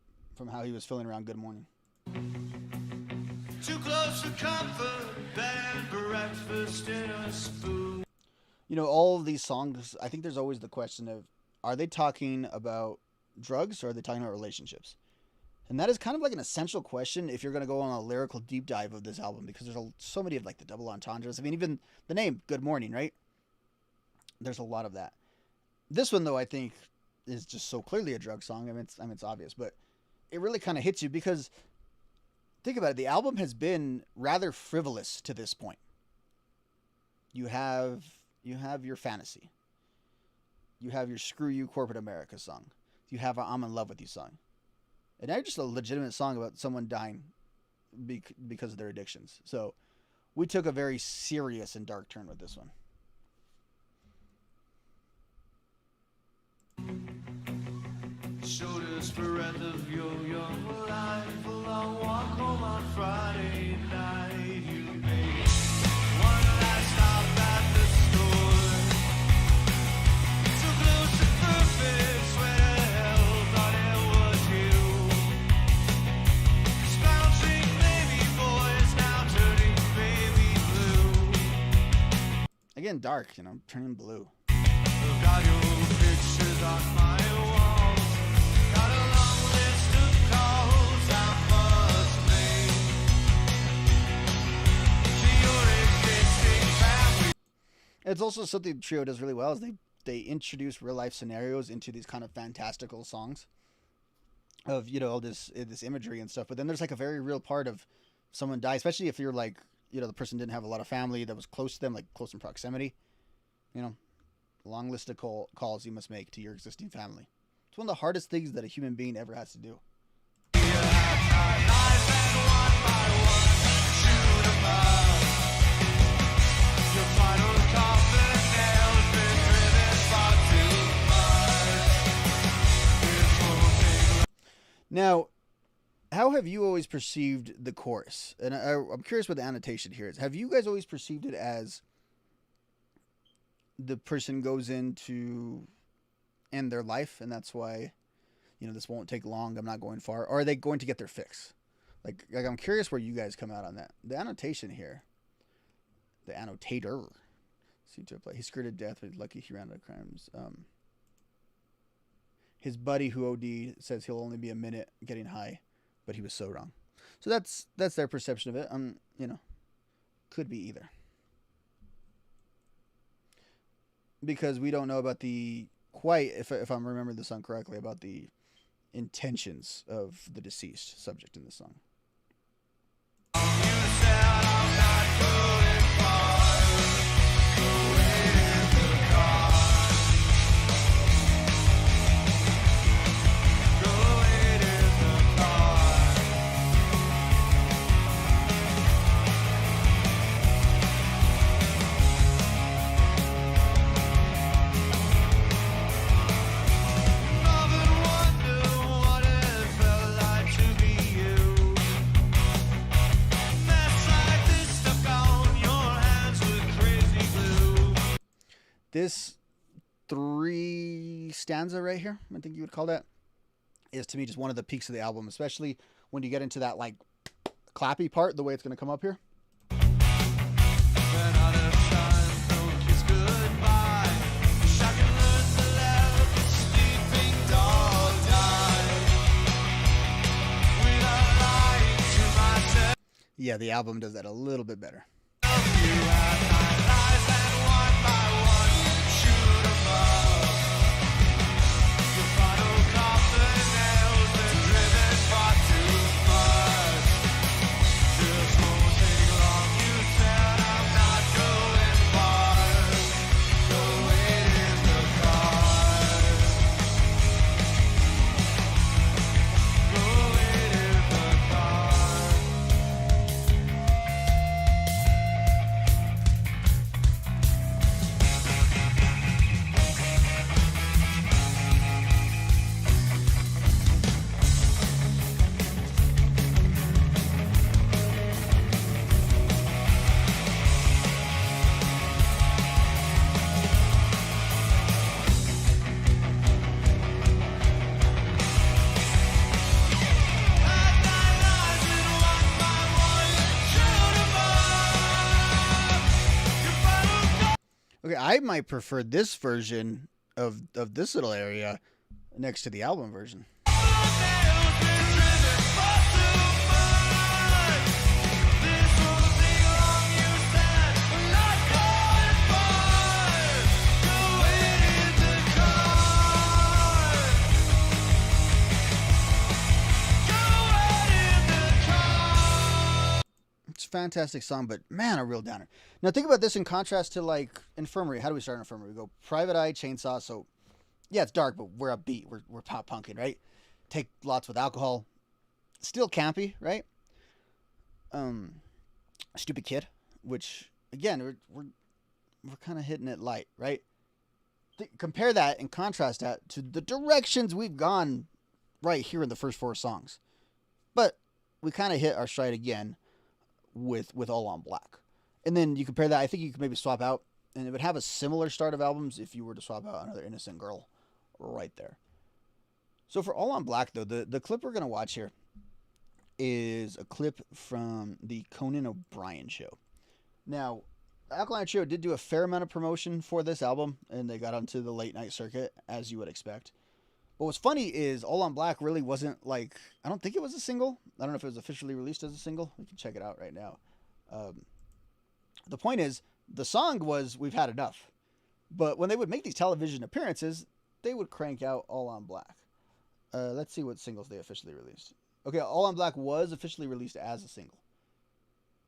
how he was feeling around Good Morning. Too close to comfort, bed and breakfast in a spoon. All of these songs, I think there's always the question of, are they talking about drugs or are they talking about relationships? And that is kind of like an essential question if you're going to go on a lyrical deep dive of this album, because there's so many of like the double entendres. I mean, even the name Good Morning, right? There's a lot of that. This one, though, I think is just so clearly a drug song. I mean, it's obvious, but it really kind of hits you because think about it. The album has been rather frivolous to this point. You have your fantasy. You have your Screw You Corporate America song. You have a I'm in Love with You song. And now just a legitimate song about someone dying because of their addictions. So we took a very serious and dark turn with this one. Showed us breath of your young life, a long walk home on Friday night. You made one last stop at the store. Too close to perfect, swear to hell, thought it was you. Scouting baby boys, now turning baby blue. Again, dark, turning blue. Got your pictures on my wall. It's also something the Trio does really well is they they introduce real life scenarios into these kind of fantastical songs of, you know, this imagery and stuff. But then there's like a very real part of someone die, especially if you're like, you know, the person didn't have a lot of family that was close to them, like close in proximity. You know, long list of calls you must make to your existing family. It's one of the hardest things that a human being ever has to do. Now, how have you always perceived the chorus? And I'm curious what the annotation here is. Have you guys always perceived it as the person goes in to end their life, and that's why, you know, this won't take long, I'm not going far? Or are they going to get their fix? Like I'm curious where you guys come out on that. The annotation here, the annotator, see to play. He skirted death, but lucky he ran out of crimes. His buddy who OD'd says he'll only be a minute getting high, but he was so wrong. So that's their perception of it. You know, could be either. Because we don't know about if I'm remembering the song correctly, about the intentions of the deceased subject in the song. This 3 stanza right here, I think you would call that, is to me just one of the peaks of the album, especially when you get into that like clappy part, the way it's going to come up here. Yeah, the album does that a little bit better. Okay, I might prefer this version of this little area next to the album version. Fantastic song, but man, a real downer. Now think about this in contrast to like Infirmary. How do we start Infirmary? We go Private Eye, Chainsaw. So yeah, it's dark, but we're upbeat. We're pop punking, right? Take lots with alcohol. Still campy, right? Stupid Kid, which again we're kind of hitting it light, right? Compare that and contrast that to the directions we've gone right here in the first 4 songs, but we kind of hit our stride again with All on Black. And then you compare that, I think you could maybe swap out, and it would have a similar start of albums if you were to swap out Another Innocent Girl right there. So for All on Black, though, the clip we're going to watch here is a clip from the Conan O'Brien show. Now, Alkaline Trio did do a fair amount of promotion for this album, and they got onto the late night circuit, as you would expect. But what's funny is All on Black really wasn't like, I don't think it was a single. I don't know if it was officially released as a single. We can check it out right now. The point is, the song was We've Had Enough. But when they would make these television appearances, they would crank out All on Black. Let's see what singles they officially released. Okay, All on Black was officially released as a single.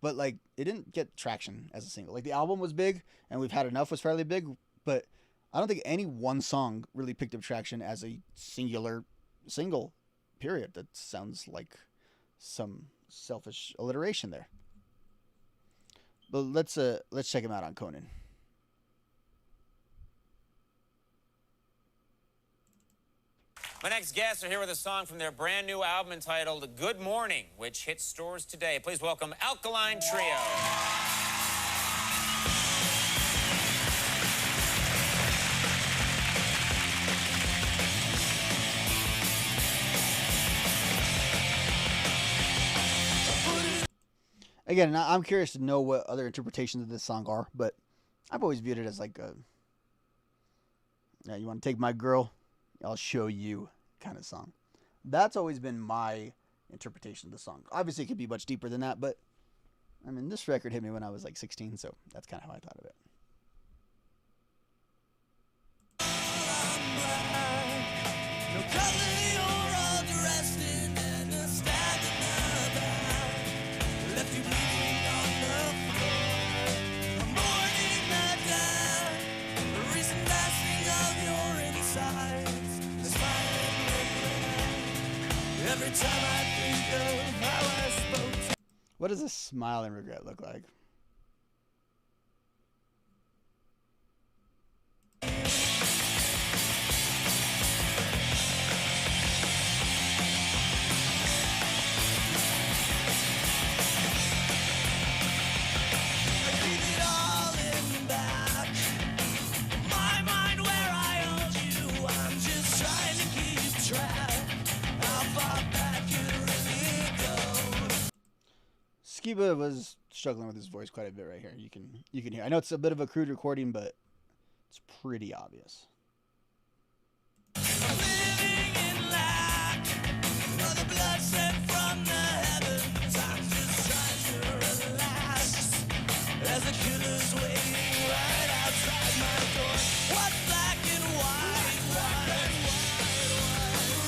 But, like, it didn't get traction as a single. Like, the album was big, and We've Had Enough was fairly big, but I don't think any one song really picked up traction as a singular single, period. That sounds like some selfish alliteration there. But let's check him out on Conan. My next guests are here with a song from their brand new album entitled Good Mourning, which hits stores today. Please welcome Alkaline Trio. Again, I'm curious to know what other interpretations of this song are, but I've always viewed it as like a, yeah, you want to take my girl, I'll show you kind of song. That's always been my interpretation of the song. Obviously, it could be much deeper than that, but I mean, this record hit me when I was like 16, so that's kind of how I thought of it. No color, you're all dressed in and a stab in the back. Left you bleeding on the floor. A morning that died. The recent blasting of your insides. The smiling regret. Every time I think of how I spoke to. What does a smile and regret look like? Skiba was struggling with his voice quite a bit right here. You can hear. I know it's a bit of a crude recording, but it's pretty obvious. Living in lack of the blood sent from the heavens. I'm just trying to relax as the killer's waiting right outside my door. What's black and white?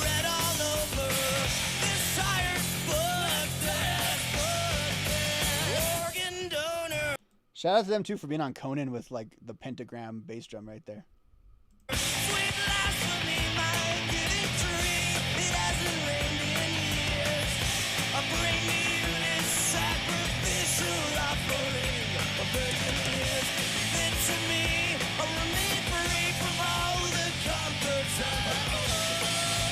Red all over this tired book. Organ donor. Shout out to them too for being on Conan with like the pentagram bass drum right there. Sweet blasphemy, my giving tree. It hasn't rained in years. I bring to you this sacrificial offering of virgin ears. Fit to me, I remain free from all the comforts of my own.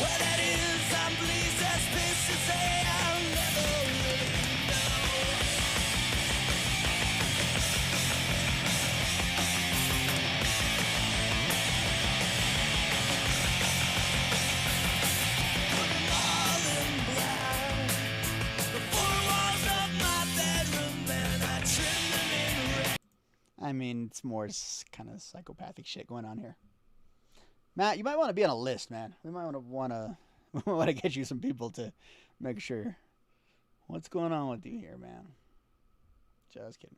Well, that is, I'm pleased as pissed to say I'll never really know. I mean, it's more kind of psychopathic shit going on here. Matt, you might want to be on a list, man. We might want to get you some people to make sure. What's going on with you here, man? Just kidding.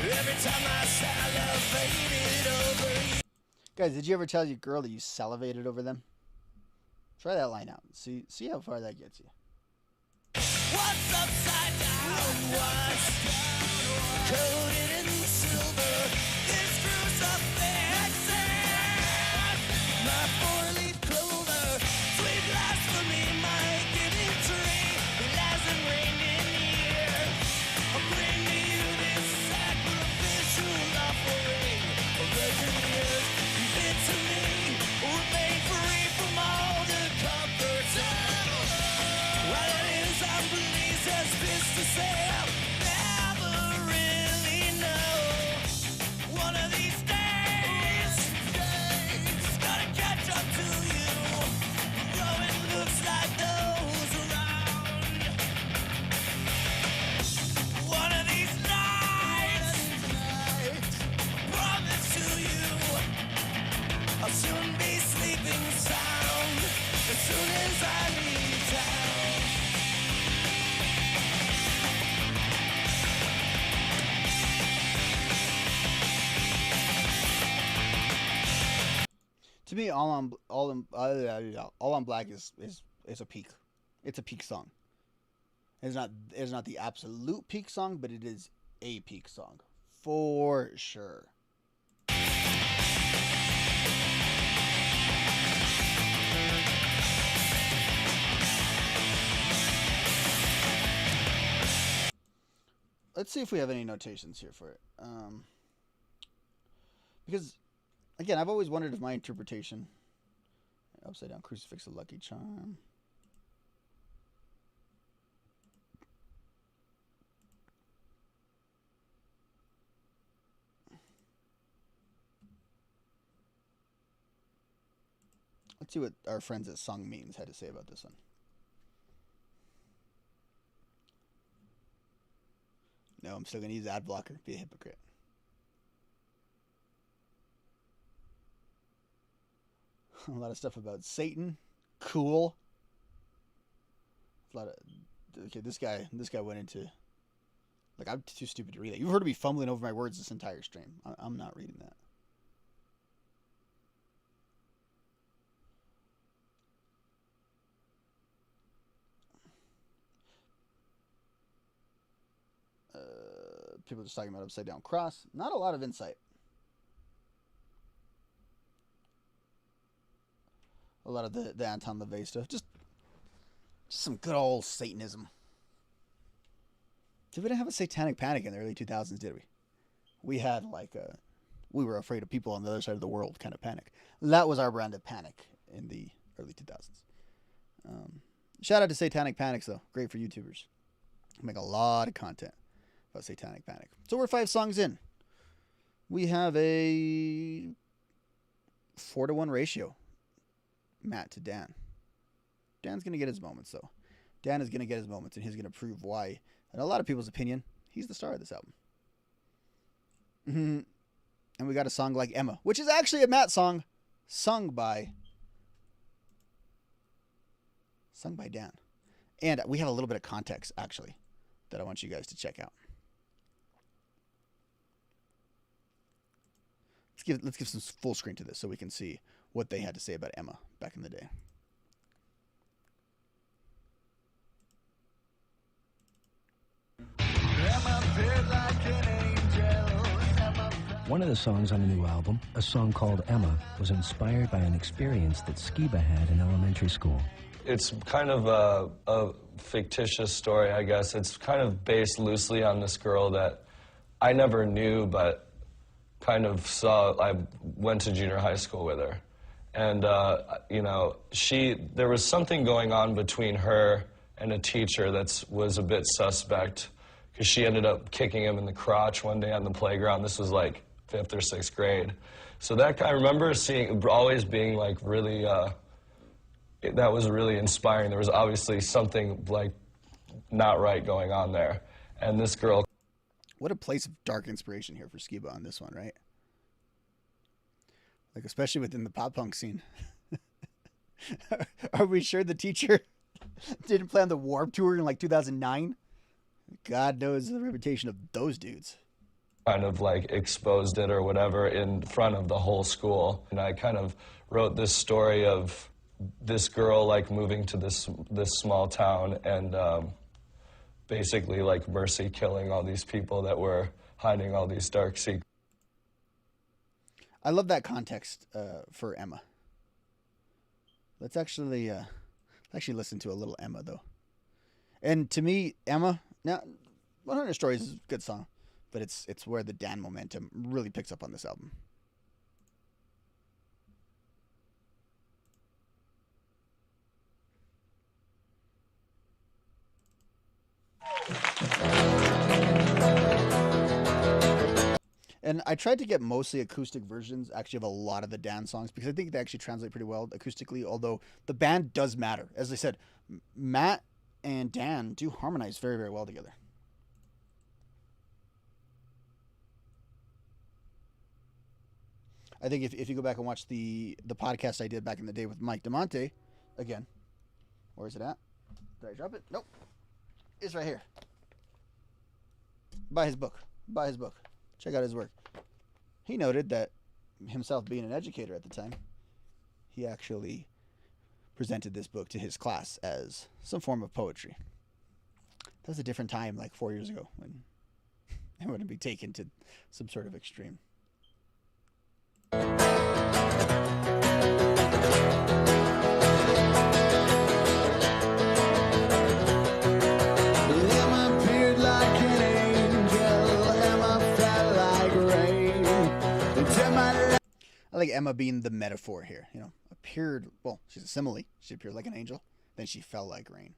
Every time I salivated over you. Guys, did you ever tell your girl that you salivated over them? Try that line out. See how far that gets you. What's upside down? What's coated in silver? This screws up there. My four-leaf clover, sweet blasphemy, my giving tree. It hasn't rained in years. I'll bring to you this sacrificial offering of virgin years. Fit to me, remain free from all the comforts of. Well, it is, I'm pleased as pissed to say I'll never really know. One of these days, gotta catch up to you. Growing looks like those around. One of these nights, promise to you, I'll soon be sleeping silent. To me, all on black is a peak. It's a peak song. It's not the absolute peak song, but it is a peak song for sure. Let's see if we have any notations here for it. Because, again, I've always wondered if my interpretation... Upside down crucifix, a lucky charm. Let's see what our friends at Song Means had to say about this one. No, I'm still going to use ad blocker. Be a hypocrite. A lot of stuff about Satan. Cool. A lot of... Okay, this guy went into... Like, I'm too stupid to read that. You've heard me fumbling over my words this entire stream. I'm not reading that. People just talking about upside down cross. Not a lot of insight. A lot of the Anton LaVey stuff. Just some good old Satanism. Did we not have a satanic panic in the early 2000s, did we? We had like a... We were afraid of people on the other side of the world kind of panic. That was our brand of panic in the early 2000s. Shout out to Satanic Panics, though. Great for YouTubers. Make a lot of content about Satanic Panic. So we're 5 songs in. We have a 4-to-1 ratio. Matt to Dan. Dan's going to get his moments, though. Dan is going to get his moments, and he's going to prove why, in a lot of people's opinion, he's the star of this album. And we got a song like Emma, which is actually a Matt song sung by Dan. And we have a little bit of context, actually, that I want you guys to check out. Let's give some full screen to this so we can see what they had to say about Emma back in the day. One of the songs on the new album, a song called Emma, was inspired by an experience that Skiba had in elementary school. It's kind of a fictitious story, I guess. It's kind of based loosely on this girl that I never knew, but kind of saw. I went to junior high school with her. And, you know, there was something going on between her and a teacher that was a bit suspect, because she ended up kicking him in the crotch one day on the playground. This was like 5th or 6th grade. So that, I remember always being like really, that was really inspiring. There was obviously something like not right going on there. And this girl... What a place of dark inspiration here for Skiba on this one, right? Like, especially within the pop punk scene. Are we sure the teacher didn't plan the Warped Tour in like 2009? God knows the reputation of those dudes. Kind of like exposed it or whatever in front of the whole school. And I kind of wrote this story of this girl like moving to this small town and basically like mercy killing all these people that were hiding all these dark secrets. I love that context for Emma. Let's actually listen to a little Emma, though. And to me, Emma, now, 100 Stories is a good song, but it's where the Dan momentum really picks up on this album. And I tried to get mostly acoustic versions, actually, of a lot of the Dan songs, because I think they actually translate pretty well acoustically, although the band does matter. As I said, Matt and Dan do harmonize very, very well together. I think if you go back and watch the podcast I did back in the day with Mike DeMonte, again, where is it at? Did I drop it? Nope. It's right here. Buy his book. Buy his book. Check out his work. He noted that himself being an educator at the time, he actually presented this book to his class as some form of poetry. That was a different time, like 4 years ago, when it wouldn't be taken to some sort of extreme. Emma appeared like an angel. Emma felt like rain. I like Emma being the metaphor here. You know, appeared, well, she's a simile. She appeared like an angel, then she fell like rain.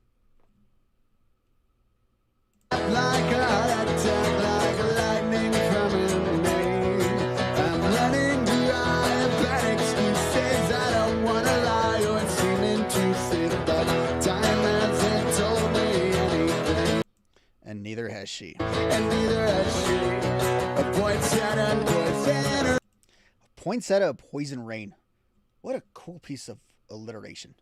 Like a heart attack, like lightning from a main. I'm running dry of bad excuses. I don't wanna lie or seeming to sit, but time hasn't told me anything. And neither has she. And neither has she. A poinsettia, poison. Poinsettia, poison rain. What a cool piece of alliteration.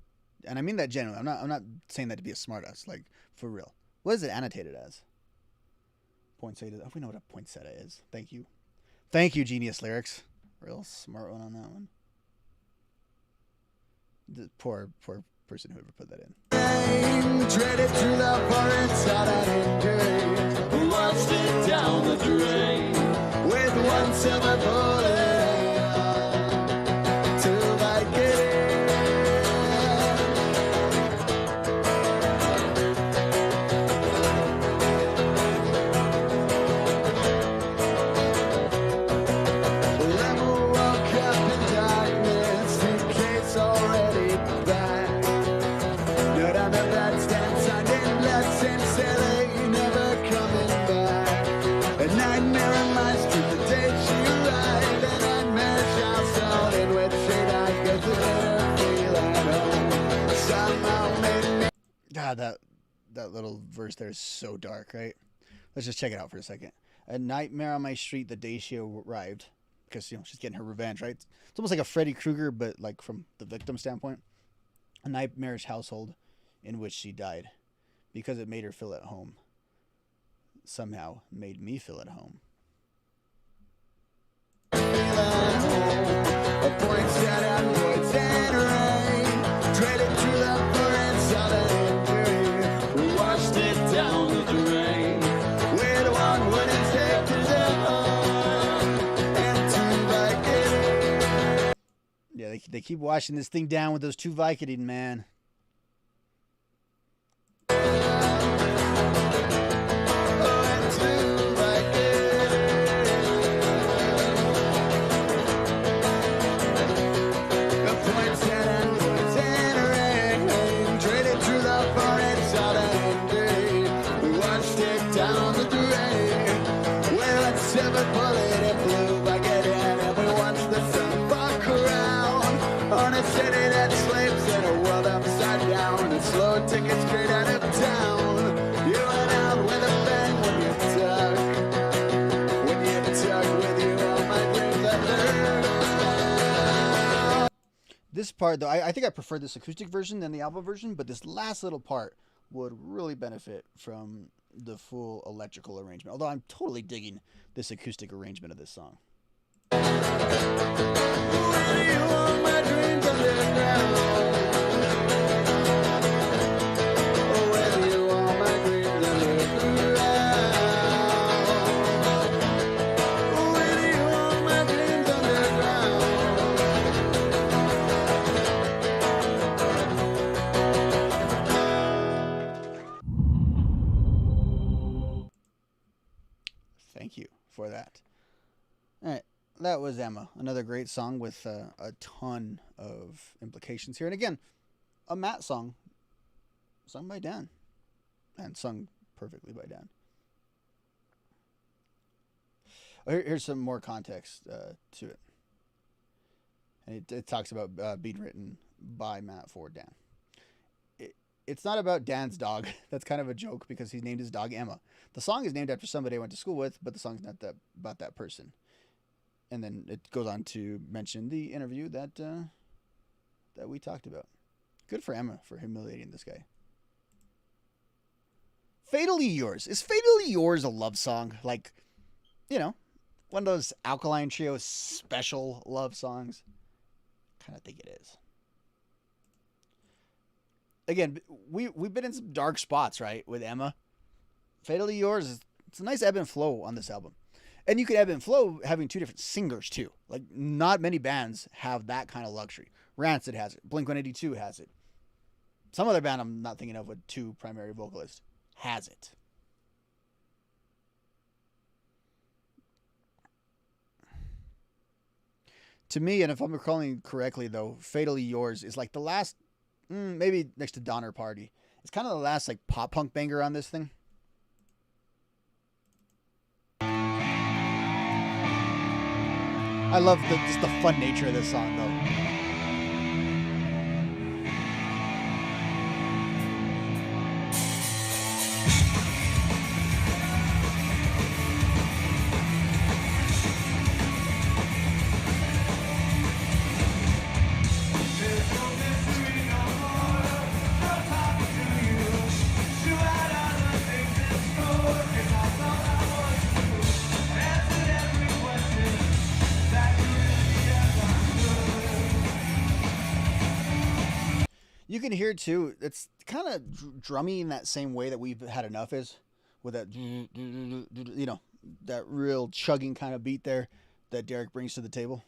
And I mean that genuinely. I'm not saying that to be a smartass, like for real. What is it annotated as? Poinsettia. Oh, we know what a poinsettia is. Thank you. Thank you, Genius Lyrics. Real smart one on that one. The poor person whoever put that in. Dreaded through the forest out and injury. Watched it down the drain with one silver bullet till I get it. Emma woke up in darkness, suitcase already back. No doubt that that's dance I didn't lesson silly, never coming back. A nightmare in my street the day she arrived. A nightmare shouts out in which shade I get to let her feel at home. Somehow made me. God, that little verse there is so dark, right? Let's just check it out for a second. A nightmare on my street the day she arrived. Because, you know, she's getting her revenge, right? It's almost like a Freddy Krueger, but like from the victim standpoint. A nightmarish household in which she died. Because it made her feel at home. Somehow made me feel at home. A poinsettia, poison rain. Traded through the forest out and injury. We washed it down the drain. With one wooden step to the home. And two Vicodin. Yeah, they keep washing this thing down with those 2 Vicodin, man. Slow ticket straight out of town. You went out with a bang when you tuck. When you tuck with you all my dreams under. This part, though, I think I prefer this acoustic version than the album version, but this last little part would really benefit from the full electrical arrangement. Although I'm totally digging this acoustic arrangement of this song. When you all my dreams underground. Thank you for that. All right, that was Emma. Another great song with a ton of implications here. And again, a Matt song, sung by Dan, and sung perfectly by Dan. Here's some more context to it. And it talks about being written by Matt for Dan. It's not about Dan's dog. That's kind of a joke because he's named his dog Emma. The song is named after somebody I went to school with, but the song's not about that person. And then it goes on to mention the interview that we talked about. Good for Emma for humiliating this guy. Fatally Yours. Is Fatally Yours a love song? Like, you know, one of those Alkaline Trio special love songs? Kind of think it is. again, we've been in some dark spots, right, with Emma. Fatally Yours is it's a nice ebb and flow on this album. And you could ebb and flow having two different singers too. Like not many bands have that kind of luxury. Rancid has it. Blink-182 has it. Some other band I'm not thinking of with two primary vocalists has it. To me, and if I'm recalling correctly though, Fatally Yours is like the last, maybe next to Donner Party. It's kind of the last like pop punk banger on this thing. I love just the fun nature of this song though. You can hear too. It's kind of drummy in that same way that We've Had Enough is, with that that real chugging kind of beat there that Derek brings to the table.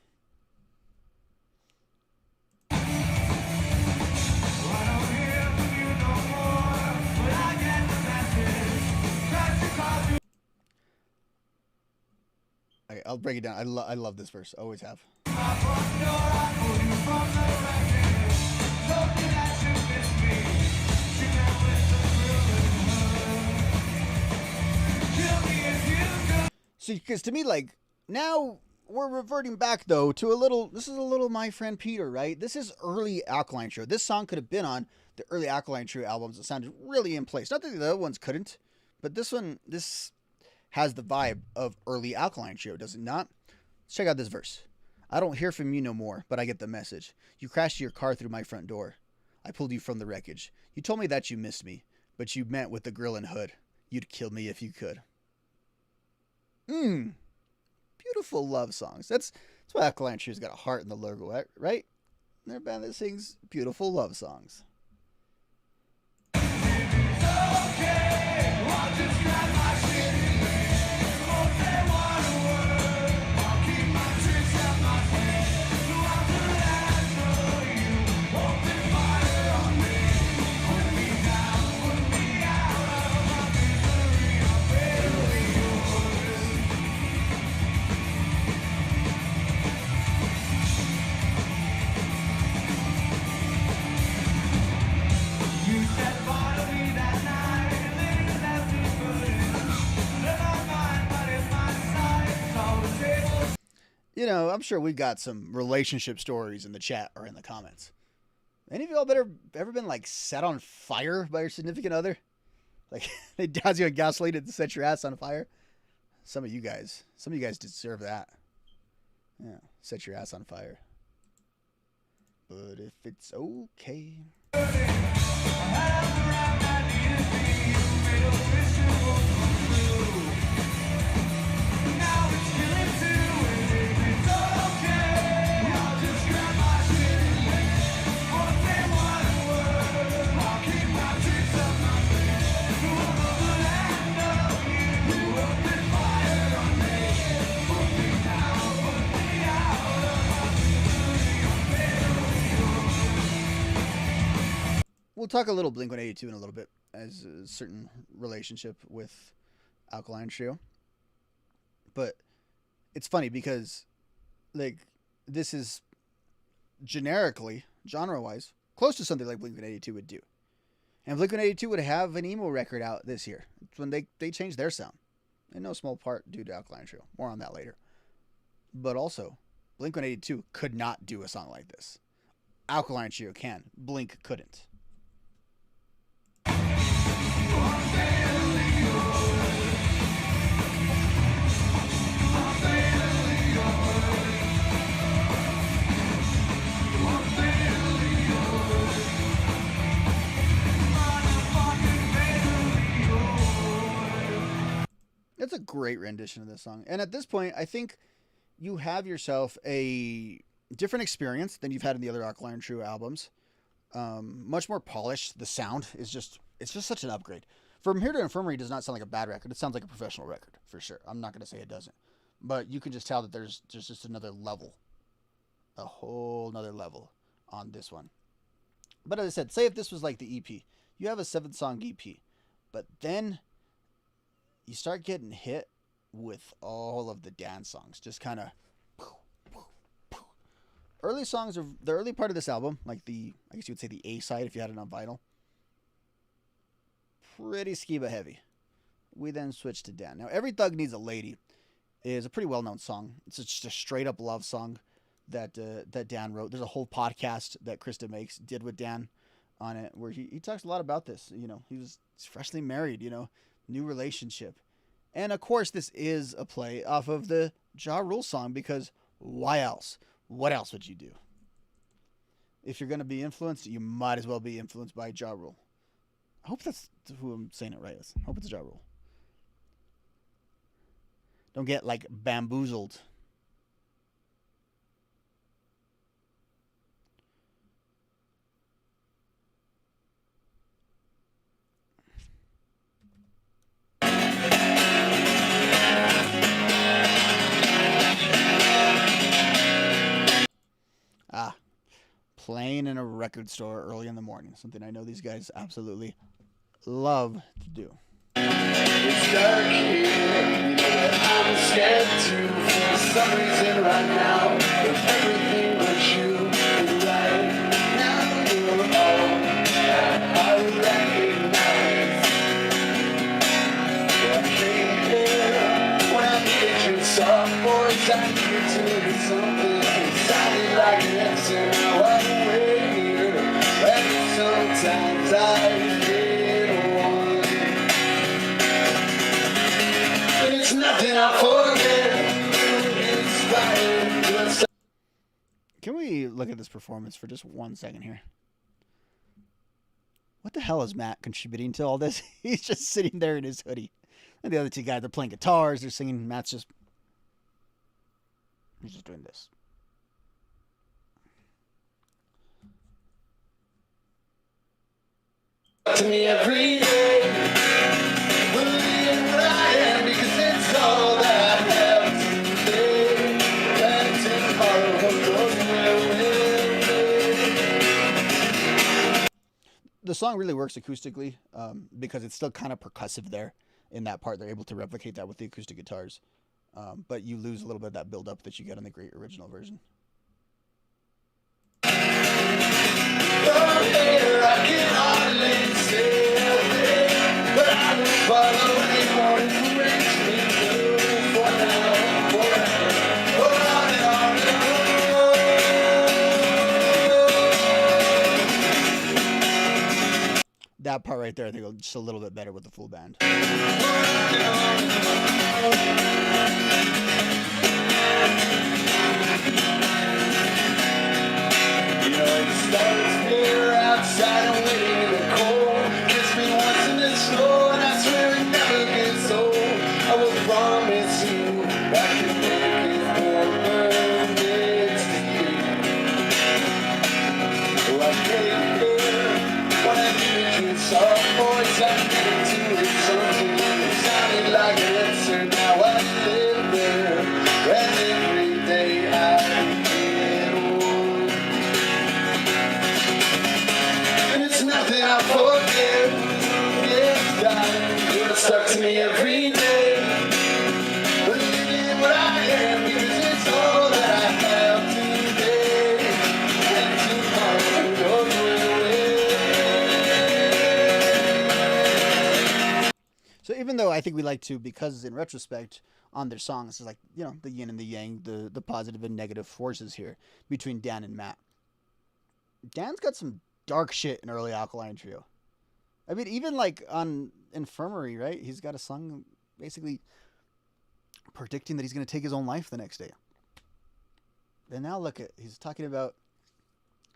Okay, I'll break it down. I love this verse. Always have. See, because to me, like, now we're reverting back, though, to a little, this is a little My Friend Peter, right? This is early Alkaline Trio. This song could have been on the early Alkaline Trio albums. It sounded really in place. Not that the other ones couldn't, but this one, this has the vibe of early Alkaline Trio, does it not? Let's check out this verse. I don't hear from you no more, but I get the message. You crashed your car through my front door. I pulled you from the wreckage. You told me that you missed me, but you meant with the grill and hood. You'd kill me if you could. Beautiful love songs. That's why Alkaline Trio's got a heart in the logo, right? They're a band that sings beautiful love songs. You know, I'm sure we've got some relationship stories in the chat or in the comments. Any of y'all ever been like set on fire by your significant other? Like they douse you on gasoline and set your ass on fire? Some of you guys deserve that. Yeah, set your ass on fire. But if it's okay. We'll talk a little Blink-182 in a little bit as a certain relationship with Alkaline Trio. But it's funny because like this is generically, genre-wise, close to something like Blink-182 would do. And Blink-182 would have an emo record out this year. It's when they changed their sound. In no small part due to Alkaline Trio. More on that later. But also, Blink-182 could not do a song like this. Alkaline Trio can. Blink couldn't. That's a great rendition of this song. And at this point, I think you have yourself a different experience than you've had in the other Alkaline Trio albums. much more polished. The sound is it's just such an upgrade. From Here to Infirmary does not sound like a bad record. It sounds like a professional record for sure. I'm not gonna say it doesn't, but you can just tell that there's just another level, a whole nother level on this one. But as I said, say if this was like the EP, you have a 7-song EP, but then you start getting hit with all of the dance songs, just kind of early songs of the early part of this album, like I guess you would say the A side if you had it on vinyl. Pretty Skiba heavy. We then switch to Dan. Now, Every Thug Needs a Lady is a pretty well-known song. It's just a straight-up love song that Dan wrote. There's a whole podcast that Krista Makes did with Dan on it, where he talks a lot about this. You know, he's freshly married, you know, new relationship. And, of course, this is a play off of the Ja Rule song, because why else? What else would you do? If you're going to be influenced, you might as well be influenced by Ja Rule. I hope that's who I'm saying it right. I hope it's Ja Rule. Don't get, like, bamboozled. Playing in a record store early in the morning. Something I know these guys absolutely love to do. It's dark here, you know that I'm scared to. For some reason right now, with everything but you. And right now you're all that I recognize. I came here when I needed your soft voice. I needed to hear something that sounded like an answer. Now I'm away here, and sometimes I get one. And it's nothing I forget. Can we look at this performance for just 1 second here? What the hell is Matt contributing to all this? He's just sitting there in his hoodie. And the other two guys, they're playing guitars, they're singing. Matt's just... he's just doing this. To me every day, believing what I am, because it's all that I have today. And tomorrow goes where we'll be. The song really works acoustically because it's still kind of percussive there in that part. They're able to replicate that with the acoustic guitars. But you lose a little bit of that build-up that you get on the great original version. That part right there, I think, just a little bit better with the full band. Starts here outside and waiting in the cold. Kiss me once in the snow, and I swear it never gets old. I will promise you I can make it warmer next year. Oh, I came here when I needed your soft voice. I needed to hear something that sounded like an answer. Now I live there, and every day I get old. Nothing I forget. Yes, darling, you're stuck to me every day. Believing what I am, because it's all that I have today. And tomorrow goes away. So even though I think we like to, because in retrospect on their songs, it's like, you know, the yin and the yang, the positive and negative forces here between Dan and Matt. Dan's got some dark shit in early Alkaline Trio. I mean, even like on Infirmary, right? He's got a song basically predicting that he's going to take his own life the next day. And now look at, he's talking about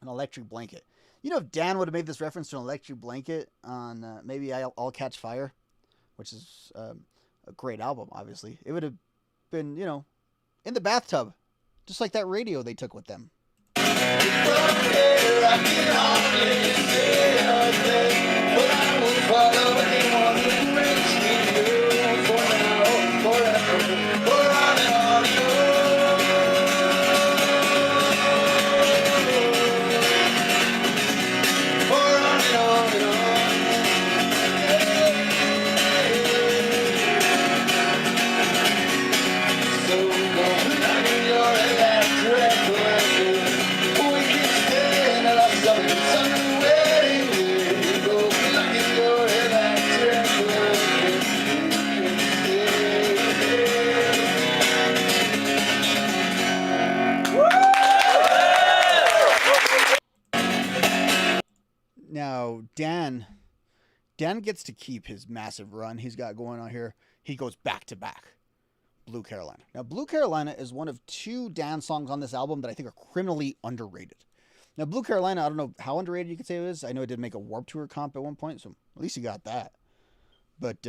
an electric blanket. You know, if Dan would have made this reference to an electric blanket on maybe I'll Catch Fire, which is a great album, obviously, it would have been, you know, in the bathtub, just like that radio they took with them. here I can hardly say a thing, but I will follow anyone who makes me do. For now, forever, for on and on and on. For on and on and on. So go knock your electric blanket. We can stand at our sunny wedding day. Go knock your electric blanket. Now, Dan gets to keep his massive run he's got going on here. He goes back to back. Blue Carolina. Now, Blue Carolina is one of two Dan songs on this album that I think are criminally underrated. Now, Blue Carolina, I don't know how underrated you could say it is. I know it did make a Warped Tour comp at one point, so at least you got that. But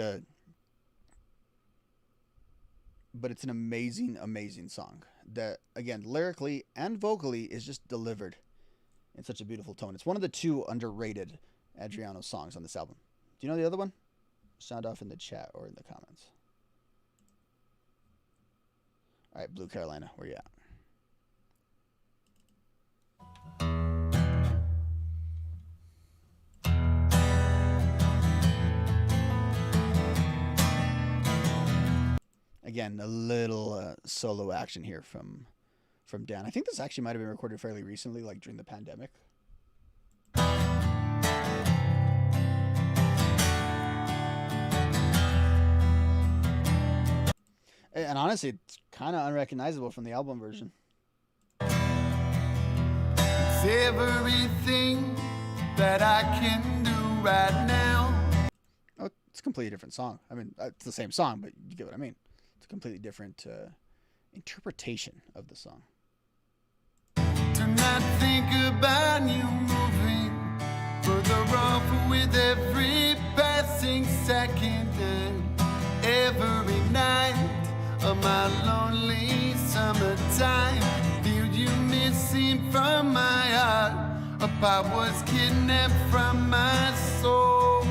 it's an amazing, amazing song that, again, lyrically and vocally is just delivered in such a beautiful tone. It's one of the two underrated Adriano songs on this album. Do you know the other one? Sound off in the chat or in the comments. All right, Blue Carolina, where you at? Again, a little solo action here from Dan. I think this actually might have been recorded fairly recently, like during the pandemic. And honestly, it's kind of unrecognizable from the album version. It's everything that I can do right now. Oh, it's a completely different song. I mean, it's the same song, but you get what I mean. It's a completely different interpretation of the song. Do not think about you moving further off with every passing second and every night of my lonely summertime. Feel you missing from my heart. A part was kidnapped from my soul,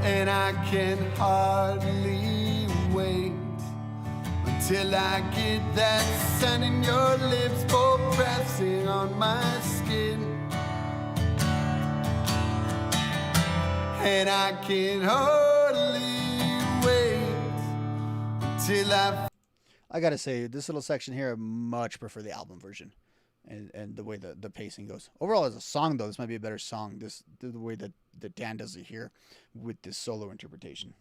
and I can hardly wait until I get that sun in your lips, both pressing on my skin. And I can hardly wait until I gotta say, this little section here, I much prefer the album version, and the way the pacing goes. Overall, as a song, though, this might be a better song. The way that Dan does it here with this solo interpretation.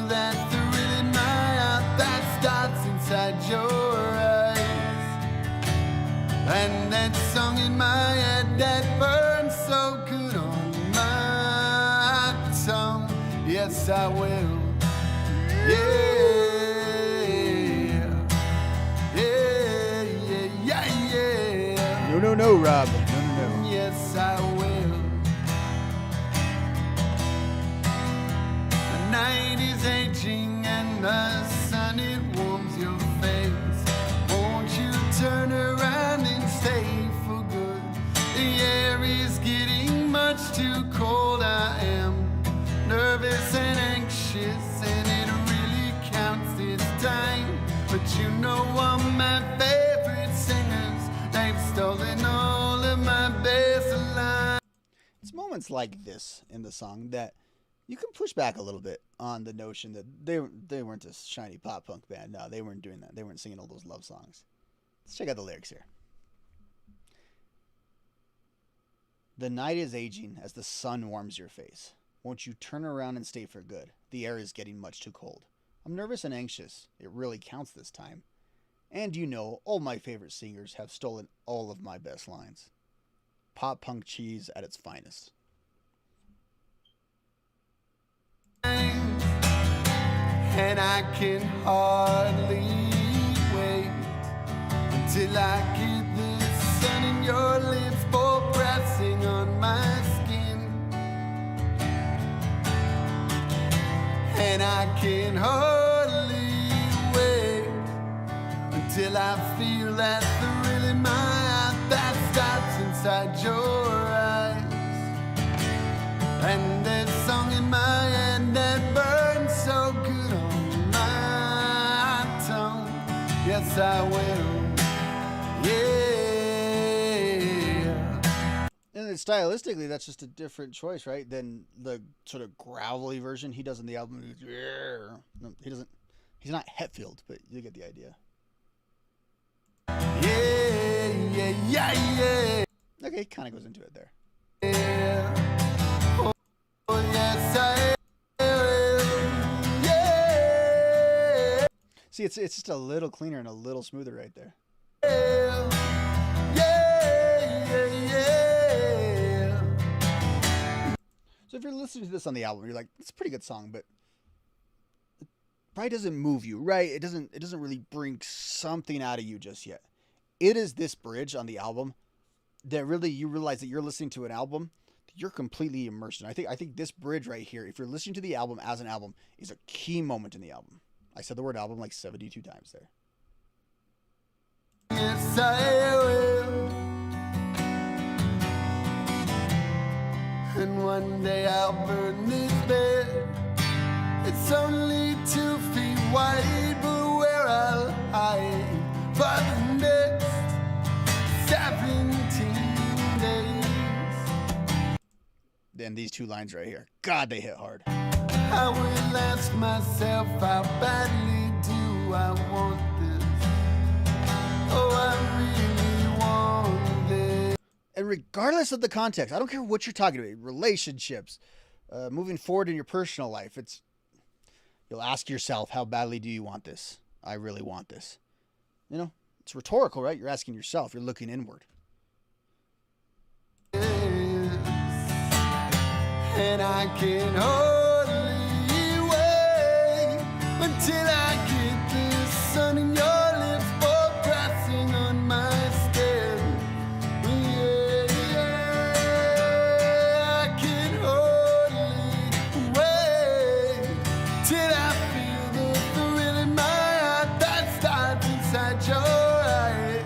that thrill in my heart that starts inside your eyes, and that song in my head that burns so good on my tongue. Yes, I will. Yeah, yeah, yeah, yeah, yeah. No, Rob. No. Yes, I will. The night is aging and the sun, it warms your face. Won't you turn around and stay for good? The air is getting much too cold. I am nervous and anxious, and it really counts this time. But you know all my favorite singers, they've stolen all of my best lines. It's moments like this in the song that you can push back a little bit on the notion that they weren't a shiny pop punk band. No, they weren't doing that. They weren't singing all those love songs. Let's check out the lyrics here. The night is aging as the sun warms your face. Won't you turn around and stay for good? The air is getting much too cold. I'm nervous and anxious. It really counts this time. And you know, all my favorite singers have stolen all of my best lines. Pop punk cheese at its finest. And I can hardly wait until I get the sun in your lips, both pressing on my skin. And I can hardly wait until till I feel that thrill in my heart that starts inside your eyes. And there's a song in my head that burns so good on my tongue. Yes, I will. Yeah. And stylistically, that's just a different choice, right? Than the sort of gravelly version he does in the album. No, he doesn't. He's not Hetfield, but you get the idea. Yeah, yeah, yeah, yeah. Okay, kind of goes into it there. Yeah. Oh, yes, I will. Yeah. See, it's just a little cleaner and a little smoother right there. Yeah, yeah, yeah. So if you're listening to this on the album, you're like, it's a pretty good song, but it probably doesn't move you, right? It doesn't really bring something out of you just yet. It is this bridge on the album that really you realize that you're listening to an album that you're completely immersed in. I think this bridge right here, if you're listening to the album as an album, is a key moment in the album. I said the word album like 72 times there. Yes, I will. And one day I'll burn this bed. It's only 2 feet wide, but where I'll hide for the next 17 days. Then these two lines right here, God, they hit hard. I will ask myself, how badly do I want this? Oh, I really want this. And regardless of the context, I don't care what you're talking about, relationships, moving forward in your personal life, you'll ask yourself, how badly do you want this? I really want this. You know, it's rhetorical, right? You're asking yourself, you're looking inward. And I can hardly wait until I get the sun in your lips for pressing on my skin. Yeah, yeah, I can hardly wait till I feel the thrill in my heart that starts inside your eyes.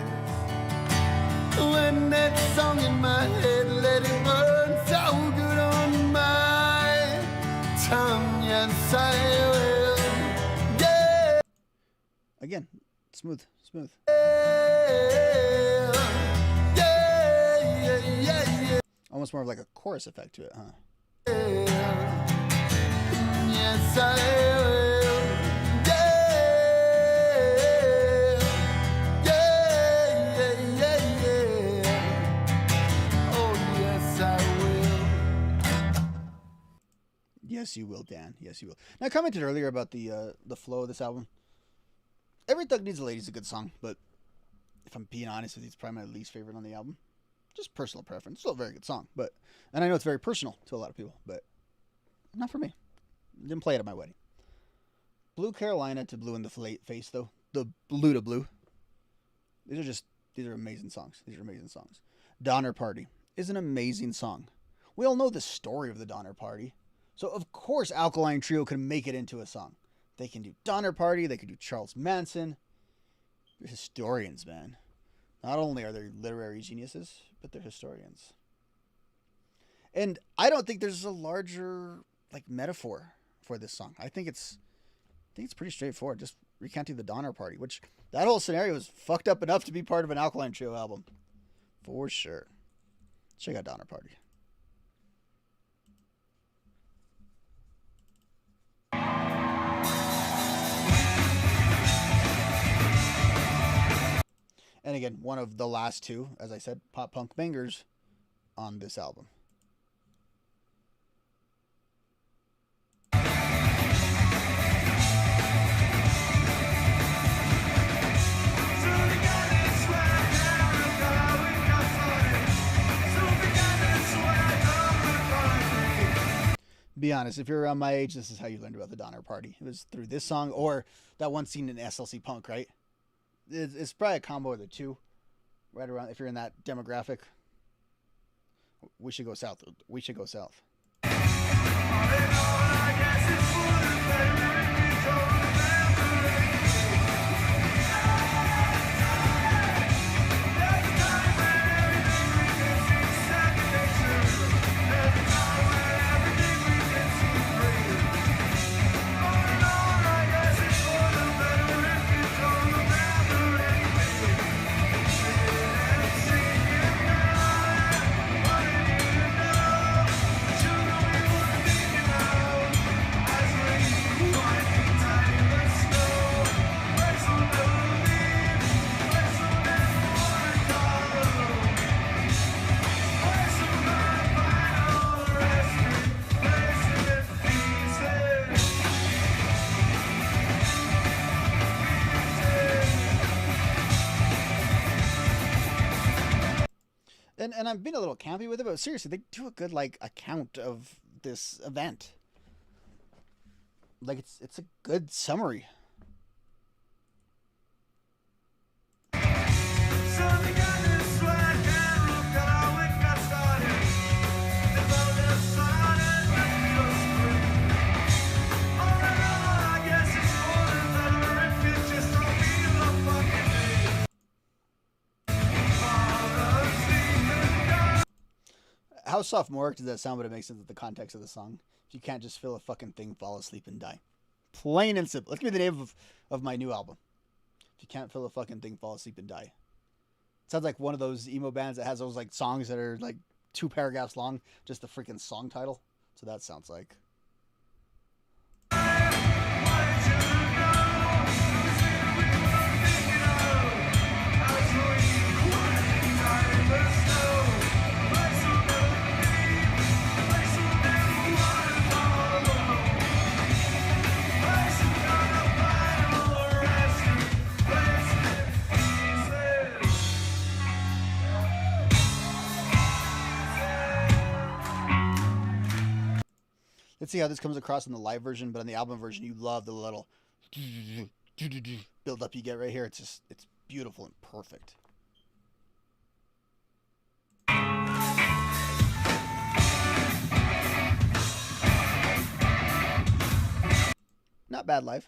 When that song in my head, let it burn so good on my tongue. Yes, I will. Yeah. Again, smooth. Yeah, yeah, yeah. Almost more of like a chorus effect to it, huh? Yes, I will. Yeah. Oh, yes, I will. Yes, you will, Dan. Yes, you will. Now, I commented earlier about the flow of this album. Every Thug Needs a Lady is a good song, but if I'm being honest with you, it's probably my least favorite on the album. Just personal preference. Still a very good song, and I know it's very personal to a lot of people, but not for me. Didn't play it at my wedding. Blue Carolina to Blue in the Face, though. The Blue to Blue. These are amazing songs. Donner Party is an amazing song. We all know the story of the Donner Party. So, of course, Alkaline Trio can make it into a song. They can do Donner Party. They can do Charles Manson. They're historians, man. Not only are they literary geniuses, but they're historians. And I don't think there's a larger metaphor for this song. I think it's pretty straightforward. Just recounting the Donner Party, which that whole scenario was fucked up enough to be part of an Alkaline Trio album, for sure. Check out Donner Party. And again, one of the last two, as I said, pop punk bangers on this album. Be honest, if you're around my age, this is how you learned about the Donner Party. It was through this song or that one scene in SLC Punk, right? It's probably a combo of the two, right around. If you're in that demographic, we should go south. and I'm being a little campy with it, but seriously, they do a good like account of this event. Like it's a good summary. How sophomoric does that sound, but it makes sense with the context of the song. If you can't just feel a fucking thing, fall asleep and die. Plain and simple. Let's give me the name of my new album. If you can't feel a fucking thing, fall asleep and die. It sounds like one of those emo bands that has those like songs that are like 2 paragraphs long, just the freaking song title. So that sounds like. Let's see how this comes across in the live version, but on the album version, you love the little build up you get right here. It's beautiful and perfect. Not bad live.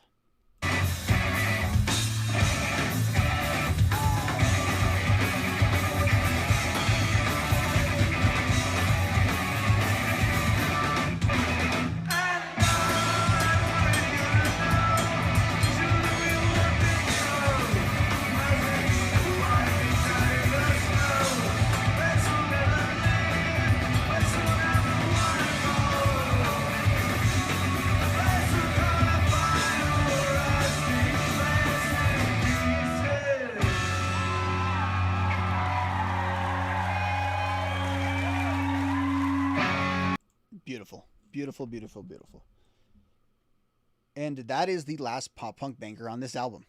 Beautiful, beautiful, beautiful, beautiful. And that is the last pop punk banger on this album.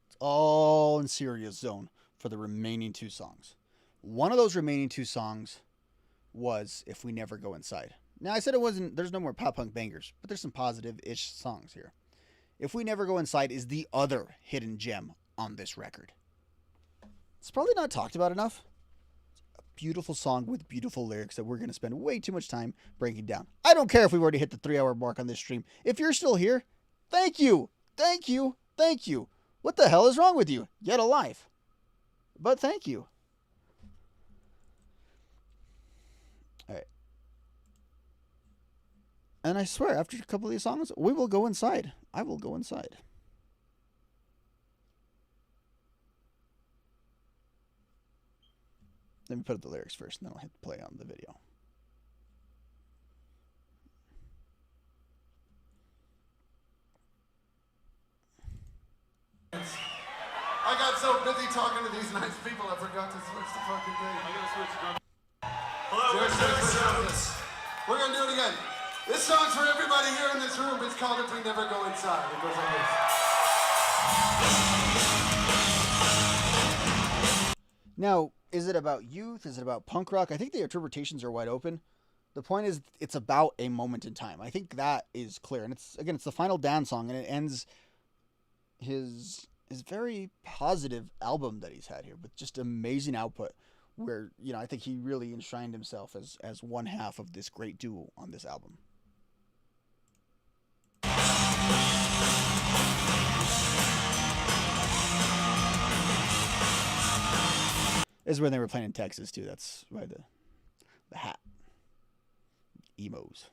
It's all in Serious Zone for the remaining 2 songs. One of those remaining 2 songs was If We Never Go Inside. Now, I said there's no more pop punk bangers, but there's some positive-ish songs here. If We Never Go Inside is the other hidden gem on this record. It's probably not talked about enough. Beautiful song with beautiful lyrics that we're going to spend way too much time breaking down. I don't care if we've already hit the 3-hour mark on this stream. If you're still here, thank you. Thank you. Thank you. What the hell is wrong with you? Yet alive. But thank you. All right. And I swear, after a couple of these songs, we will go inside. I will go inside. Let me put up the lyrics first, and then I'll hit play on the video. I got so busy talking to these nice people, I forgot to switch the fucking thing. I gotta switch drum. Hello, we're gonna do it again. This song's for everybody here in this room. It's called If We Never Go Inside. It goes like this. Now, is it about youth? Is it about punk rock? I think the interpretations are wide open. The point is, it's about a moment in time. I think that is clear. And it's the final dance song, and it ends his very positive album that he's had here with just amazing output where, I think he really enshrined himself as one half of this great duo on this album. This is when they were playing in Texas, too. That's why the hat. Emos.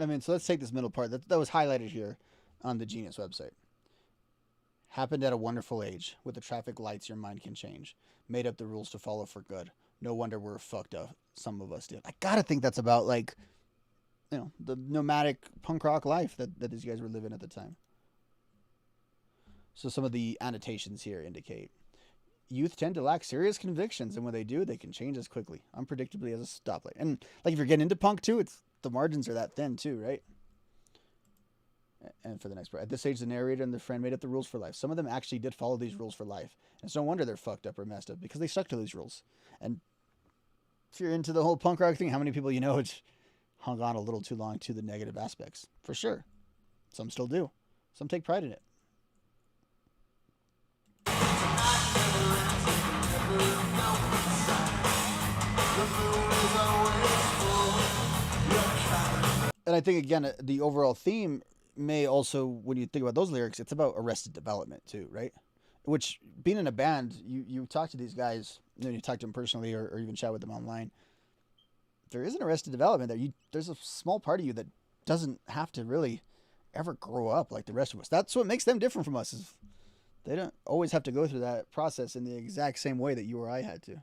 I mean, so let's take this middle part that was highlighted here on the Genius website. Happened at a wonderful age. With the traffic lights, your mind can change. Made up the rules to follow for good. No wonder we're fucked up. Some of us did. I gotta think that's about, like, you know, the nomadic punk rock life that these guys were living at the time. So some of the annotations here indicate youth tend to lack serious convictions, and when they do, they can change as quickly, unpredictably as a stoplight. And like if you're getting into punk too, it's the margins are that thin too, right? And for the next part, at this age, the narrator and the friend made up the rules for life. Some of them actually did follow these rules for life. And it's no wonder they're fucked up or messed up, because they stuck to these rules. And if you're into the whole punk rock thing, how many people you know hung on a little too long to the negative aspects? For sure. Some still do. Some take pride in it. And I think, again, the overall theme may also, when you think about those lyrics, it's about Arrested Development too, right? Which, being in a band, you talk to these guys, you talk to them personally or even chat with them online. There is an Arrested Development there. There's a small part of you that doesn't have to really ever grow up like the rest of us. That's what makes them different from us. Is they don't always have to go through that process in the exact same way that you or I had to.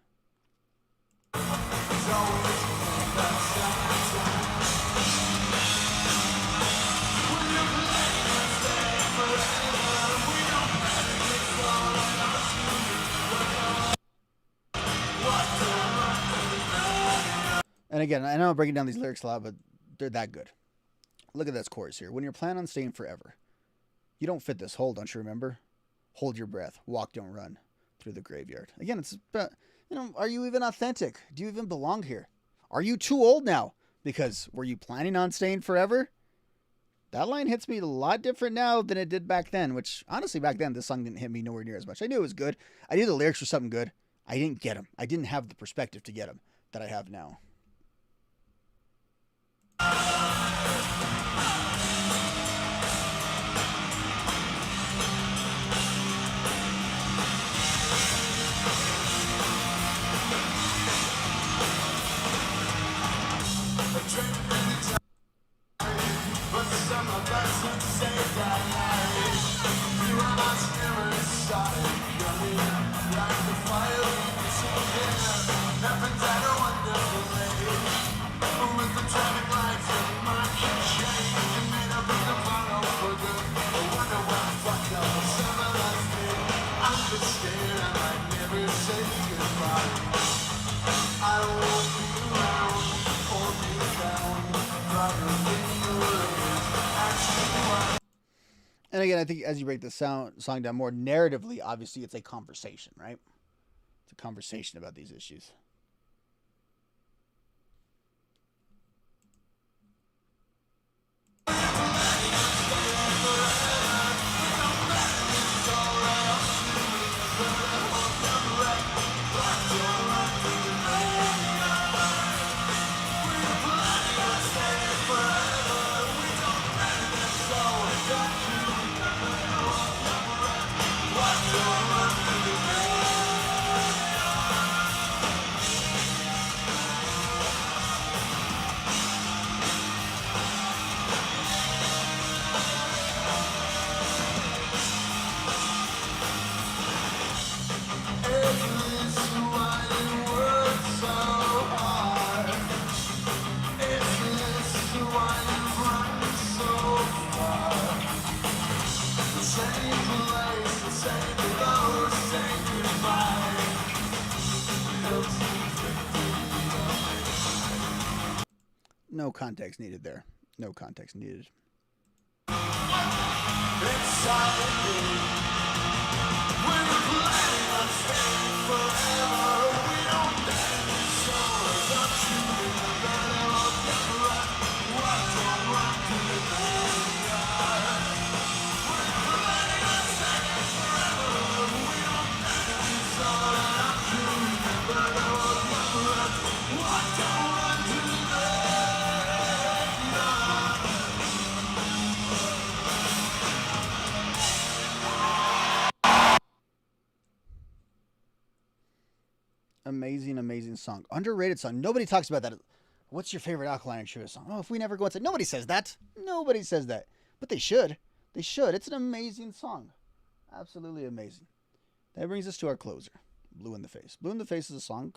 And again, I know I'm breaking down these lyrics a lot, but they're that good. Look at this chorus here. When you're planning on staying forever, you don't fit this hole, don't you remember? Hold your breath. Walk, don't run through the graveyard. Again, it's about, are you even authentic? Do you even belong here? Are you too old now? Because were you planning on staying forever? That line hits me a lot different now than it did back then, which honestly, back then, this song didn't hit me nowhere near as much. I knew it was good. I knew the lyrics were something good. I didn't get them. I didn't have the perspective to get them that I have now. And again, I think as you break the song down more narratively, obviously it's a conversation, right? It's a conversation about these issues. No context needed there. No context needed. Amazing, amazing song. Underrated song. Nobody talks about that. What's your favorite Alkaline Trio song? Oh, if we never go inside. Nobody says that. Nobody says that. But they should. They should. It's an amazing song. Absolutely amazing. That brings us to our closer, Blue in the Face. Blue in the Face is a song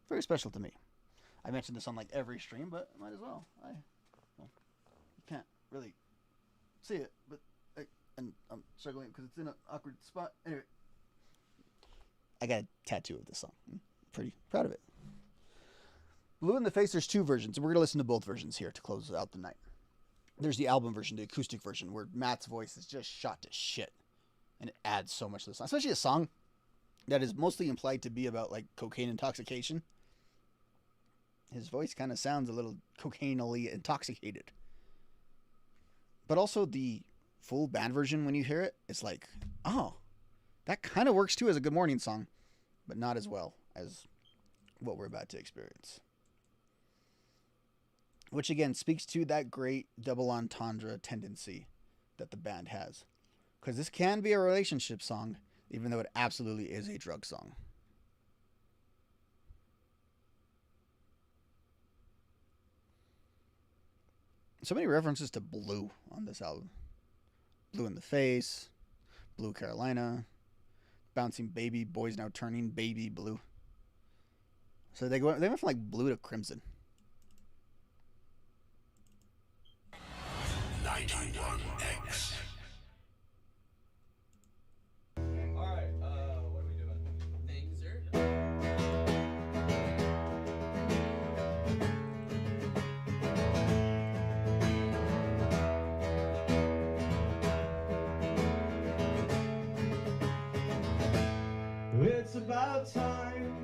very special to me. I mentioned this on like every stream, but I might as well. You can't really see it, but and I'm struggling because it's in an awkward spot. Anyway, I got a tattoo of this song. I'm pretty proud of it. Blue in the Face, there's two versions, and we're going to listen to both versions here to close out the night. There's the album version, the acoustic version, where Matt's voice is just shot to shit. And it adds so much to the song. Especially a song that is mostly implied to be about, like, cocaine intoxication. His voice kind of sounds a little cocainally intoxicated. But also the full band version, when you hear it, it's like, oh, that kind of works too as a Good Morning song. But not as well as what we're about to experience. Which, again, speaks to that great double entendre tendency that the band has. Because this can be a relationship song, even though it absolutely is a drug song. So many references to blue on this album. Blue in the Face, Blue Carolina, Bouncing Baby, Boys Now Turning, Baby Blue. So they went from like blue to crimson. 91X. Alright, what are we doing? Things are... It's about time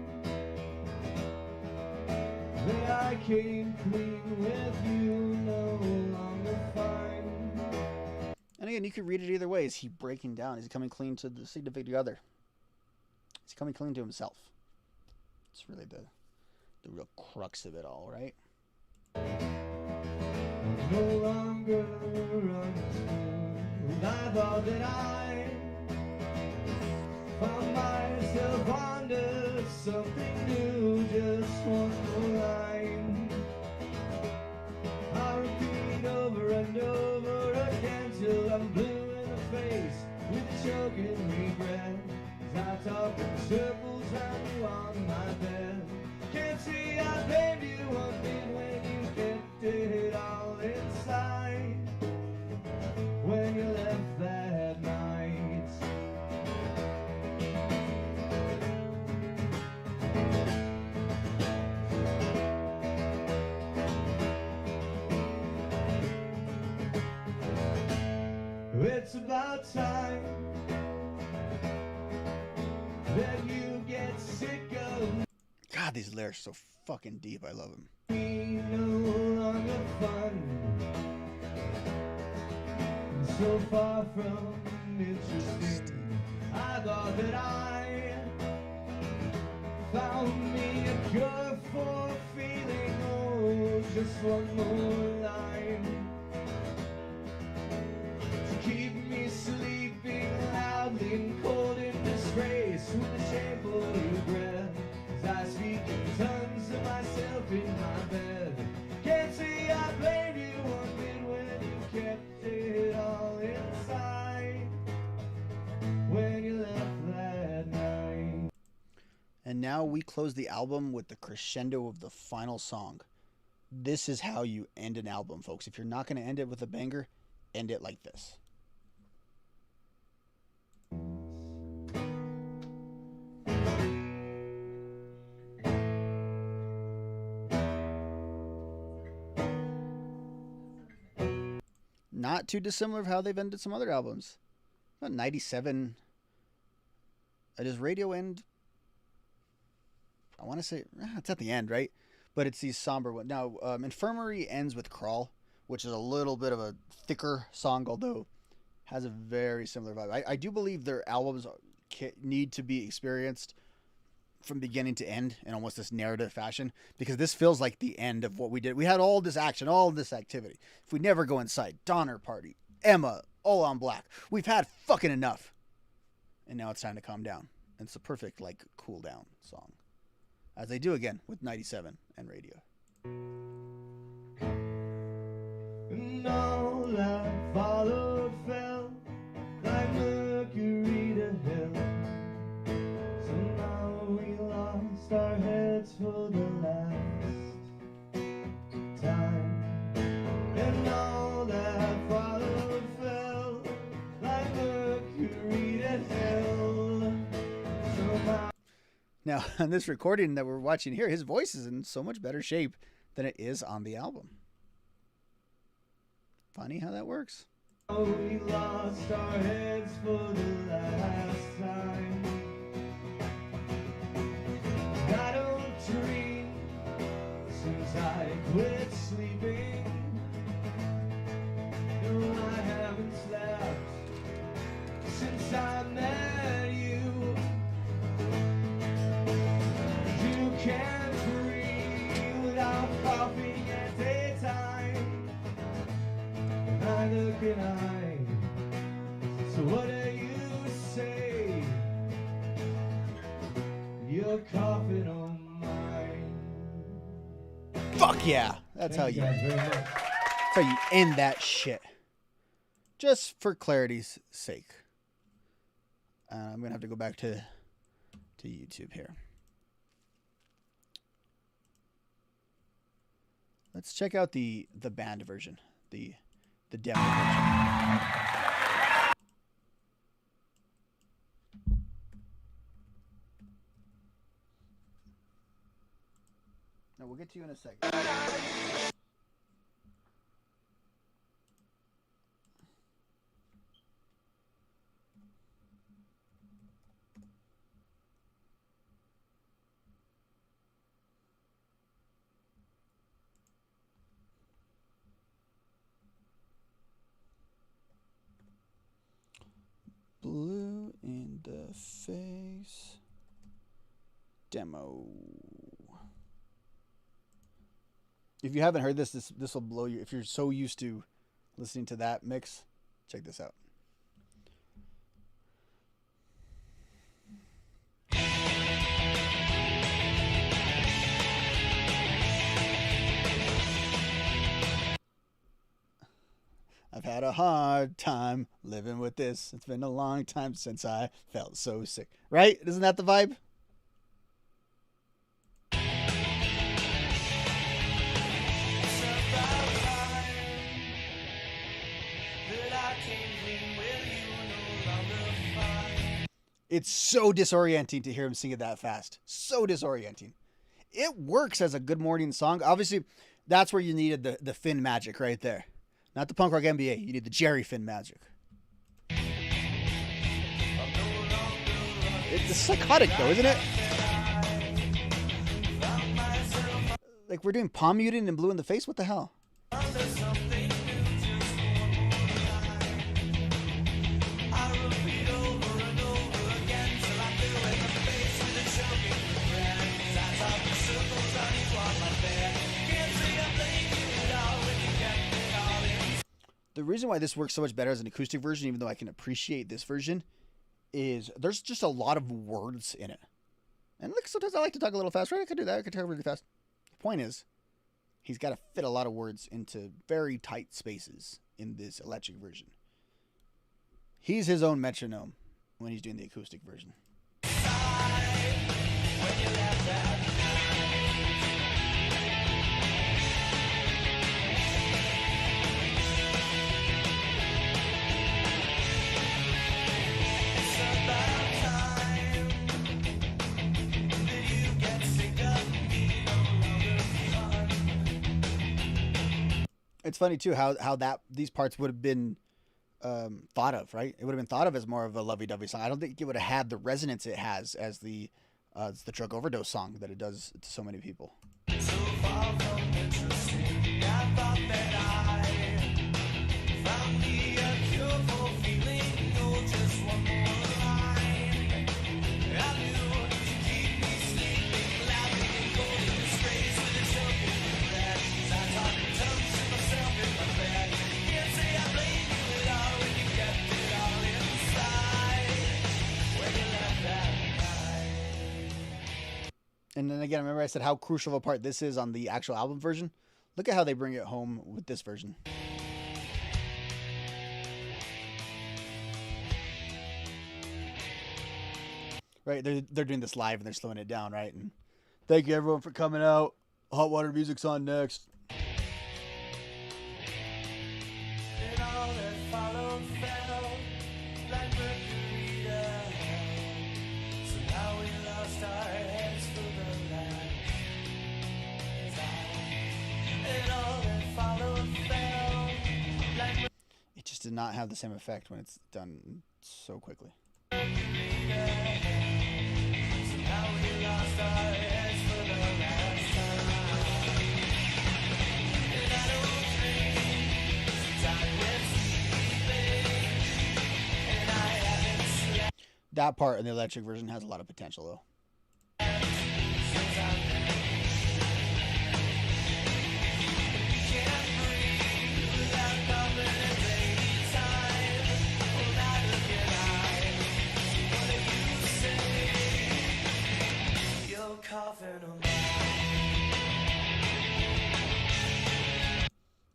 that I came clean with you, no longer fine. And again, you could read it either way. Is he breaking down? Is he coming clean to the significant other? Is he coming clean to himself? It's really the real crux of it all, right? I'm no longer unschooled. I thought that I found myself onto something new, just one more line. I repeat over and over again till I'm blue in the face with a choking regret. As I talk in circles round you on my bed. Can't see I blamed you one bit when you kept it all inside. When you left that night. It's about time that you get sick of God, these lyrics are so fucking deep. I love them. me, no longer fun. So far from interesting. I thought that I found me a cure for feeling old. Just one more line to keep me sleeping loudly and cold in disgrace with a shameful regret. As I speak in tongues of myself in my bed. Can't see I blamed you one bit when you kept it all inside. When you left that night. And now we close the album with the crescendo of the final song. This is how you end an album, folks. If you're not going to end it with a banger, end it like this. Not too dissimilar of how they've ended some other albums. About 97. Does Radio end? I want to say it's at the end, right? But it's these somber ones. Now, Infirmary ends with Crawl, which is a little bit of a thicker song, although has a very similar vibe. I do believe their albums need to be experienced from beginning to end in almost this narrative fashion, because this feels like the end of what we did. We had all this action, all this activity. If we never go inside, Donner Party, Emma, All on Black. We've had fucking enough. And now it's time to calm down. And it's a perfect, like, cool down song. As they do again with 97 and Radio. And all that followed fell like mercury to hell. Somehow we lost our heads for the last time. And all that followed fell like mercury to hell. Somehow. Now, on this recording that we're watching here, his voice is in so much better shape than it is on the album. Funny how that works. We lost our heads for the last time. I don't dream since I quit sleeping. No, I haven't slept since I met you. You can't breathe without coughing at daytime. Neither can I. So what do you say? You're coughing on mine. Fuck yeah. That's how Thank you. you guys very much. That's how you end that shit. Just for clarity's sake. I'm gonna have to go back to YouTube here. Let's check out the band version, the demo version. No, we'll get to you in a second. Blue in the face demo. If you haven't heard this will blow you. If you're so used to listening to that mix, check this out. I've had a hard time living with this. It's been a long time since I felt so sick. Right? Isn't that the vibe? It's so disorienting to hear him sing it that fast. So disorienting. It works as a Good Morning song. Obviously, that's where you needed the Finn magic right there. Not the punk rock MBA. You need the Jerry Finn magic. It's psychotic though, isn't it? Like we're doing palm muting and blue in the face? What the hell? The reason why this works so much better as an acoustic version, even though I can appreciate this version, is there's just a lot of words in it. And look, sometimes I like to talk a little fast, right? I could do that. I could talk really fast. The point is, he's got to fit a lot of words into very tight spaces in this electric version. He's his own metronome when he's doing the acoustic version. It's funny too how these parts would have been thought of, right? It would have been thought of as more of a lovey-dovey song. I don't think it would have had the resonance it has as the drug overdose song that it does to so many people. So far from interesting, I thought that I found me a cure for feeling, oh, just one more line. I knew to keep me sleeping, laughing and going in strays with a joke in the back. I talk in tongues to myself in my bed. Can't say I blame you at all when you kept it all inside. When you left that night. And then again, remember I said how crucial of a part this is on the actual album version? Look at how they bring it home with this version. Right, they're doing this live and they're slowing it down, right? And thank you everyone for coming out. Hot Water Music's on next. And all that followed fell like mercury down. So now we lost our heads for the last time. And all that followed fell like It just did not have the same effect when it's done so quickly. mercury down. So now we lost our heads for the last time. And I don't dream, time went sleeping, and I haven't slept. That part in the electric version has a lot of potential though.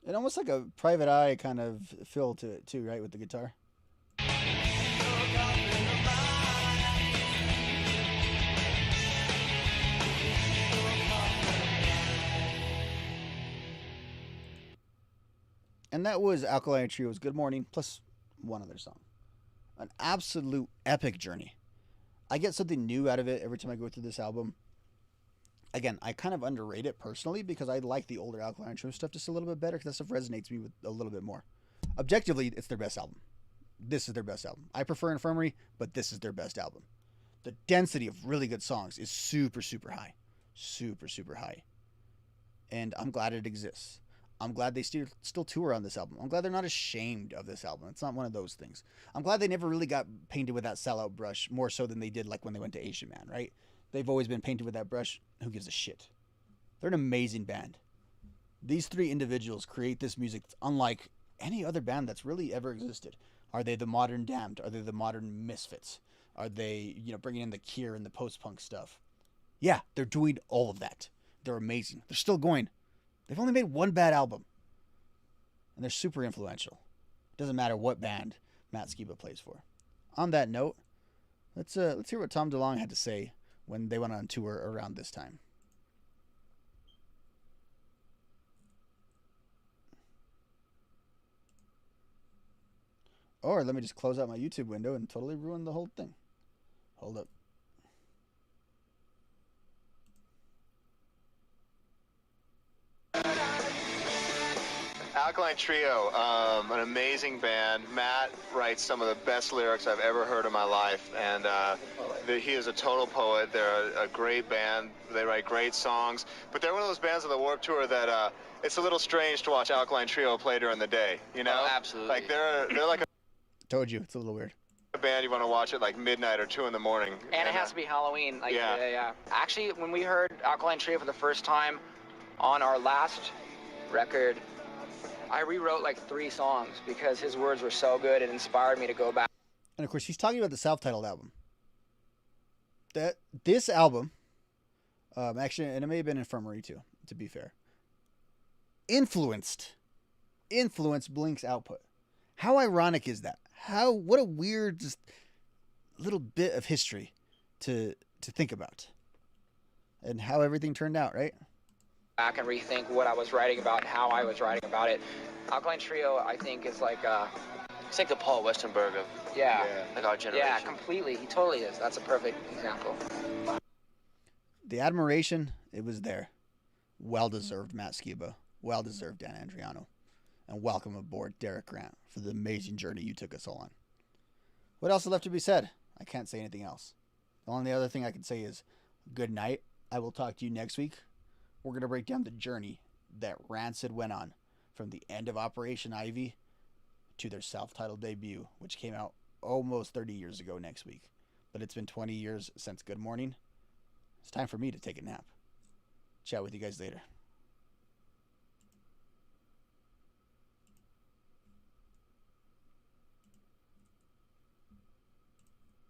And almost like a Private Eye kind of feel to it too, right, with the guitar. And that was Alkaline Trio's Good Morning, plus one other song. An absolute epic journey. I get something new out of it every time I go through this album. Again, I kind of underrate it personally because I like the older Alkaline Trio stuff just a little bit better because that stuff resonates me with a little bit more. Objectively, it's their best album. This is their best album. I prefer Infirmary, but this is their best album. The density of really good songs is super, super high. Super, super high. And I'm glad it exists. I'm glad they still tour on this album. I'm glad they're not ashamed of this album. It's not one of those things. I'm glad they never really got painted with that sellout brush more so than they did like when they went to Asian Man, right? They've always been painted with that brush. Who gives a shit? They're an amazing band. These three individuals create this music that's unlike any other band that's really ever existed. Are they the modern Damned? Are they the modern Misfits? Are they, bringing in the Cure and the post-punk stuff? Yeah, they're doing all of that. They're amazing. They're still going. They've only made one bad album. And they're super influential. It doesn't matter what band Matt Skiba plays for. On that note, let's hear what Tom DeLonge had to say when they went on tour around this time. Or let me just close out my YouTube window and totally ruin the whole thing. Hold up. Alkaline Trio, an amazing band. Matt writes some of the best lyrics I've ever heard in my life, and he is a total poet. They're a great band. They write great songs, but they're one of those bands on the Warped Tour that it's a little strange to watch Alkaline Trio play during the day. You know, absolutely. Like they're like a Told you, it's a little weird. band you want to watch at like midnight or 2 in the morning. And it has to be Halloween. Like, Yeah. yeah. Actually, when we heard Alkaline Trio for the first time on our last record, I rewrote like 3 songs because his words were so good. It inspired me to go back. And of course, he's talking about the self-titled album. This album, actually, and it may have been Infirmary too, to be fair, influenced Blink's output. How ironic is that? What a weird just little bit of history to think about. And how everything turned out, right? Back and rethink what I was writing about and how I was writing about it. Alkaline Trio, I think, is like It's like the Paul Westenberg of like our generation. Yeah, completely. He totally is. That's a perfect example. The admiration, it was there. Well-deserved Matt Skiba. Well-deserved Dan Andriano. And welcome aboard Derek Grant for the amazing journey you took us all on. What else is left to be said? I can't say anything else. The only other thing I can say is good night. I will talk to you next week. We're going to break down the journey that Rancid went on from the end of Operation Ivy to their self-titled debut, which came out almost 30 years ago next week. But it's been 20 years since Good Morning. It's time for me to take a nap. Chat with you guys later.